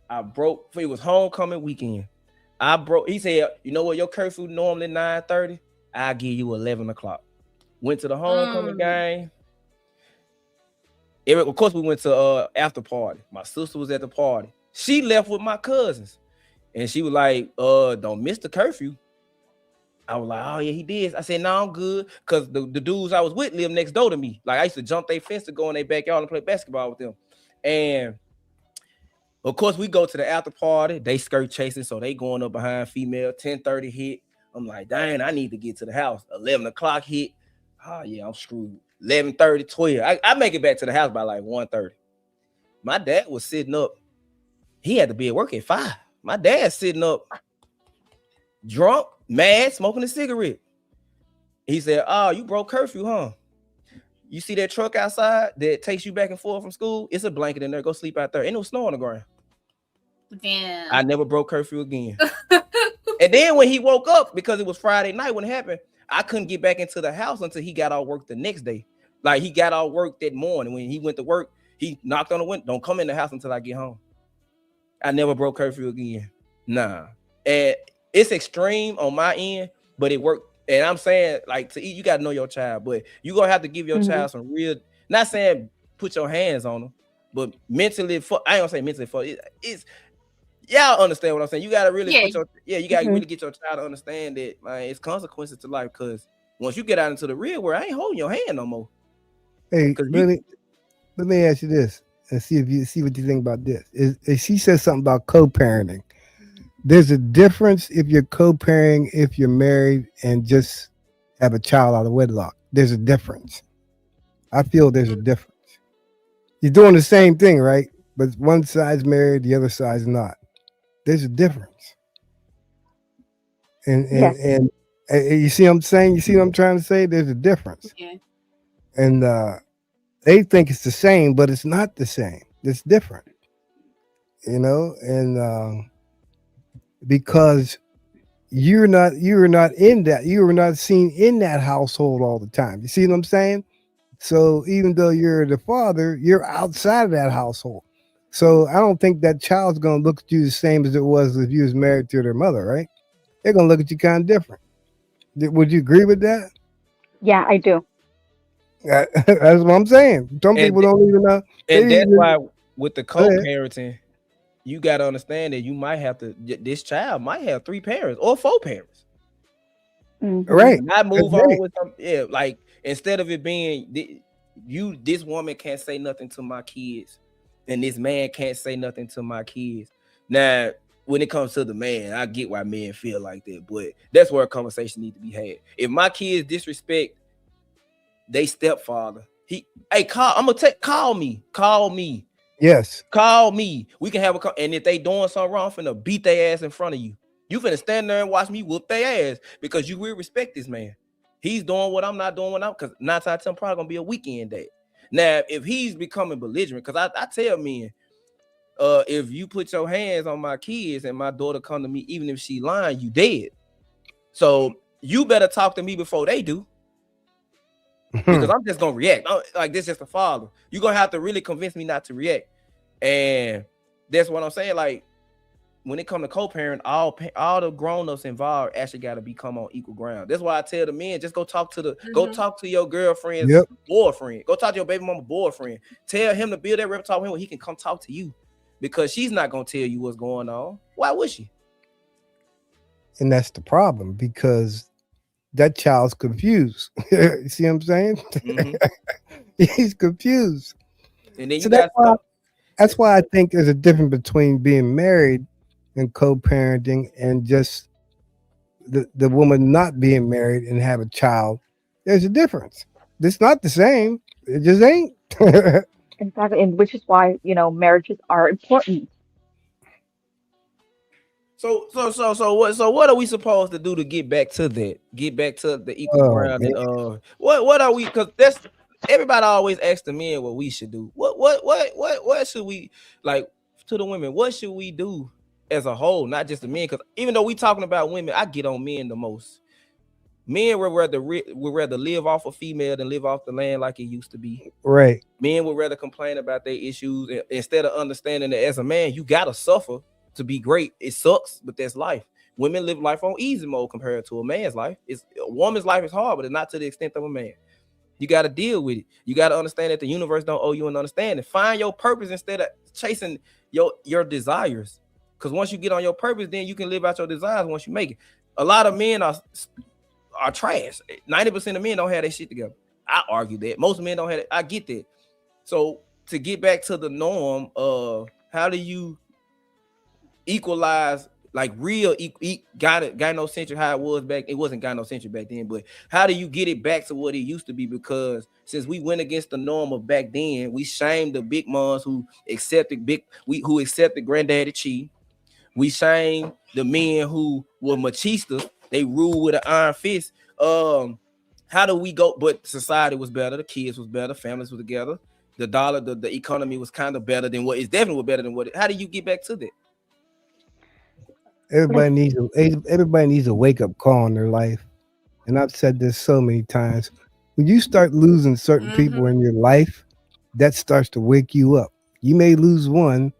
I broke. It was homecoming weekend. He said, you know what, your curfew normally 9:30. I'll give you 11 o'clock. Went to the homecoming game. Of course, we went to after party. My sister was at the party. She left with my cousins, and she was like, don't miss the curfew. I was like, oh yeah, he did. I said, no, I'm good, because the dudes I was with lived next door to me. Like, I used to jump their fence to go in their backyard and play basketball with them. And of course, we go to the after party. They skirt chasing, so they going up behind female. 10:30 hit. I'm like, dang, I need to get to the house. 11 o'clock hit. Oh yeah, I'm screwed. 11:30, 12. I make it back to the house by like 1:30. My dad was sitting up. He had to be at work at 5. My dad sitting up, drunk, mad, smoking a cigarette. He said, oh, you broke curfew, huh? You see that truck outside that takes you back and forth from school? It's a blanket in there. Go sleep out there. Ain't no snow on the ground. Damn. I never broke curfew again. And then when he woke up, because it was Friday night when it happened, I couldn't get back into the house until he got off work the next day. Like, he got off work that morning. When he went to work, he knocked on the window. Don't come in the house until I get home. I never broke curfew again. Nah. And it's extreme on my end, but it worked. And I'm saying, like, to eat, you got to know your child, but you're going to have to give your child some real, not saying put your hands on them, but mentally, I ain't gonna say mentally, it's y'all understand what I'm saying. You got to really you got to really get your child to understand that, man, it's consequences to life, because once you get out into the real world, I ain't holding your hand no more. Hey, let me ask you this and see what you think about this. Is she said something about co-parenting. There's a difference if you're co-parenting, if you're married and just have a child out of wedlock. There's a difference. I feel there's a difference. You're doing the same thing, right? But one side's married, the other side's not. There's a difference. And you see what I'm saying? You see what I'm trying to say? There's a difference. Yeah. And they think it's the same, but it's not the same. It's different. You know, and because you were not in that, you were not seen in that household all the time. You see what I'm saying? So even though you're the father, you're outside of that household. So I don't think that child's gonna look at you the same as it was if you was married to their mother, right? They're gonna look at you kind of different. Would you agree with that? Yeah, I do. That's what I'm saying. Some people don't even know. And that's why with the co-parenting, you got to understand that you might have to, this child might have 3 parents or 4 parents. Right. Not move on with them. Yeah, like, instead of it being this woman can't say nothing to my kids, and this man can't say nothing to my kids. Now, when it comes to the man, I get why men feel like that, but that's where a conversation needs to be had. If my kids disrespect they stepfather, call me. Yes. Call me. We can have and if they doing something wrong, I'm finna beat their ass in front of you. You finna stand there and watch me whoop their ass, because you will respect this man. He's doing what I'm not doing because 9 times out of 10 probably gonna be a weekend day. Now, if he's becoming belligerent, because I tell men, if you put your hands on my kids and my daughter come to me, even if she lying, you dead. So you better talk to me before they do. Because I'm just gonna react. Like, this is just a father. You're gonna have to really convince me not to react. And that's what I'm saying. Like, when it comes to co-parent, all the grown-ups involved actually gotta become on equal ground. That's why I tell the men, just go talk to your girlfriend's boyfriend. Go talk to your baby mama boyfriend. Tell him to build that repertoire with him where he can come talk to you. Because she's not gonna tell you what's going on. Why would she? And that's the problem, because that child's confused. You see what I'm saying? Mhm. He's confused. And then you So that's got why some. that's why I think there's a difference between being married and co-parenting and just the woman not being married and have a child. There's a difference. It's not the same. It just ain't. Exactly, and which is why, marriages are important. So what are we supposed to do to get back to that? Get back to the equal Oh ground man. and what are we? Because that's everybody always asks the men what we should do. What should we like to the women? What should we do as a whole, not just the men? Because even though we talking about women, I get on men the most. Men would rather live off a female than live off the land like it used to be. Right. Men would rather complain about their issues instead of understanding that as a man, you gotta suffer to be great. It sucks, but that's life. Women live life on easy mode compared to a man's life. It's a woman's life is hard, but it's not to the extent of a man. You got to deal with it. You got to understand that the universe don't owe you an understanding. Find your purpose instead of chasing your desires. Because once you get on your purpose, then you can live out your desires once you make it. A lot of men are trash. 90% of men don't have their shit together. I argue that most men don't have it. I get that. So to get back to the norm, how do you equalize like real gynocentric how it was back? It wasn't gynocentric back then, but how do you get it back to what it used to be? Because since we went against the norm of back then, we shamed the big moms who accepted granddaddy cheating. We shame the men who were machistas. They rule with an iron fist. How do we go? But society was better. The kids was better. Families were together. The dollar, the economy was kind of better than what it's definitely better than what. How do you get back to that? Everybody needs a wake up call in their life, and I've said this so many times. When you start losing certain people in your life, that starts to wake you up. You may lose one,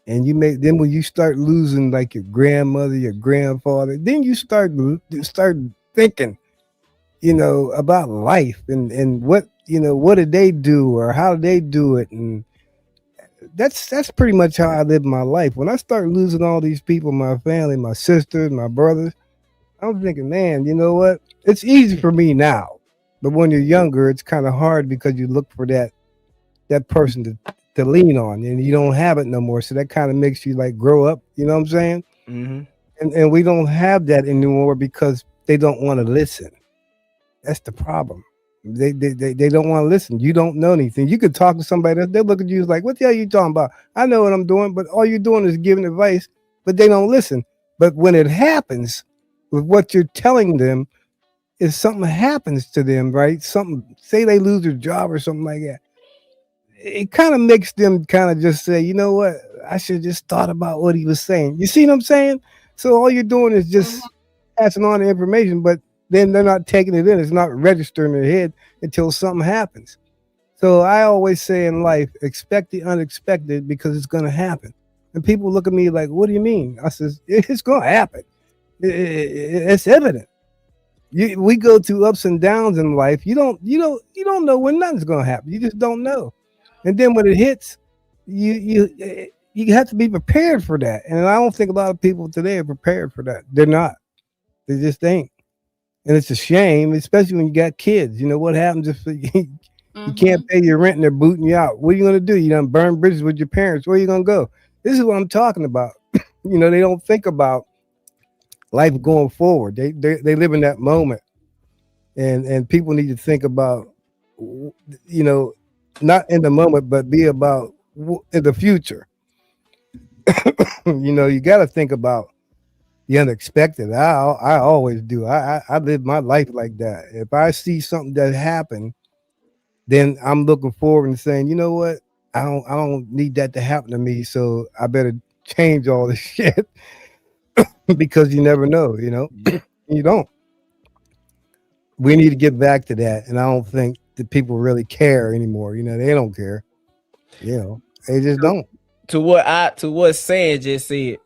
and then when you start losing like your grandmother, your grandfather, then you start thinking, about life and what what did they do or how did they do it, and that's pretty much how I live my life. When I start losing all these people, my family, my sisters, my brothers, I'm thinking, man, you know what? It's easy for me now, but when you're younger, it's kind of hard because you look for that person to lean on, and you don't have it no more. So that kind of makes you like grow up. You know what I'm saying? Mm-hmm. And we don't have that anymore because they don't want to listen. That's the problem. They don't want to listen. You don't know anything. You could talk to somebody else. They look at you like, what the hell are you talking about? I know what I'm doing, but all you're doing is giving advice, but they don't listen. But when it happens with what you're telling them, if something happens to them, right? Something, say they lose their job or something like that, it kind of makes them kind of just say, you know what? I should just thought about what he was saying. You see what I'm saying? So all you're doing is just passing on the information, but then they're not taking it in. It's not registering in their head until something happens. So I always say in life, expect the unexpected because it's going to happen. And people look at me like, what do you mean? I says, it's going to happen. It's evident. We go through ups and downs in life. You don't know when nothing's going to happen. You just don't know. And then when it hits, you have to be prepared for that. And I don't think a lot of people today are prepared for that. They're not. They just ain't. And it's a shame, especially when you got kids. You know what happens if you can't pay your rent and they're booting you out? What are you going to do? You done burn bridges with your parents. Where are you going to go? This is what I'm talking about. They don't think about life going forward. They live in that moment, and people need to think about, not in the moment, but be about in the future. You got to think about the unexpected. I always do. I live my life like that. If I see something that happened, then I'm looking forward and saying, you know what? I don't need that to happen to me. So I better change all this shit because you never know. You don't. We need to get back to that, and I don't think that people really care anymore. They don't care. They just don't. To what Sand just said,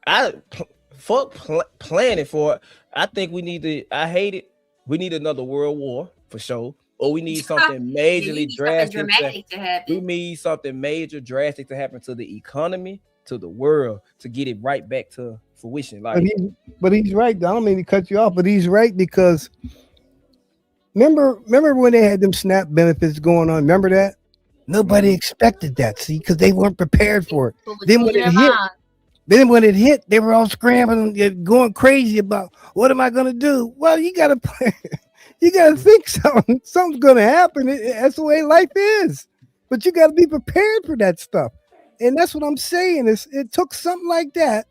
fuck planning for it. I think we need to. I hate it. We need another world war for sure, or we need something majorly drastic. To happen. We need something major, drastic to happen to the economy, to the world, to get it right back to fruition. Like, but he's right. I don't mean to cut you off, but he's right because Remember when they had them SNAP benefits going on? Remember that? Nobody expected that. See, because they weren't prepared for it. Then when it hit, they were all scrambling, going crazy about what am I going to do? Well, you got to plan. You got to think something. Something's going to happen. That's the way life is. But you got to be prepared for that stuff. And that's what I'm saying. It took something like that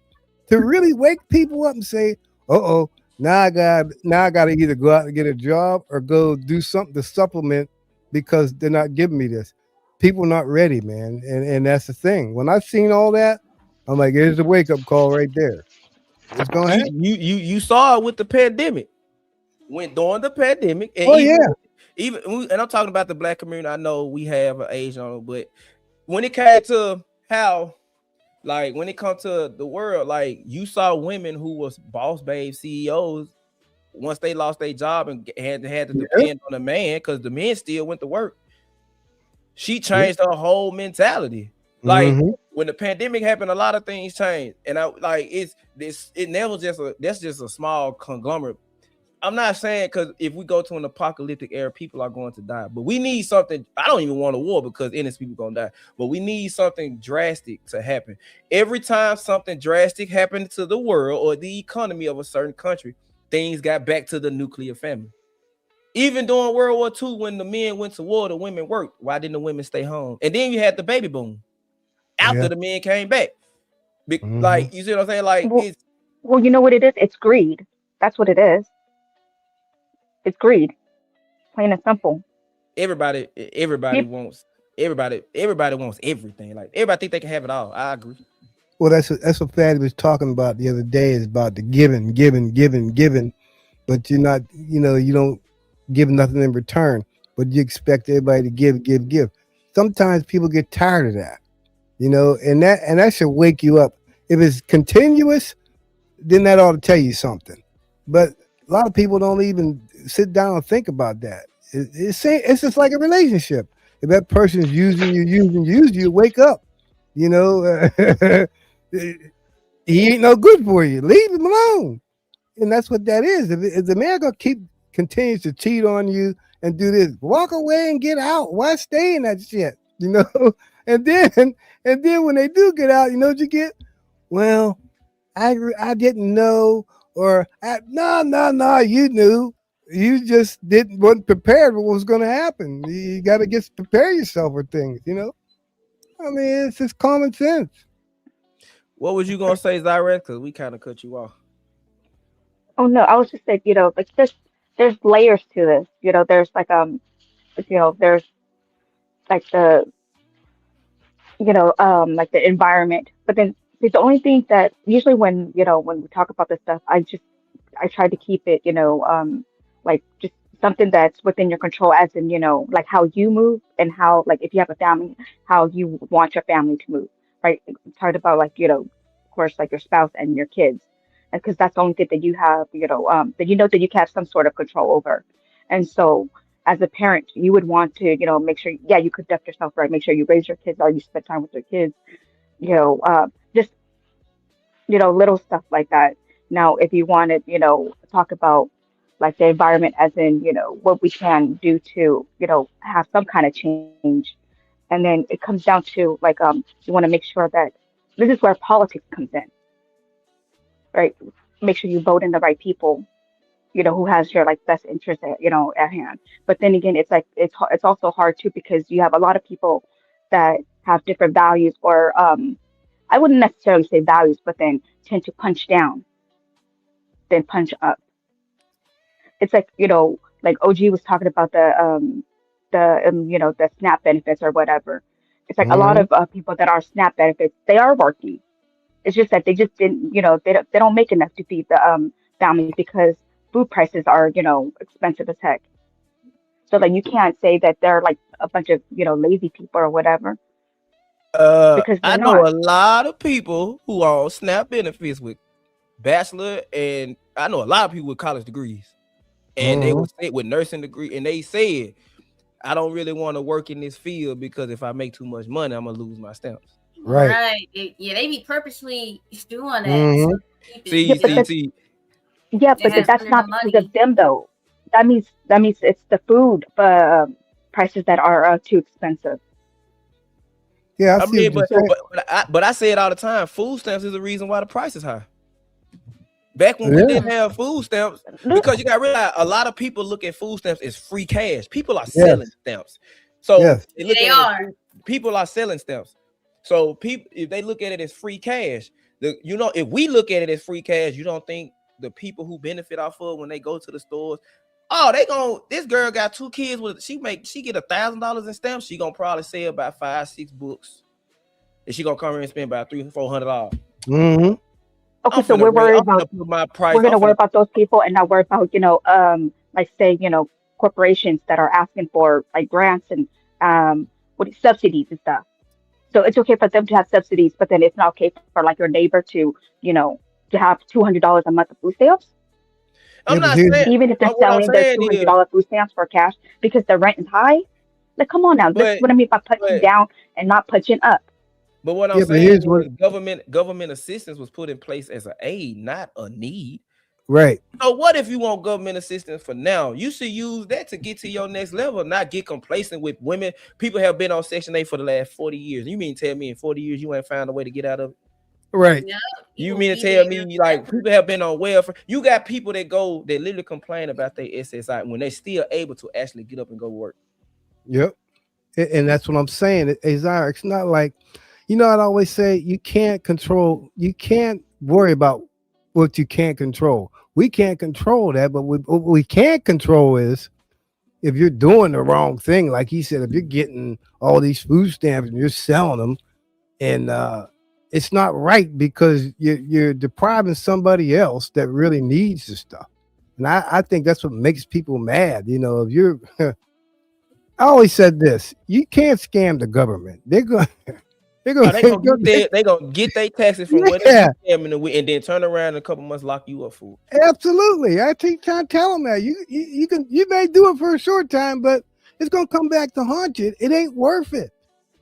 to really wake people up and say, "Uh-oh, now I got to either go out and get a job or go do something to supplement because they're not giving me this." People not ready, man. And that's the thing. When I've seen all that, I'm like, here's the wake up call right there. It's gonna happen. You saw it with the pandemic. Went during the pandemic, and even and I'm talking about the black community. I know we have an age on it, but when it came to how, like, when it comes to the world, like, you saw women who was boss babe CEOs once they lost their job and had to depend on a man because the men still went to work. She changed her whole mentality. Like when the pandemic happened, a lot of things changed, and I like it never that's just a small conglomerate. I'm not saying because if we go to an apocalyptic era, people are going to die, but we need something. I don't even want a war because innocent people gonna die, but we need something drastic to happen. Every time something drastic happened to the world or the economy of a certain country, things got back to the nuclear family. Even during World War II, when the men went to war, the women worked. Why didn't the women stay home? And then you had the baby boom after the men came back. Like, you see what I'm saying? Like, well, you know what it is? It's greed. That's what it is. It's greed, plain and simple. Everybody wants everything. Like, everybody think they can have it all. I agree. Well, that's what Fatty was talking about the other day. Is about the giving, but you're not, you don't give nothing in return, but you expect everybody to give. Sometimes people get tired of that, and that should wake you up. If it's continuous, then that ought to tell you something. But a lot of people don't even sit down and think about that. It's just like a relationship. If that person's using you, wake up. He ain't no good for you. Leave him alone. And that's what that is. If the man continues to cheat on you and do this, walk away and get out. Why stay in that shit? And then when they do get out, you know what you get? Well, I didn't know, or no, you knew. You just wasn't prepared for what was going to happen. You got to prepare yourself for things. I mean, it's just common sense. What was you gonna say, Zyrek? Because we kind of cut you off. Oh no, I was just saying, like there's layers to this. There's like there's like like the environment. But then the only thing that usually when we talk about this stuff, I try to keep it, like just something that's within your control, as in, like how you move and how, like, if you have a family, how you want your family to move, right? It's hard about, like, of course, like your spouse and your kids, and because that's the only thing that you have, that you can have some sort of control over. And so, as a parent, you would want to, make sure, yeah, you conduct yourself right, make sure you raise your kids or you spend time with your kids, just little stuff like that. Now, if you want to, talk about like the environment, as in, what we can do to, have some kind of change. And then it comes down to like, you want to make sure that this is where politics comes in, right? Make sure you vote in the right people, who has your like best interest at hand. But then again, it's like, it's also hard too, because you have a lot of people that have different values, or, I wouldn't necessarily say values, but then tend to punch down, then punch up. It's like, like OG was talking about the SNAP benefits or whatever. It's like a lot of people that are SNAP benefits, they are working. It's just that they just didn't, they don't make enough to feed the families, because food prices are, expensive as heck. So like you can't say that they're like a bunch of, lazy people or whatever. Because I know a lot of people who are on SNAP benefits with bachelor, and I know a lot of people with college degrees, and they would say with nursing degree, and they said, I don't really want to work in this field because if I make too much money, I'm gonna lose my stamps. Right. Yeah, they be purposely doing that. See. Yeah, but that's not because of them though. that means it's the food prices that are too expensive. Yeah, I I see mean, what you're saying. but I say it all the time. Food stamps is the reason why the price is high. Back when we Yeah, didn't have food stamps, Look, because you got to realize a lot of people look at food stamps as free cash. People are yes, selling stamps, so yes. they look They at it as are. people are selling stamps. So people, if they look at it as free cash, if we look at it as free cash, you don't think the people who benefit off of when they go to the stores, oh, this girl got 2 kids with she get $1,000 in stamps, she gonna probably sell about 5-6 books, and she gonna come here and spend about $300-400. Mm-hmm. okay, I'm so finna we're rate. worried I'm about finna put my price. we're I'm gonna worry finna. about those people and not worry about like say corporations that are asking for like grants and subsidies and stuff. So it's okay for them to have subsidies, but then it's not okay for like your neighbor to to have $200 a month of food stamps, Yeah, I'm but not here's saying. even if they're What I'm selling their saying is, $200 food stamps for cash because the rent is high. Like, come on now, this is but what I mean by punching but down and not punching up. but what I'm yeah, but saying here's what is, government assistance was put in place as an aid, not a need. right. So what if you want government assistance for now? You should use that to get to your next level, not get complacent with women. People have been on Section 8 for the last 40 years. You mean tell me in 40 years you ain't found a way to get out of it? Right. Yeah. You will mean to be tell there me like forever. people have been on welfare? You got people that literally complain about their SSI when they still able to actually get up and go to work. Yep. And that's what I'm saying. Azar, it's not like, I'd always say you can't worry about what you can't control. We can't control that, but what we can control is if you're doing the wrong thing, like he said, if you're getting all these food stamps and you're selling them, and it's not right because you're depriving somebody else that really needs the stuff. And I think that's what makes people mad. If you're I always said this: you can't scam the government. They're going. They're going. Oh, they gonna get their taxes from whatever Yeah, you scamming and then turn around in a couple months lock you up for it. absolutely. I keep trying to tell them that you may do it for a short time, but it's going to come back to haunt you. It ain't worth it.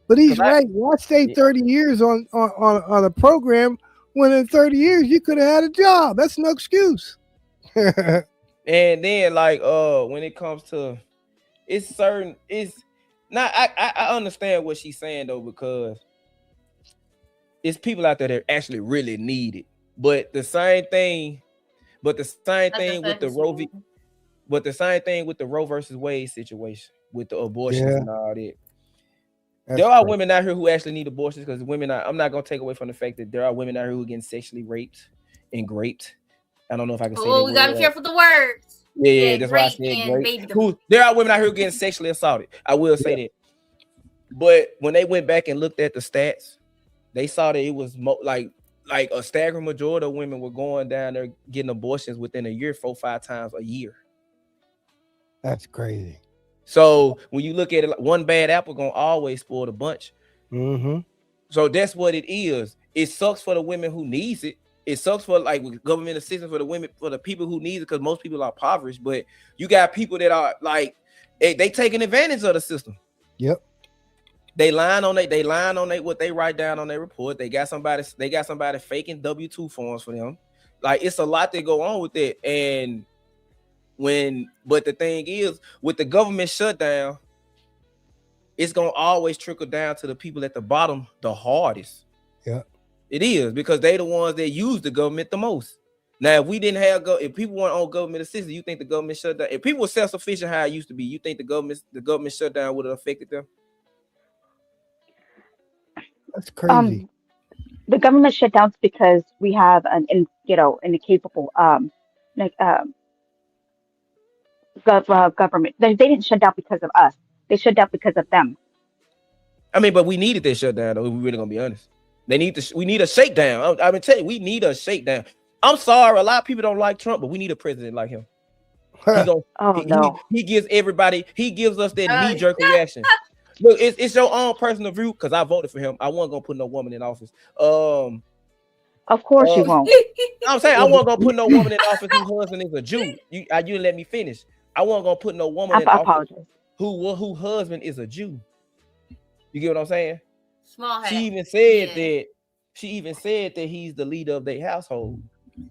But he's Cause I right. Why stay 30 years on a program when in 30 years you could have had a job? That's no excuse. and then like when it comes to it's not I understand what she's saying though, because it's people out there that actually really need it. But the same thing with the Roe versus Wade situation with the abortions Yeah, and all that. that's There are crazy. women out here who actually need abortions, because I'm not gonna take away from the fact that there are women out here who are getting sexually raped and graped. I don't know if I can say that Oh, we gotta word be right. careful the words. Yeah, that's why I Great said and great. baby. There are women out here getting sexually assaulted. I will say Yeah. that. But when they went back and looked at the stats, they saw that it was like a staggering majority of women were going down there getting abortions within a year, 4-5 times a year. That's crazy. So when you look at it, like, one bad apple gonna always spoil the bunch. Mm-hmm. So that's what it is. It sucks for the women who needs it. It sucks for like government assistance for the women, for the people who need it, because most people are impoverished. But you got people that are like they taking advantage of the system. Yep. They lying on what they write down on their report. They got somebody faking W-2 forms for them. Like, it's a lot that go on with it. And but the thing is, with the government shutdown, it's gonna always trickle down to the people at the bottom the hardest. Yeah. It is, because they the ones that use the government the most. Now, if we didn't have if people weren't on government assistance, you think the government shutdown? If people were self-sufficient how it used to be, you think the government shutdown would have affected them? That's crazy. The government shut down because we have an incapable like government. They didn't shut down because of us. They shut down because of them. I mean, but we needed that shutdown, though, if we're really gonna be honest. We need a shakedown. I've been telling you, we need a shakedown. I'm sorry, a lot of people don't like Trump, but we need a president like him. He gives us that knee-jerk reaction. Look, it's your own personal view, because I voted for him. I wasn't gonna put no woman in office. Of course you won't. I'm saying I wasn't gonna put no woman in office whose husband is a Jew. You didn't let me finish. I wasn't gonna put no woman in office who husband is a Jew. You get what I'm saying? Small hat. She even said that he's the leader of their household.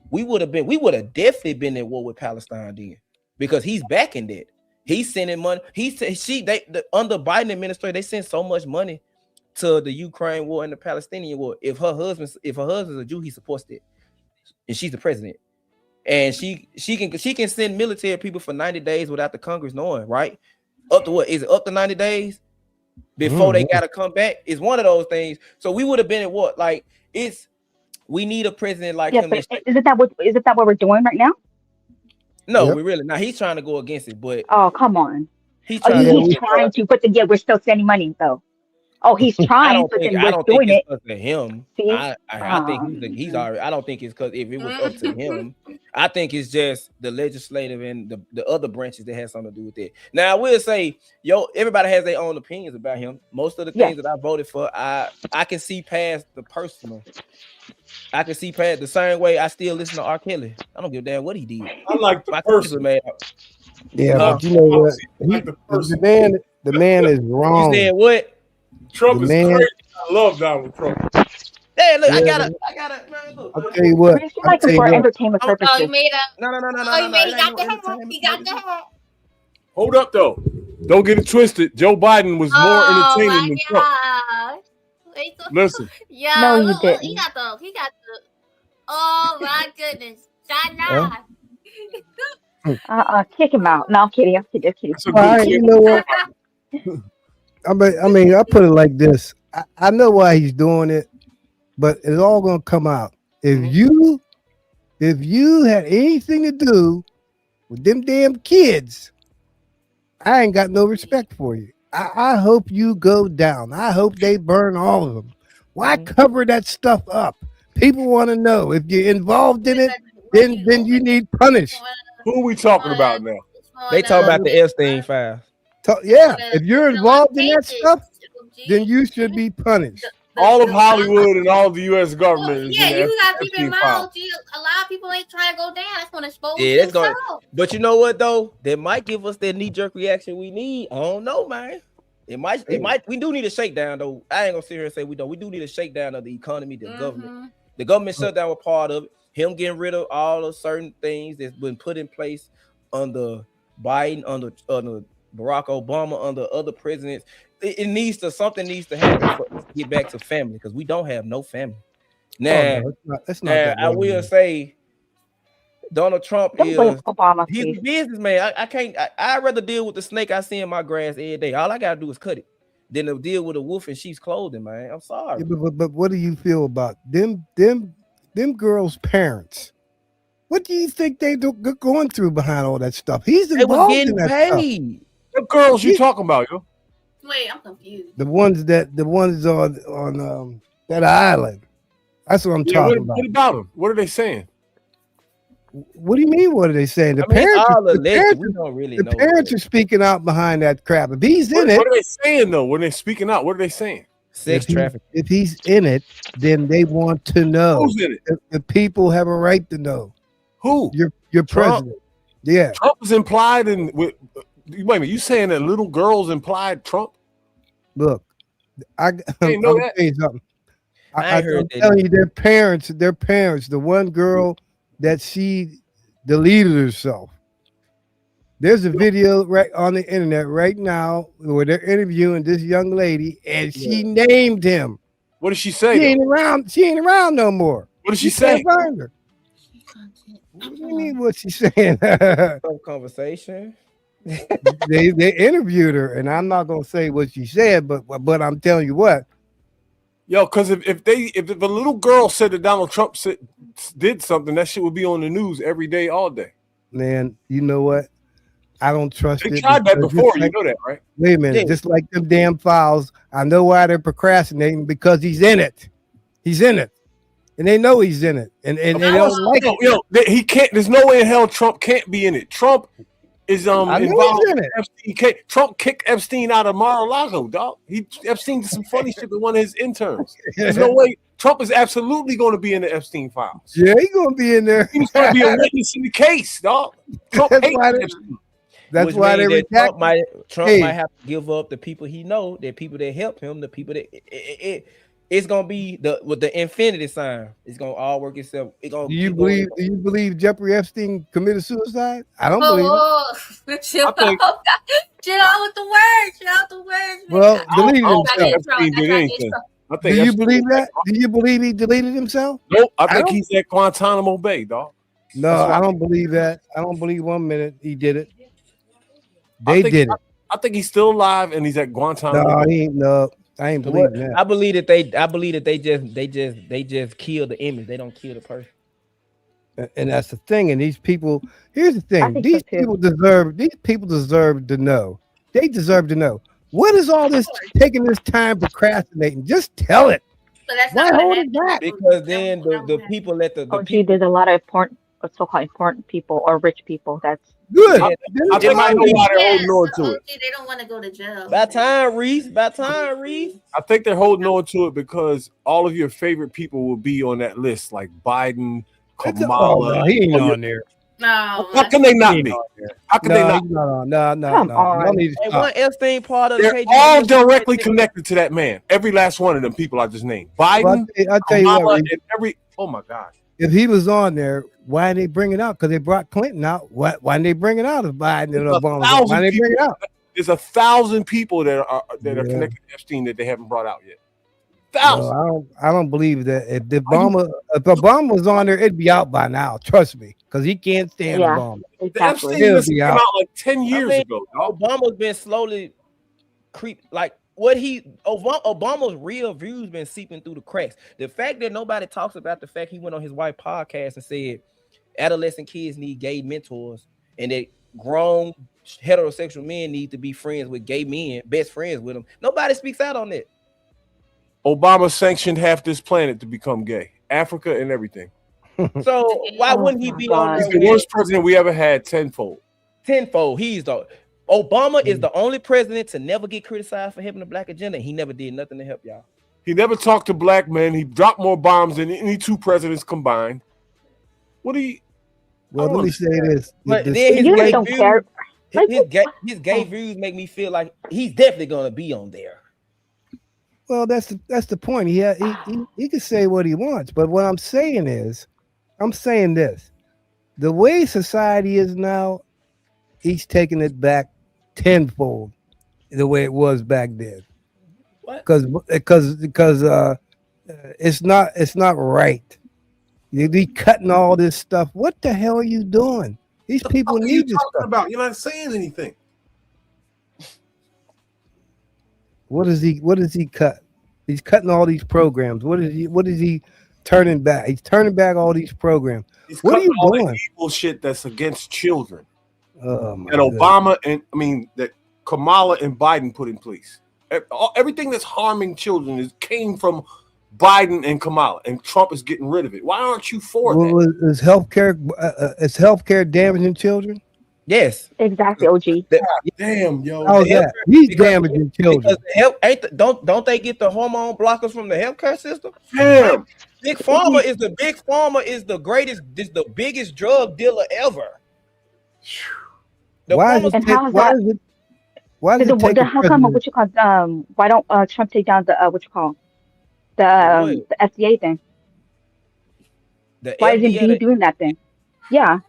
We would have definitely been at war with Palestine then. because he's backing that. He's sending money. Under Biden administration, they send so much money to the Ukraine war and the Palestinian war. If her husband's a Jew, he supports that, and she's the president. And she can send military people for 90 days without the Congress knowing, right? Up to what? Is it up to 90 days before they gotta come back? It's one of those things. So we would have been at what? Like we need a president like him. But isn't that what we're doing right now? No, we really not. He's trying to go against it, but come on. He's trying to, but we're still sending money though. Oh, he's trying, but then we're doing it. Because of him. See? I think he's already. I don't think it's because if it was up to him. I think it's just the legislative and the other branches that has something to do with it. Now I will say, everybody has their own opinions about him. Most of the things that I voted for, I can see past the personal. I can see past the same way I still listen to R. Kelly. I don't give a damn what he did. I like the person. Yeah, but you know what? The man is wrong. You said what? Trump is crazy. I love Donald Trump. Hey, look, I gotta. Man, look. I'll tell you what. Like for entertainment purposes. Oh, you made a. No. He got the hat. He got the hat. Hold up, though. Don't get it twisted. Joe Biden was more entertaining than Trump. Listen. Yeah. No, you didn't. He got the. Oh my goodness. Shot Kick him out. No, I'm kidding. Well, you know what? I mean, I put it like this. I know why he's doing it, but it's all gonna come out. If you had anything to do with them damn kids, I ain't got no respect for you. I hope you go down. I hope they burn all of them. Why cover that stuff up? People want to know if you're involved in it. Then you need punished. Who are we talking about now? They talking about the Epstein files. Yeah, if you're involved in that stuff, then you should be punished. All of Hollywood and all of the U.S. government. Yeah, you got to keep in mind, a lot of people ain't trying to go down. That's going to expose themselves. But you know what though? They might give us that knee-jerk reaction we need. I don't know, man. It might. We do need a shakedown though. I ain't gonna sit here and say we don't. We do need a shakedown of the economy, the government. The government shutdown was part of it. Him getting rid of all the certain things that's been put in place under Biden, under Barack Obama, under other presidents. Something needs to happen for us to get back to family because we don't have no family. Now, it's not I will say Donald Trump he's a businessman. I'd rather deal with the snake I see in my grass every day. All I gotta do is cut it than to deal with a wolf in sheep's clothing, man. I'm sorry. Yeah, but what do you feel about them girls' parents? What do you think they're going through behind all that stuff? He's involved in that stuff. What girls you talking about, yo? Wait, I'm confused. The ones on that island. That's what I'm talking about. What about them? What are they saying? What do you mean? What are they saying? The parents are speaking out behind that crap. If he's in it, what are they saying though? When they're speaking out, what are they saying? Sex trafficking. If he's in it, then they want to know. Who's in it? The people have a right to know. Who? Your president. Yeah. Trump is implied in. Wait a minute. You saying that little girls implied Trump? Look, I'm telling you something. I'm telling you, their parents. The one girl that she deleted herself. There's a video right on the internet right now where they're interviewing this young lady, and she named him. What did she say? She ain't around no more. What did she say? Find her. What do you mean? What she saying? Some conversation. they interviewed her, and I'm not gonna say what she said, but I'm telling you what. Yo, because if a little girl said that Donald Trump did something, that shit would be on the news every day, all day. Man, you know what? I don't trust it. They tried that before, you know that, right? Wait a minute, just like them damn files. I know why they're procrastinating, because he's in it. He's in it, and they know he's in it, and they don't like it. He can't. There's no way in hell Trump can't be in it. Trump is involved in Epstein. Trump kicked Epstein out of Mar-a-Lago, dog. Epstein did some funny shit with one of his interns. There's no way. Trump is absolutely going to be in the Epstein files. Yeah, he's going to be in there. He's going to be a witness in the case, dog. Trump hates Epstein. That's why they Trump might have to give up the people he know, the people that help him, the people that it's gonna be with the infinity sign. It's gonna all work itself. It gonna Do you believe Jeffrey Epstein committed suicide? I don't believe it. Chill out. Chill out with the words. Chill out the words. Well, deleted don't himself. think Epstein did anything. I think Do you Epstein believe was that? Do you believe he deleted himself? Nope. I think he's at Guantanamo Bay, dog. No, That's why- I don't believe that. I don't believe 1 minute he did it. They did it. I think he's still alive and he's at Guantanamo. No, Bay. he ain't. No, I ain't believing that. I believe that they just kill the image. They don't kill the person. And that's the thing. And these people, here's the I thing: think these so, too. people deserve to know. They deserve to know. What is all this taking this time procrastinating? Just tell it. So that's Why not hold gonna it back? Because then the people let the Oh, gee, there's a lot of so-called important people or rich people. That's Good. I think I know why they're holding on to it. They don't want to go to jail. by time, Reese. I think they're holding on to it because all of your favorite people will be on that list, like Biden, Kamala. Oh, no, he ain't on there. No. How can they not be? How can they not? He's not on. No. Come Y'all on. need to Hey, stop. one Epstein part of the They're page. all directly connected to that man. Every last one of them people I just named. Biden, I'll tell you Kamala, what. and every. Oh my God. If he was on there, why didn't they bring it out? Because they brought Clinton out. Why didn't they bring it out of Biden and Obama? Why didn't they bring it out? There's 1,000 people that are connected to Epstein that they haven't brought out yet. 1,000. No, I don't believe that. If Obama was on there, it'd be out by now. Trust me, because he can't stand Yeah. Obama. The exactly. Epstein list be came out. out like 10 years ago. Dog. Obama's been slowly Obama's real views been seeping through the cracks. The fact that nobody talks about the fact he went on his wife podcast and said adolescent kids need gay mentors and that grown heterosexual men need to be friends with gay men, best friends with them. Nobody speaks out on that. Obama sanctioned half this planet to become gay, Africa and everything. So why wouldn't he be on He's there? the worst president we ever had tenfold. Obama is the only president to never get criticized for having a black agenda. He never did nothing to help y'all. He never talked to black men. He dropped more bombs than any two presidents combined. What do you? Well, let me say this. But The- then You just don't care. Like, his gay views make me feel like he's definitely gonna be on there. Well, that's the point. He can say what he wants, but what I'm saying is, I'm saying this: the way society is now, he's taking it back tenfold, the way it was back then. What? Because it's not right. You be cutting all this stuff. What the hell are you doing? These people What are you need this talking stuff. about? You're not saying anything. What does he cut? He's cutting all these programs. What is he turning back? He's turning back all these programs. He's What are cutting you all doing? that evil shit that's against children. Oh my And Obama that Kamala and Biden put in place. Everything that's harming children came from Biden and Kamala, and Trump is getting rid of it. Why aren't you for that? Well, is healthcare damaging children? Yes, exactly. OG. Damn, yo. How's that? He's damaging children. Because don't they get the hormone blockers from the healthcare system? Damn. Big Pharma is the greatest, is the biggest drug dealer ever. Why is it? And how is Why that? is it? Why does Then it take? how come what you call why don't Trump take down the what you call the FDA thing? Why isn't he doing that then? Yeah.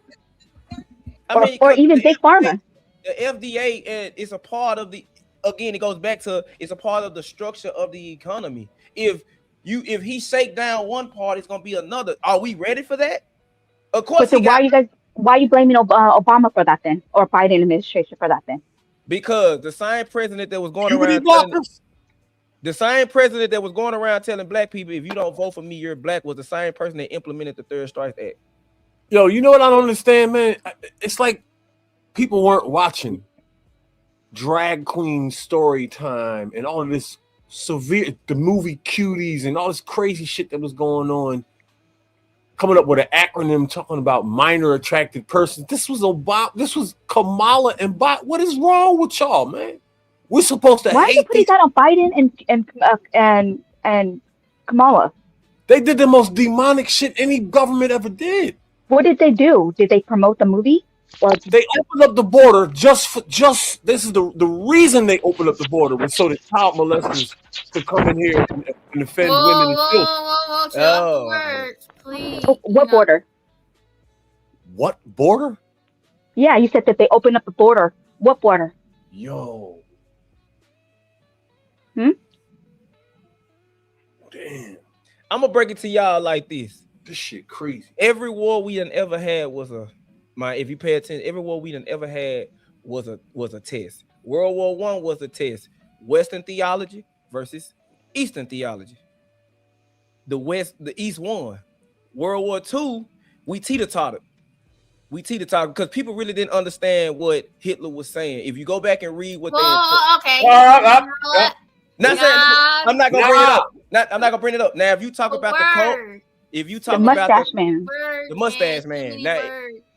Or even Big Pharma. The FDA is a part of it goes back to it's a part of the structure of the economy. If he shake down one part, it's gonna be another. Are we ready for that? Of course. But then why are you blaming Obama for that then, or Biden administration for that then? Because the same president that was going around telling black people, if you don't vote for me, you're black, was the same person that implemented the Third Strike Act. Yo, you know what I don't understand, man? It's like people weren't watching Drag Queen Story Time and all of this the movie Cuties and all this crazy shit that was going on, coming up with an acronym talking about minor attracted persons. This was Kamala and Biden. What is wrong with y'all, man? We're supposed to Why are you hate putting that on Biden and Kamala? They did the most demonic shit any government ever did. What did they do? Did they promote the movie? Or they opened up the border this is the reason they opened up the border was so that child molesters could come in here and and defend women and children. Whoa, chill out the words, please. Oh, what border? What border? Yeah, you said that they opened up the border. What border? Yo. Hmm? Damn. I'm gonna break it to y'all like this. This shit crazy. Every war we done ever had was if you pay attention, every war we done ever had was a test. World War I was a test. Western theology versus Eastern theology. The East won. World War II, we teeter-tottered. Because people really didn't understand what Hitler was saying. If you go back and read what Okay. Not saying I'm not gonna bring it up. I'm not gonna bring it up. Now, if you talk about the cult, if you talk the about mustache man, the mustache man. Now,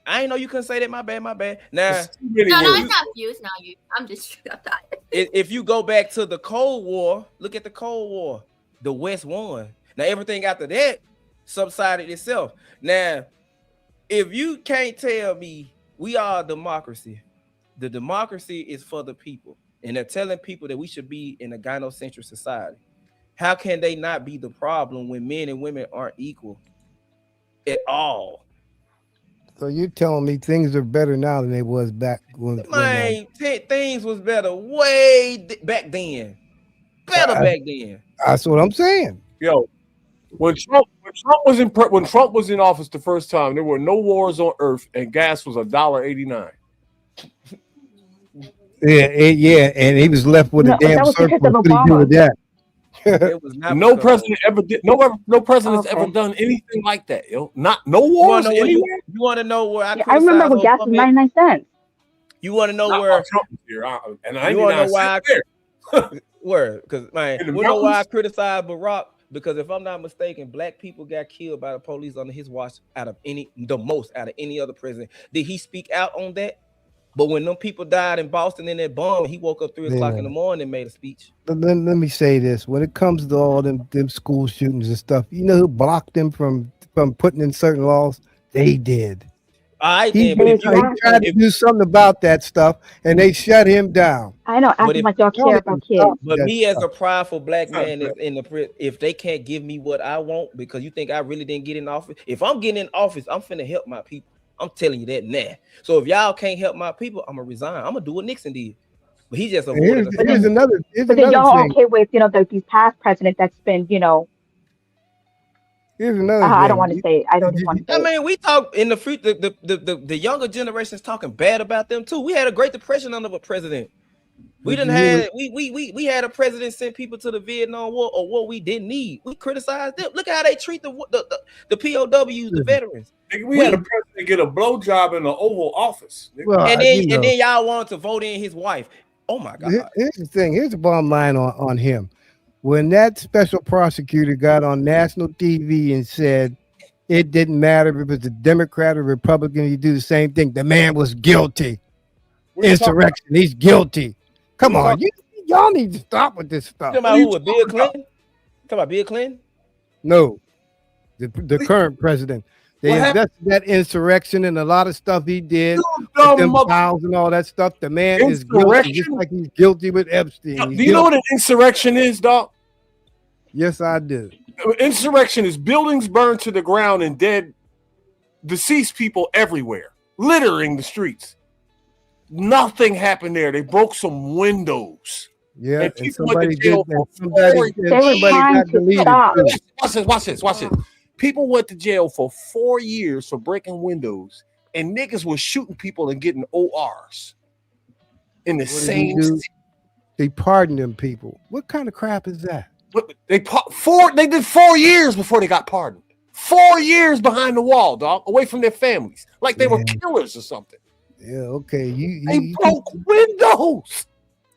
I ain't know you couldn't say that. My bad. Now, no, it's not you. It's not you. I'm just. If you go back to the Cold War, look at the Cold War. The West won. Now everything after that subsided itself. Now, if you can't tell me we are a democracy, the democracy is for the people, and they're telling people that we should be in a gynocentric society. How can they not be the problem when men and women aren't equal at all? So you're telling me things are better now than they was back when? Things was better way back then. Back then. That's what I'm saying. Yo, when Trump was in office the first time, there were no wars on Earth, and gas was $1.89. Yeah, and he was left with a damn circle. What did he do with that? It was not no president ever did. No president's ever done anything like that. Yo, no wars anywhere. You want to know where I remember when gas was 99 cents. You want to know Not where? Trump was here, and You want to know why? there. Where? Because man, you know why I criticize Barack? Because if I'm not mistaken, black people got killed by the police under his watch the most out of any other president. Did he speak out on that? But when them people died in Boston in that bomb, he woke up 3 o'clock in the morning and made a speech. Let me say this: when it comes to all them school shootings and stuff, you know who blocked them from putting in certain laws? They did. He tried to do something about that stuff, and they shut him down. I know, acting like y'all care about kids. But me as a prideful black man is in the if they can't give me what I want because you think I really didn't get in office, if I'm getting in office, I'm finna help my people. I'm telling you that now. So if y'all can't help my people, I'm gonna resign. I'm gonna do what Nixon did. But he just avoided us. Here's another then y'all are okay with these past presidents that's been Here's another I don't want to say. I don't want to say. I mean, we talk in the future. The younger generations talking bad about them too. We had a Great Depression under a president. We didn't have we had a president send people to the Vietnam War or what we didn't need. We criticized them. Look how they treat the POWs, the veterans. We had a president get a blowjob in the Oval Office. Well, and then y'all wanted to vote in his wife. Oh my God. Here's the thing. Here's the bottom line on him. When that special prosecutor got on national TV and said it didn't matter if it was a Democrat or Republican, you do the same thing. The man was guilty. Insurrection. He's guilty. Come on, y'all need to stop with this stuff. Talking about who? Bill Clinton? Talking about Bill Clinton? No, the current president. They invested that insurrection and a lot of stuff he did, with them files and all that stuff. The man is guilty, just like he's guilty with Epstein. Do you know what an insurrection is, dog? Yes, I do. Insurrection is buildings burned to the ground and dead, deceased people everywhere, littering the streets. Nothing happened there. They broke some windows. Yeah, and people went to jail for 4 years. Watch this. People went to jail for 4 years for breaking windows, and niggas were shooting people and getting ORs in the same city. They pardoned them people. What kind of crap is that? They did 4 years before they got pardoned. 4 years behind the wall, dog, away from their families, like they were killers or something. Yeah, okay. They broke windows.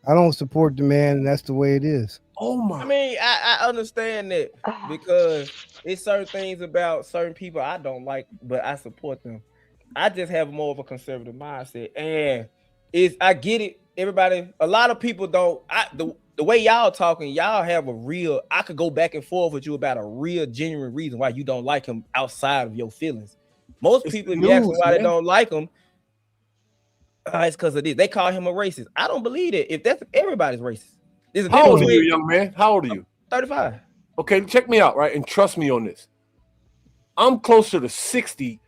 I don't support the man, and that's the way it is. Oh my! I mean, I understand that because it's certain things about certain people I don't like, but I support them. I just have more of a conservative mindset, and I get it. Everybody, a lot of people don't. The way y'all talking, y'all have a real. I could go back and forth with you about a real, genuine reason why you don't like him outside of your feelings. Most people, if you ask them why they don't like him, it's because of this. They call him a racist. I don't believe it. If that's everybody's racist. How old are you, young man? How old are you? 35. Okay, check me out, right? And trust me on this. I'm closer to 60.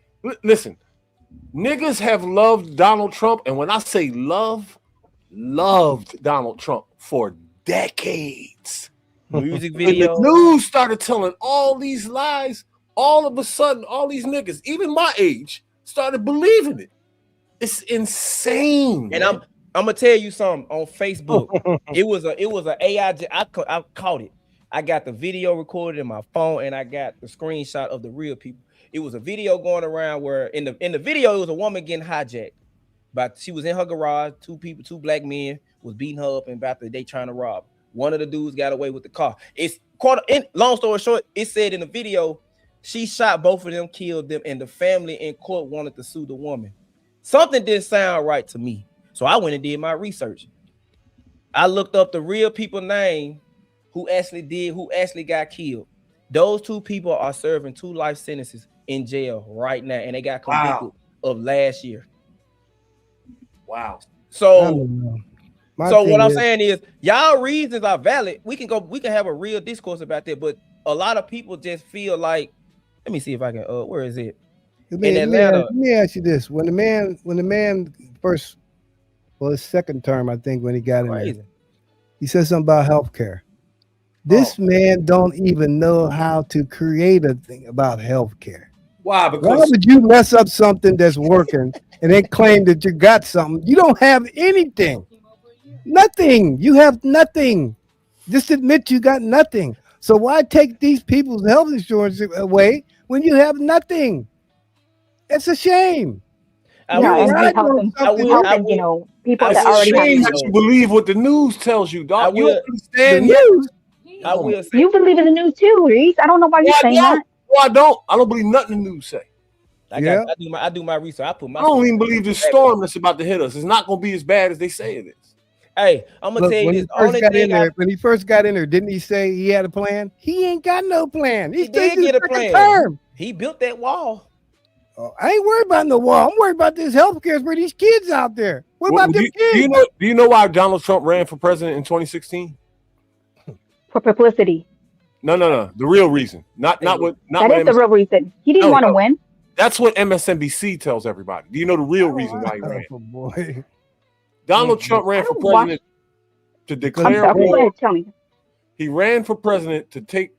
Listen, niggas have loved Donald Trump, and when I say loved Donald Trump for decades. Music When the video. news started telling all these lies, all of a sudden, all these niggas, even my age, started believing it. It's insane. And I'm gonna tell you something on Facebook. it was a AI. I caught it. I got the video recorded in my phone, and I got the screenshot of the real people. It was a video going around where in the video it was a woman getting hijacked. But she was in her garage. Two black men was beating her up, and they trying to rob. One of the dudes got away with the car. It's long story short, it said in the video, she shot both of them, killed them, and the family in court wanted to sue the woman. Something didn't sound right to me. So I went and did my research. I looked up the real people name who actually got killed. Those two people are serving 2 life sentences in jail right now, and they got convicted of last year. Wow. So what I'm saying is, y'all reasons are valid. We can have a real discourse about that, but a lot of people just feel like, let me see if I can. Where is it? In Atlanta. Let me ask you this: when the man first, his second term, I think, when he got in there, he said something about healthcare. This man don't even know how to create a thing about healthcare. Why? Why would you mess up something that's working and then claim that you got something? You don't have anything. Nothing. You have nothing. Just admit you got nothing. So why take these people's health insurance away when you have nothing? It's a shame. People that already shame have that you believe what the news tells you, dog. You don't understand the news. I will say, you believe in the news too, Reese. I don't know why you're saying that. No, I don't. I don't believe nothing the news say. I do my research. I don't even believe this storm that's about to hit us. It's not going to be as bad as they say it is. Hey, I'm gonna tell you this. When he first got in there, didn't he say he had a plan? He ain't got no plan. He did get a plan. Term. He built that wall. Oh, I ain't worried about no wall. I'm worried about this healthcare for these kids out there. What about them kids? Do you know why Donald Trump ran for president in 2016? For publicity. No. The real reason. Not what. That is the real reason. He didn't want to win. That's what MSNBC tells everybody. Do you know the real reason why he ran? Oh boy. Donald Trump ran for president to declare war. Tell me. He ran for president to take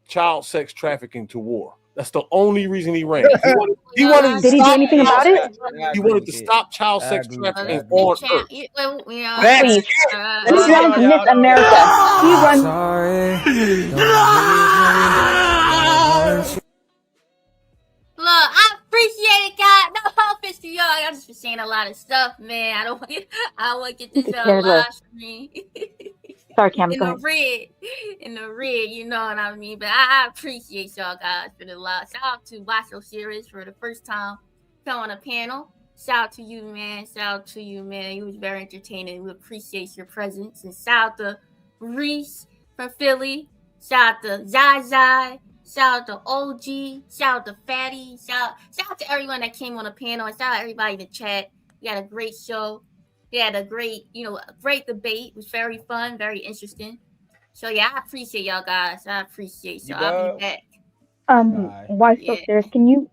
child sex trafficking to war. That's the only reason he ran. He wanted Did he do anything about it? He wanted to stop child sex trafficking on Earth. He runs Miss America. He runs. Look, I appreciate it, God. No offense to y'all. I'm just saying a lot of stuff, man. I don't want to get this live stream. Sorry, Cam. In the red, you know what I mean. But I appreciate y'all guys for the love. Shout out to Watch Your Series for the first time come on a panel. Shout out to you, man. It was very entertaining. We appreciate your presence. And shout out to Reese from Philly. Shout out to Zai. Shout out to OG. Shout out to Fatty. Shout out to everyone that came on the panel. And shout out to everybody in the chat. We had a great show. We had a great debate. It was very fun, very interesting. So yeah, I appreciate y'all guys. I appreciate y'all. I'll be back. Why so serious? Can you,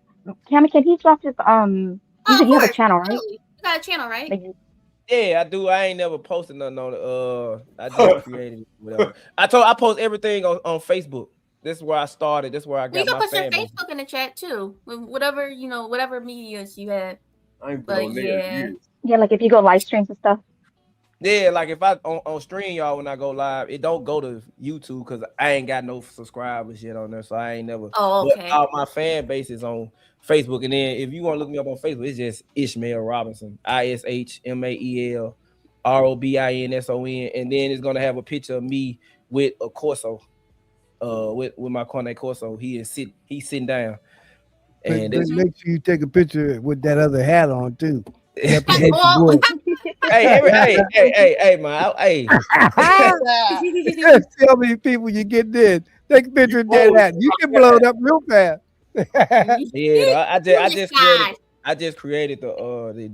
Cam? Can he drop his you said you have a channel, right? You got a channel, right? Yeah, I do. I ain't never posted nothing on it. I just created it. Whatever. I post everything on Facebook. This is where I started. This is where I got my fan base. You can put your Facebook in the chat too. With whatever medias you have. Yeah, like if you go live streams and stuff. Yeah, like if I on stream y'all when I go live, it don't go to YouTube because I ain't got no subscribers yet on there, so I ain't never. Oh, okay. All my fan base is on Facebook, and then if you want to look me up on Facebook, it's just Ishmael Robinson, ISHMAEL ROBINSON, and then it's gonna have a picture of me with a Corso, with my Cornet Corso. He's sitting down, and make sure you take a picture with that other hat on too. Hey, man. Hey. Tell me people you get this. Take a picture of that hat. You can blow it up real fast. Yeah, I just created the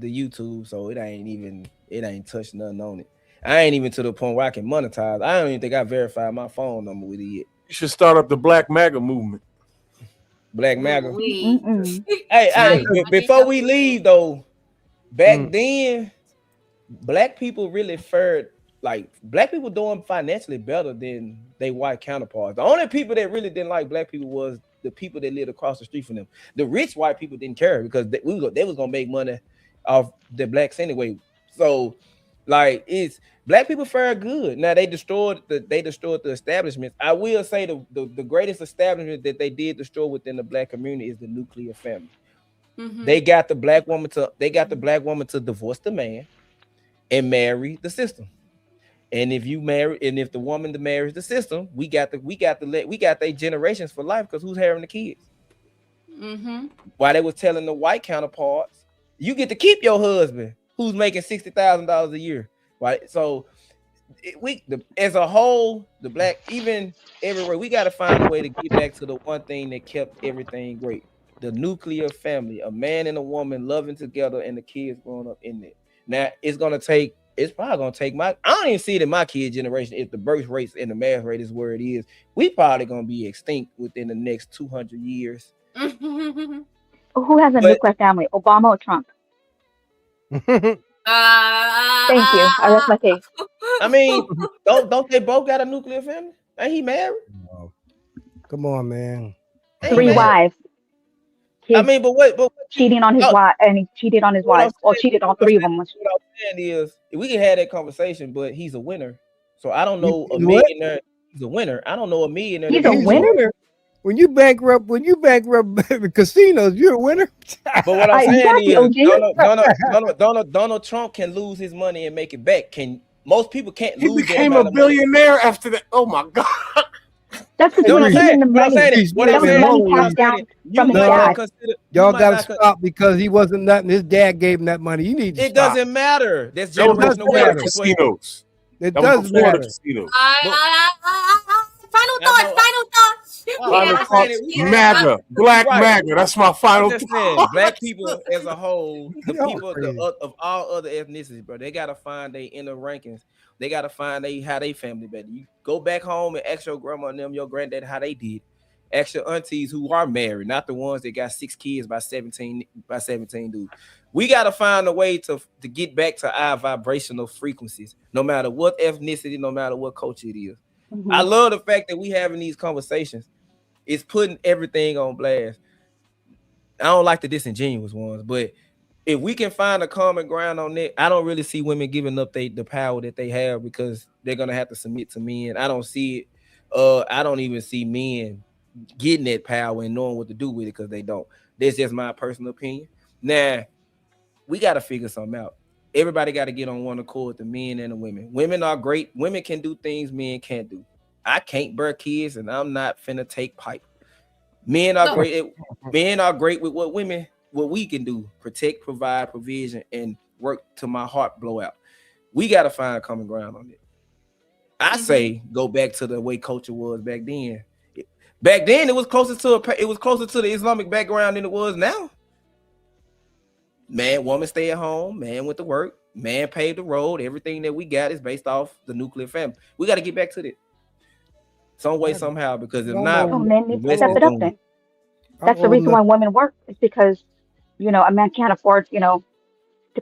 YouTube, so it ain't touched nothing on it. I ain't even to the point where I can monetize. I don't even think I verified my phone number with it yet. You should start up the Black MAGA movement. Black MAGA. Mm-mm. Hey, before we leave though, back then, black people really fared like black people doing financially better than they white counterparts. The only people that really didn't like black people was the people that lived across the street from them. The rich white people didn't care because they was gonna make money off the blacks anyway. So, like, it's black people fared good. Now they destroyed the establishments. I will say the greatest establishment that they did destroy within the black community is the nuclear family. They got the black woman to divorce the man and marry the system. And if the woman that marries the system, we got their generations for life because who's having the kids? While they was telling the white counterparts, you get to keep your husband who's making $60,000 a year. Right? So as a whole, the black, even everywhere, we got to find a way to get back to the one thing that kept everything great. The nuclear family, a man and a woman loving together and the kids growing up in it. Now it's probably gonna take I don't even see it in my kid generation. If the birth rates and the mass rate is where it is, we probably gonna be extinct within the next 200 years. Who has a nuclear family, Obama or Trump? Thank you. I rest my case. I mean, don't they both got a nuclear family? Ain't he married? No. Come on, man. 3 wives. I mean, but cheating on his wife, and he cheated on his wife, or cheated on 3 of them. What I'm saying is, we can have that conversation, but he's a winner. So I don't know a millionaire. He's a winner. I don't know a millionaire. He's a winner. When you bankrupt the casinos, you're a winner. But what I'm saying is, Donald Trump can lose his money and make it back. Most people can't lose. He became a billionaire after that. Oh my God. That's because what I'm saying. Y'all got to stop because he wasn't nothing. His dad gave him that money. You need to It doesn't matter. That's generational wealth. Casinos. It does matter. Final thoughts. MAGA, Black MAGA. That's my final thought. Black people as a whole, the people of all other ethnicities, bro, they gotta find their inner rankings. They gotta find how they family better. You go back home and ask your grandma and them, your granddad, how they did. Ask your aunties who are married, not the ones that got 6 kids by 17 dudes. We gotta find a way to get back to our vibrational frequencies, no matter what ethnicity, no matter what culture it is. I love the fact that we having these conversations. It's putting everything on blast. I don't like the disingenuous ones, but if we can find a common ground on it, I don't really see women giving up the power that they have because they're gonna have to submit to men. I don't see it. I don't even see men getting that power and knowing what to do with it because they don't. That's just my personal opinion. Now, we got to figure something out. Everybody got to get on one accord, the men and the women. Women are great. Women can do things men can't do. I can't bear kids, and I'm not finna take pipe. Men are great. Men are great with what we can do: protect, provide, provision, and work till my heart blow out. We got to find common ground on it. I say go back to the way culture was back then. Back then, it was closer to the Islamic background than it was now. Man, woman stay at home. Man went to work. Man paved the road. Everything that we got is based off the nuclear family. We got to get back to that some way, somehow, because if not, men need to step it up then. That's the reason why women work. It's because, a man can't afford, to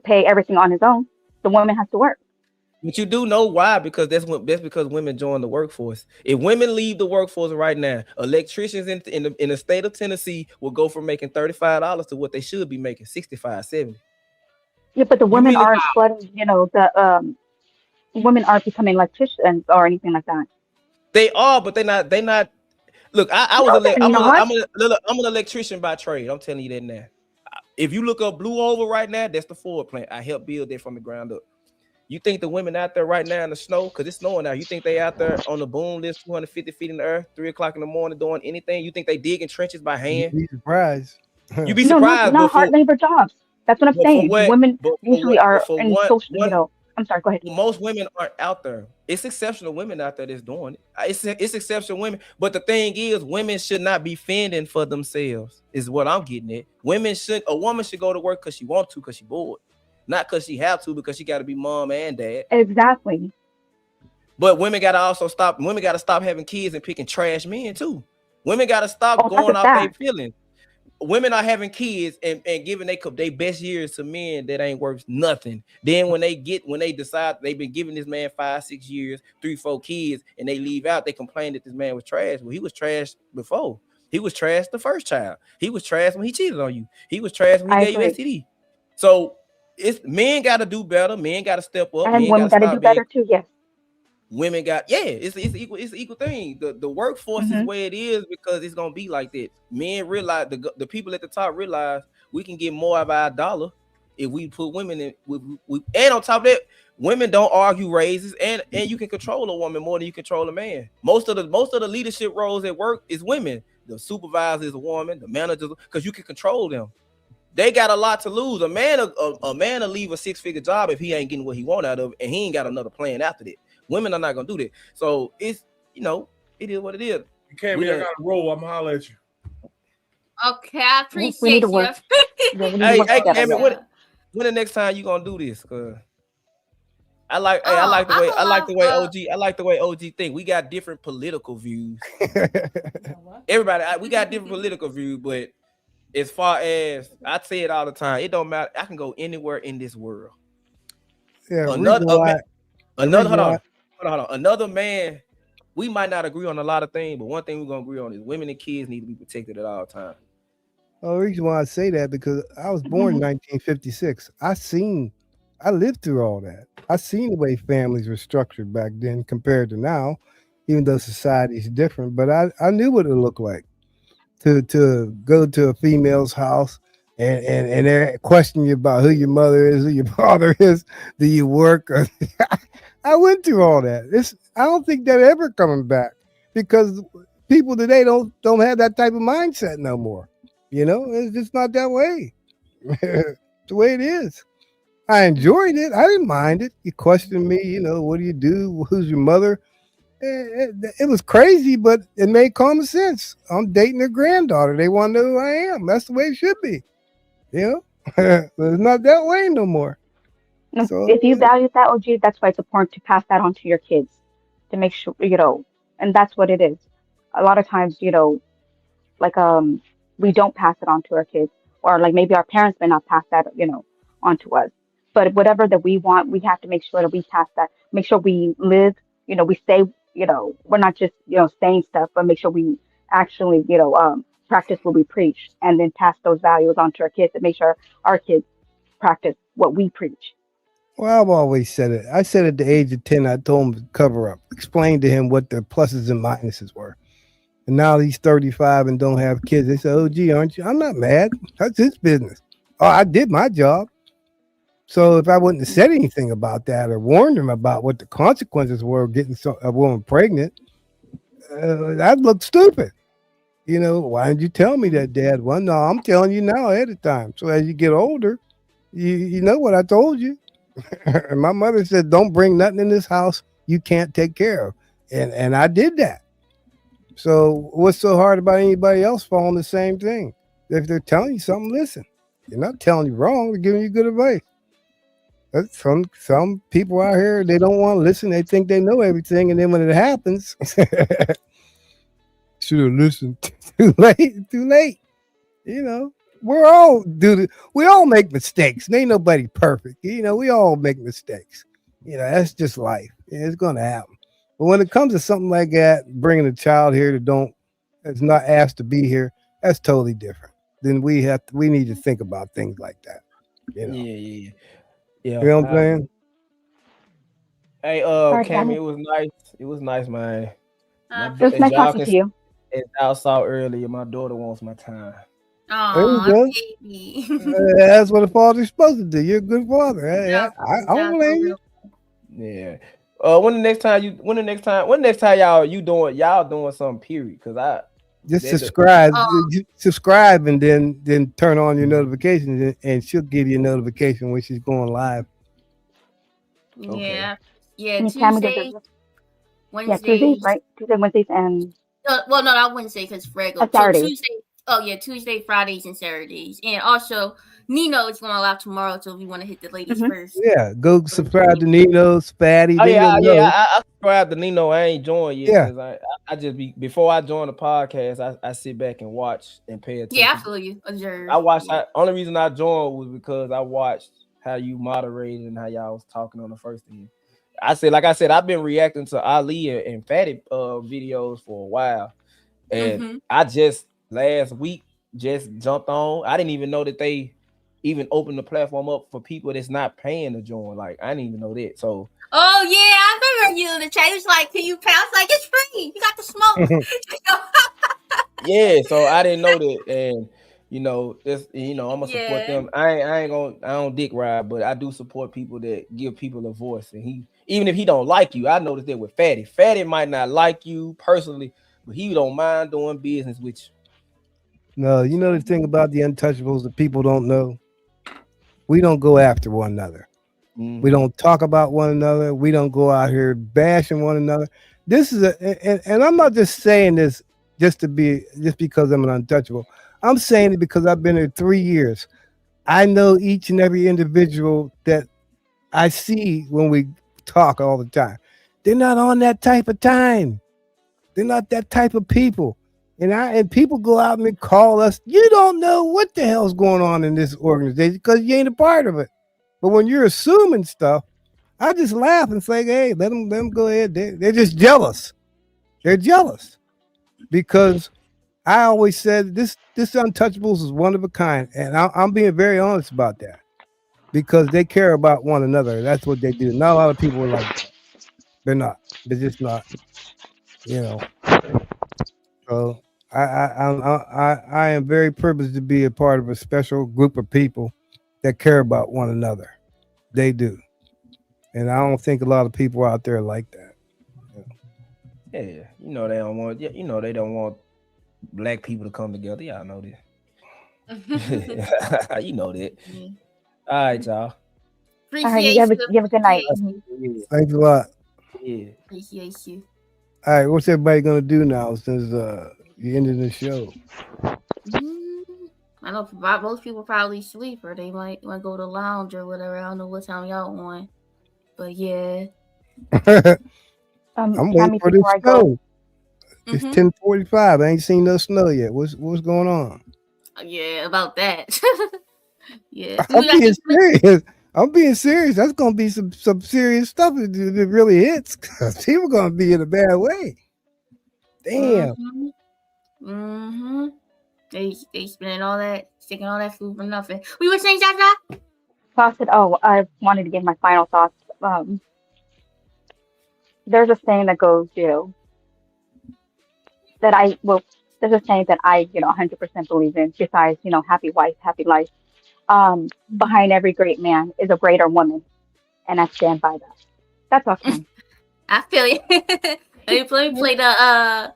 pay everything on his own. The woman has to work. But you do know why? Because that's because women join the workforce. If women leave the workforce right now, electricians in the state of Tennessee will go from making $35 to what they should be making, $65, $70. Yeah, but the women aren't flooding. Women aren't becoming electricians or anything like that. They are, but they're not. Look, I'm an electrician by trade. I'm telling you that now. If you look up Blue Oval right now, that's the Ford plant. I helped build it from the ground up. You think the women out there right now in the snow, because it's snowing now, you think they out there on the boom list 250 feet in the earth, 3 o'clock in the morning doing anything? You think they digging trenches by hand? You'd be surprised. You'd be surprised. No, not hard labor jobs. That's what I'm saying. Women usually are in social, I'm sorry, go ahead. Most women aren't out there. It's exceptional women out there that's doing it. It's exceptional women. But the thing is, women should not be fending for themselves, is what I'm getting at. A woman should go to work because she wants to, because she bored. Not because she have to, because she got to be mom and dad. Exactly. But women gotta also stop. Women gotta stop having kids and picking trash men too. Women gotta stop going off their feelings. Women are having kids and giving their best years to men that ain't worth nothing. Then when they decide they've been giving this man 5-6 years, 3-4 kids, and they leave out, they complain that this man was trash. Well, he was trash before. He was trash the first child. He was trash when he cheated on you. He was trash when he gave you STD. So it's men got to do better. Men got to step up. And women got to do better too. Yes. Women got it's equal. It's an equal thing. The workforce is where it is because it's gonna be like that. Men realize the people at the top realize we can get more of our dollar if we put women in. And on top of that, women don't argue raises, and you can control a woman more than you control a man. Most of the leadership roles at work is women. The supervisor is a woman. The manager, because you can control them. They got a lot to lose. A man will leave a 6-figure job if he ain't getting what he want out of it, and he ain't got another plan after that. Women are not gonna do that. So it's it is what it is. You can't be. I got to roll. I'm holler at you. Okay, I appreciate you. Hey, Cameron, when the next time you gonna do this? Cause I like the way OG think. We got different political views. Everybody, we got different political views, but as far as I say it all the time, it don't matter. I can go anywhere in this world. Yeah, Another man, we might not agree on a lot of things, but one thing we're gonna agree on is women and kids need to be protected at all times. The reason why I say that because I was born in 1956. I lived through all that. I seen the way families were structured back then compared to now, even though society is different. But I knew what it looked like to go to a female's house and they're questioning you about who your mother is, who your father is, do you work? I went through all that. I don't think that ever coming back because people today don't have that type of mindset no more. It's just not that way. It's the way it is. I enjoyed it. I didn't mind it. You questioned me, what do you do? Who's your mother? It was crazy, but it made common sense. I'm dating their granddaughter. They want to know who I am. That's the way it should be. But it's not that way no more. No, so, if you value that, OG, that's why it's important to pass that on to your kids to make sure, and that's what it is. A lot of times, like we don't pass it on to our kids, or like maybe our parents may not pass that, on to us. But whatever that we want, we have to make sure that we pass that. Make sure we live, we stay, we're not just, saying stuff, but make sure we actually, practice what we preach, and then pass those values on to our kids and make sure our kids practice what we preach. Well, I've always said it. I said at the age of 10, I told him to cover up, explain to him what the pluses and minuses were. And now he's 35 and don't have kids. They say, "Oh, gee, aren't you?" I'm not mad. That's his business. Oh, I did my job. So if I wouldn't have said anything about that or warned him about what the consequences were of getting a woman pregnant, I'd look stupid. Why didn't you tell me that, Dad? Well, no, I'm telling you now ahead of time. So as you get older, you know what I told you. And my mother said, "Don't bring nothing in this house you can't take care of." And I did that. So what's so hard about anybody else following the same thing? If they're telling you something, listen. They're not telling you wrong. They're giving you good advice. Some people out here, they don't want to listen. They think they know everything. And then when it happens, should have listened. Too late. We all make mistakes. And ain't nobody perfect. We all make mistakes. That's just life. It's going to happen. But when it comes to something like that, bringing a child here that's not asked to be here, that's totally different. Then we need to think about things like that. Yeah. You know what I'm saying? Hey, Cammy, it was nice. It was nice, man. It was nice talking to you. As I saw earlier, my daughter wants my time. Oh, baby. That's what a father's supposed to do. You're a good father. I don't blame you. Yeah. When the next time y'all doing something, period? Because just subscribe and then turn on your notifications and she'll give you a notification when she's going live. Yeah. Tuesdays, right? Tuesday, Wednesdays, and well, no, not Wednesday because regular. Saturday. So Tuesday, Oh yeah, Tuesday, Fridays, and Saturdays, and also Nino is going live tomorrow. So if you want to hit the ladies first, Yeah, go subscribe to Nino's, Fatty. Oh They gonna know. I subscribe to Nino. I ain't joined yet Yeah. because I just be before I join the podcast, I sit back and watch and pay attention. yeah, I feel you. Observe. I watched. Only reason I joined was because I watched how you moderated and how y'all was talking on the first thing. Like I said, I've been reacting to Ali and Fatty videos for a while, and I just last week just jumped on. I didn't even know that they even opened the platform up for people that's not paying to join. Like I didn't even know that. So Oh yeah, I remember you in the chat. He was like, "Can you pay?" I was like, "It's free. You got the smoke." yeah, so I didn't know that, and you know, this, you know, I'm gonna support them. I don't dick ride, but I do support people that give people a voice. And he, even if he don't like you, I noticed that with Fatty. Fatty might not like you personally, but he don't mind doing business with you. No, you know the thing about the untouchables that people don't know? We don't go after one another. We don't talk about one another. We don't go out here bashing one another. This is and I'm not just saying this just because I'm an untouchable. I'm saying it because I've been here 3 years. I know each and every individual that I see when we talk all the time. They're not on that type of time. They're not that type of people. And people go out and call us. You don't know what the hell's going on in this organization because you ain't a part of it. But when you're assuming stuff, I just laugh and say, "Hey, let them go ahead. They're just jealous. They're jealous because I always said this Untouchables is one of a kind, and I'm being very honest about that because they care about one another. That's what they do. Not a lot of people are like that. They're not. They're just not. You know. So I am very privileged to be a part of a special group of people that care about one another. They do. And I don't think a lot of people out there like that. Yeah, you know they don't want. You know they don't want black people to come together. Y'all know this. You know that. All right, y'all. All right, you have a good night. Thanks a lot. Yeah. Appreciate you. All right, what's everybody gonna do now since you ended the show? I know most people probably sleep or they might want to go to the lounge or whatever. I don't know what time y'all on, but yeah. I'm waiting for the snow. It's 10:45. I ain't seen no snow yet. What's going on? Yeah, about that. Yeah, I'm being serious. I'm being serious. That's gonna be some serious stuff if it really hits. People gonna be in a bad way. Damn. They spending all that, sticking all that food for nothing. We were saying, Jaja? Fawcett, I wanted to give my final thoughts. There's a saying that goes, there's a saying that I, 100% believe in, besides, happy wife, happy life. Behind every great man is a greater woman. And I stand by that. That's all, Ken. I feel you. Let me play the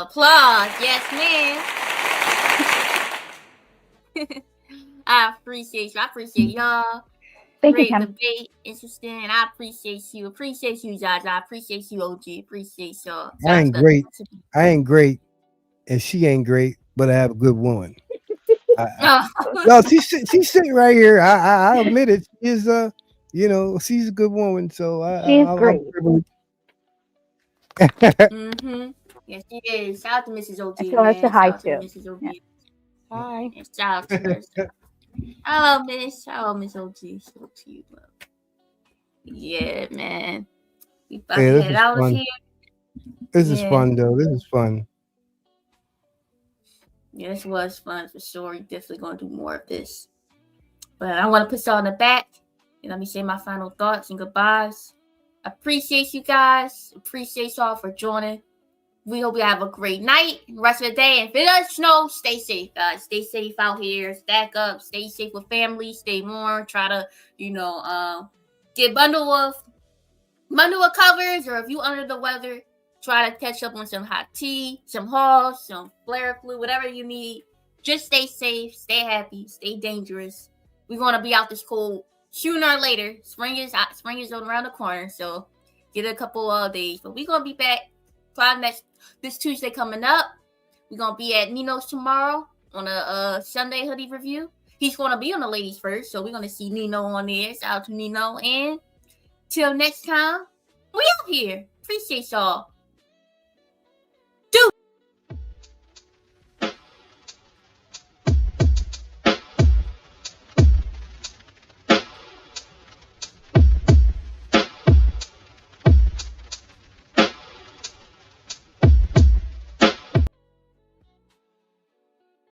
applause. Yes, ma'am. I appreciate you. I appreciate y'all. Thank Great you, Kim. debate, interesting. I appreciate you. Appreciate you, Jaja. I appreciate you, OG. Appreciate y'all. I ain't great, and she ain't great, but I have a good woman. No, she's sitting right here. I admit it. She's she's a good woman. So she's great. Yes, she is. Shout out to Mrs. OG. So I said hi too. Mrs. OG. Yeah. Hi. And shout out to her. Hello, Miss. Hello, Miss OG. So cute. Yeah, man. We about to head out of here. This is fun, though. This is fun. Yeah, this was fun for sure. We're definitely going to do more of this. But I want to put y'all in the back. And let me say my final thoughts and goodbyes. Appreciate you guys. Appreciate y'all for joining. We hope you have a great night, rest of the day. And if it does snow, stay safe, guys. Stay safe out here. Stack up. Stay safe with family. Stay warm. Try to, get bundle of covers. Or if you under the weather, try to catch up on some hot tea, some Halls, some flare flu, whatever you need. Just stay safe. Stay happy. Stay dangerous. We're going to be out this cold sooner or later. Spring is around the corner. So get a couple of days. But we're going to be back. Probably this Tuesday coming up. We're gonna be at Nino's tomorrow on a Sunday hoodie review. He's gonna be on the ladies first, so we're gonna see Nino on there. Shout out to Nino. And till next time, we out here. Appreciate y'all.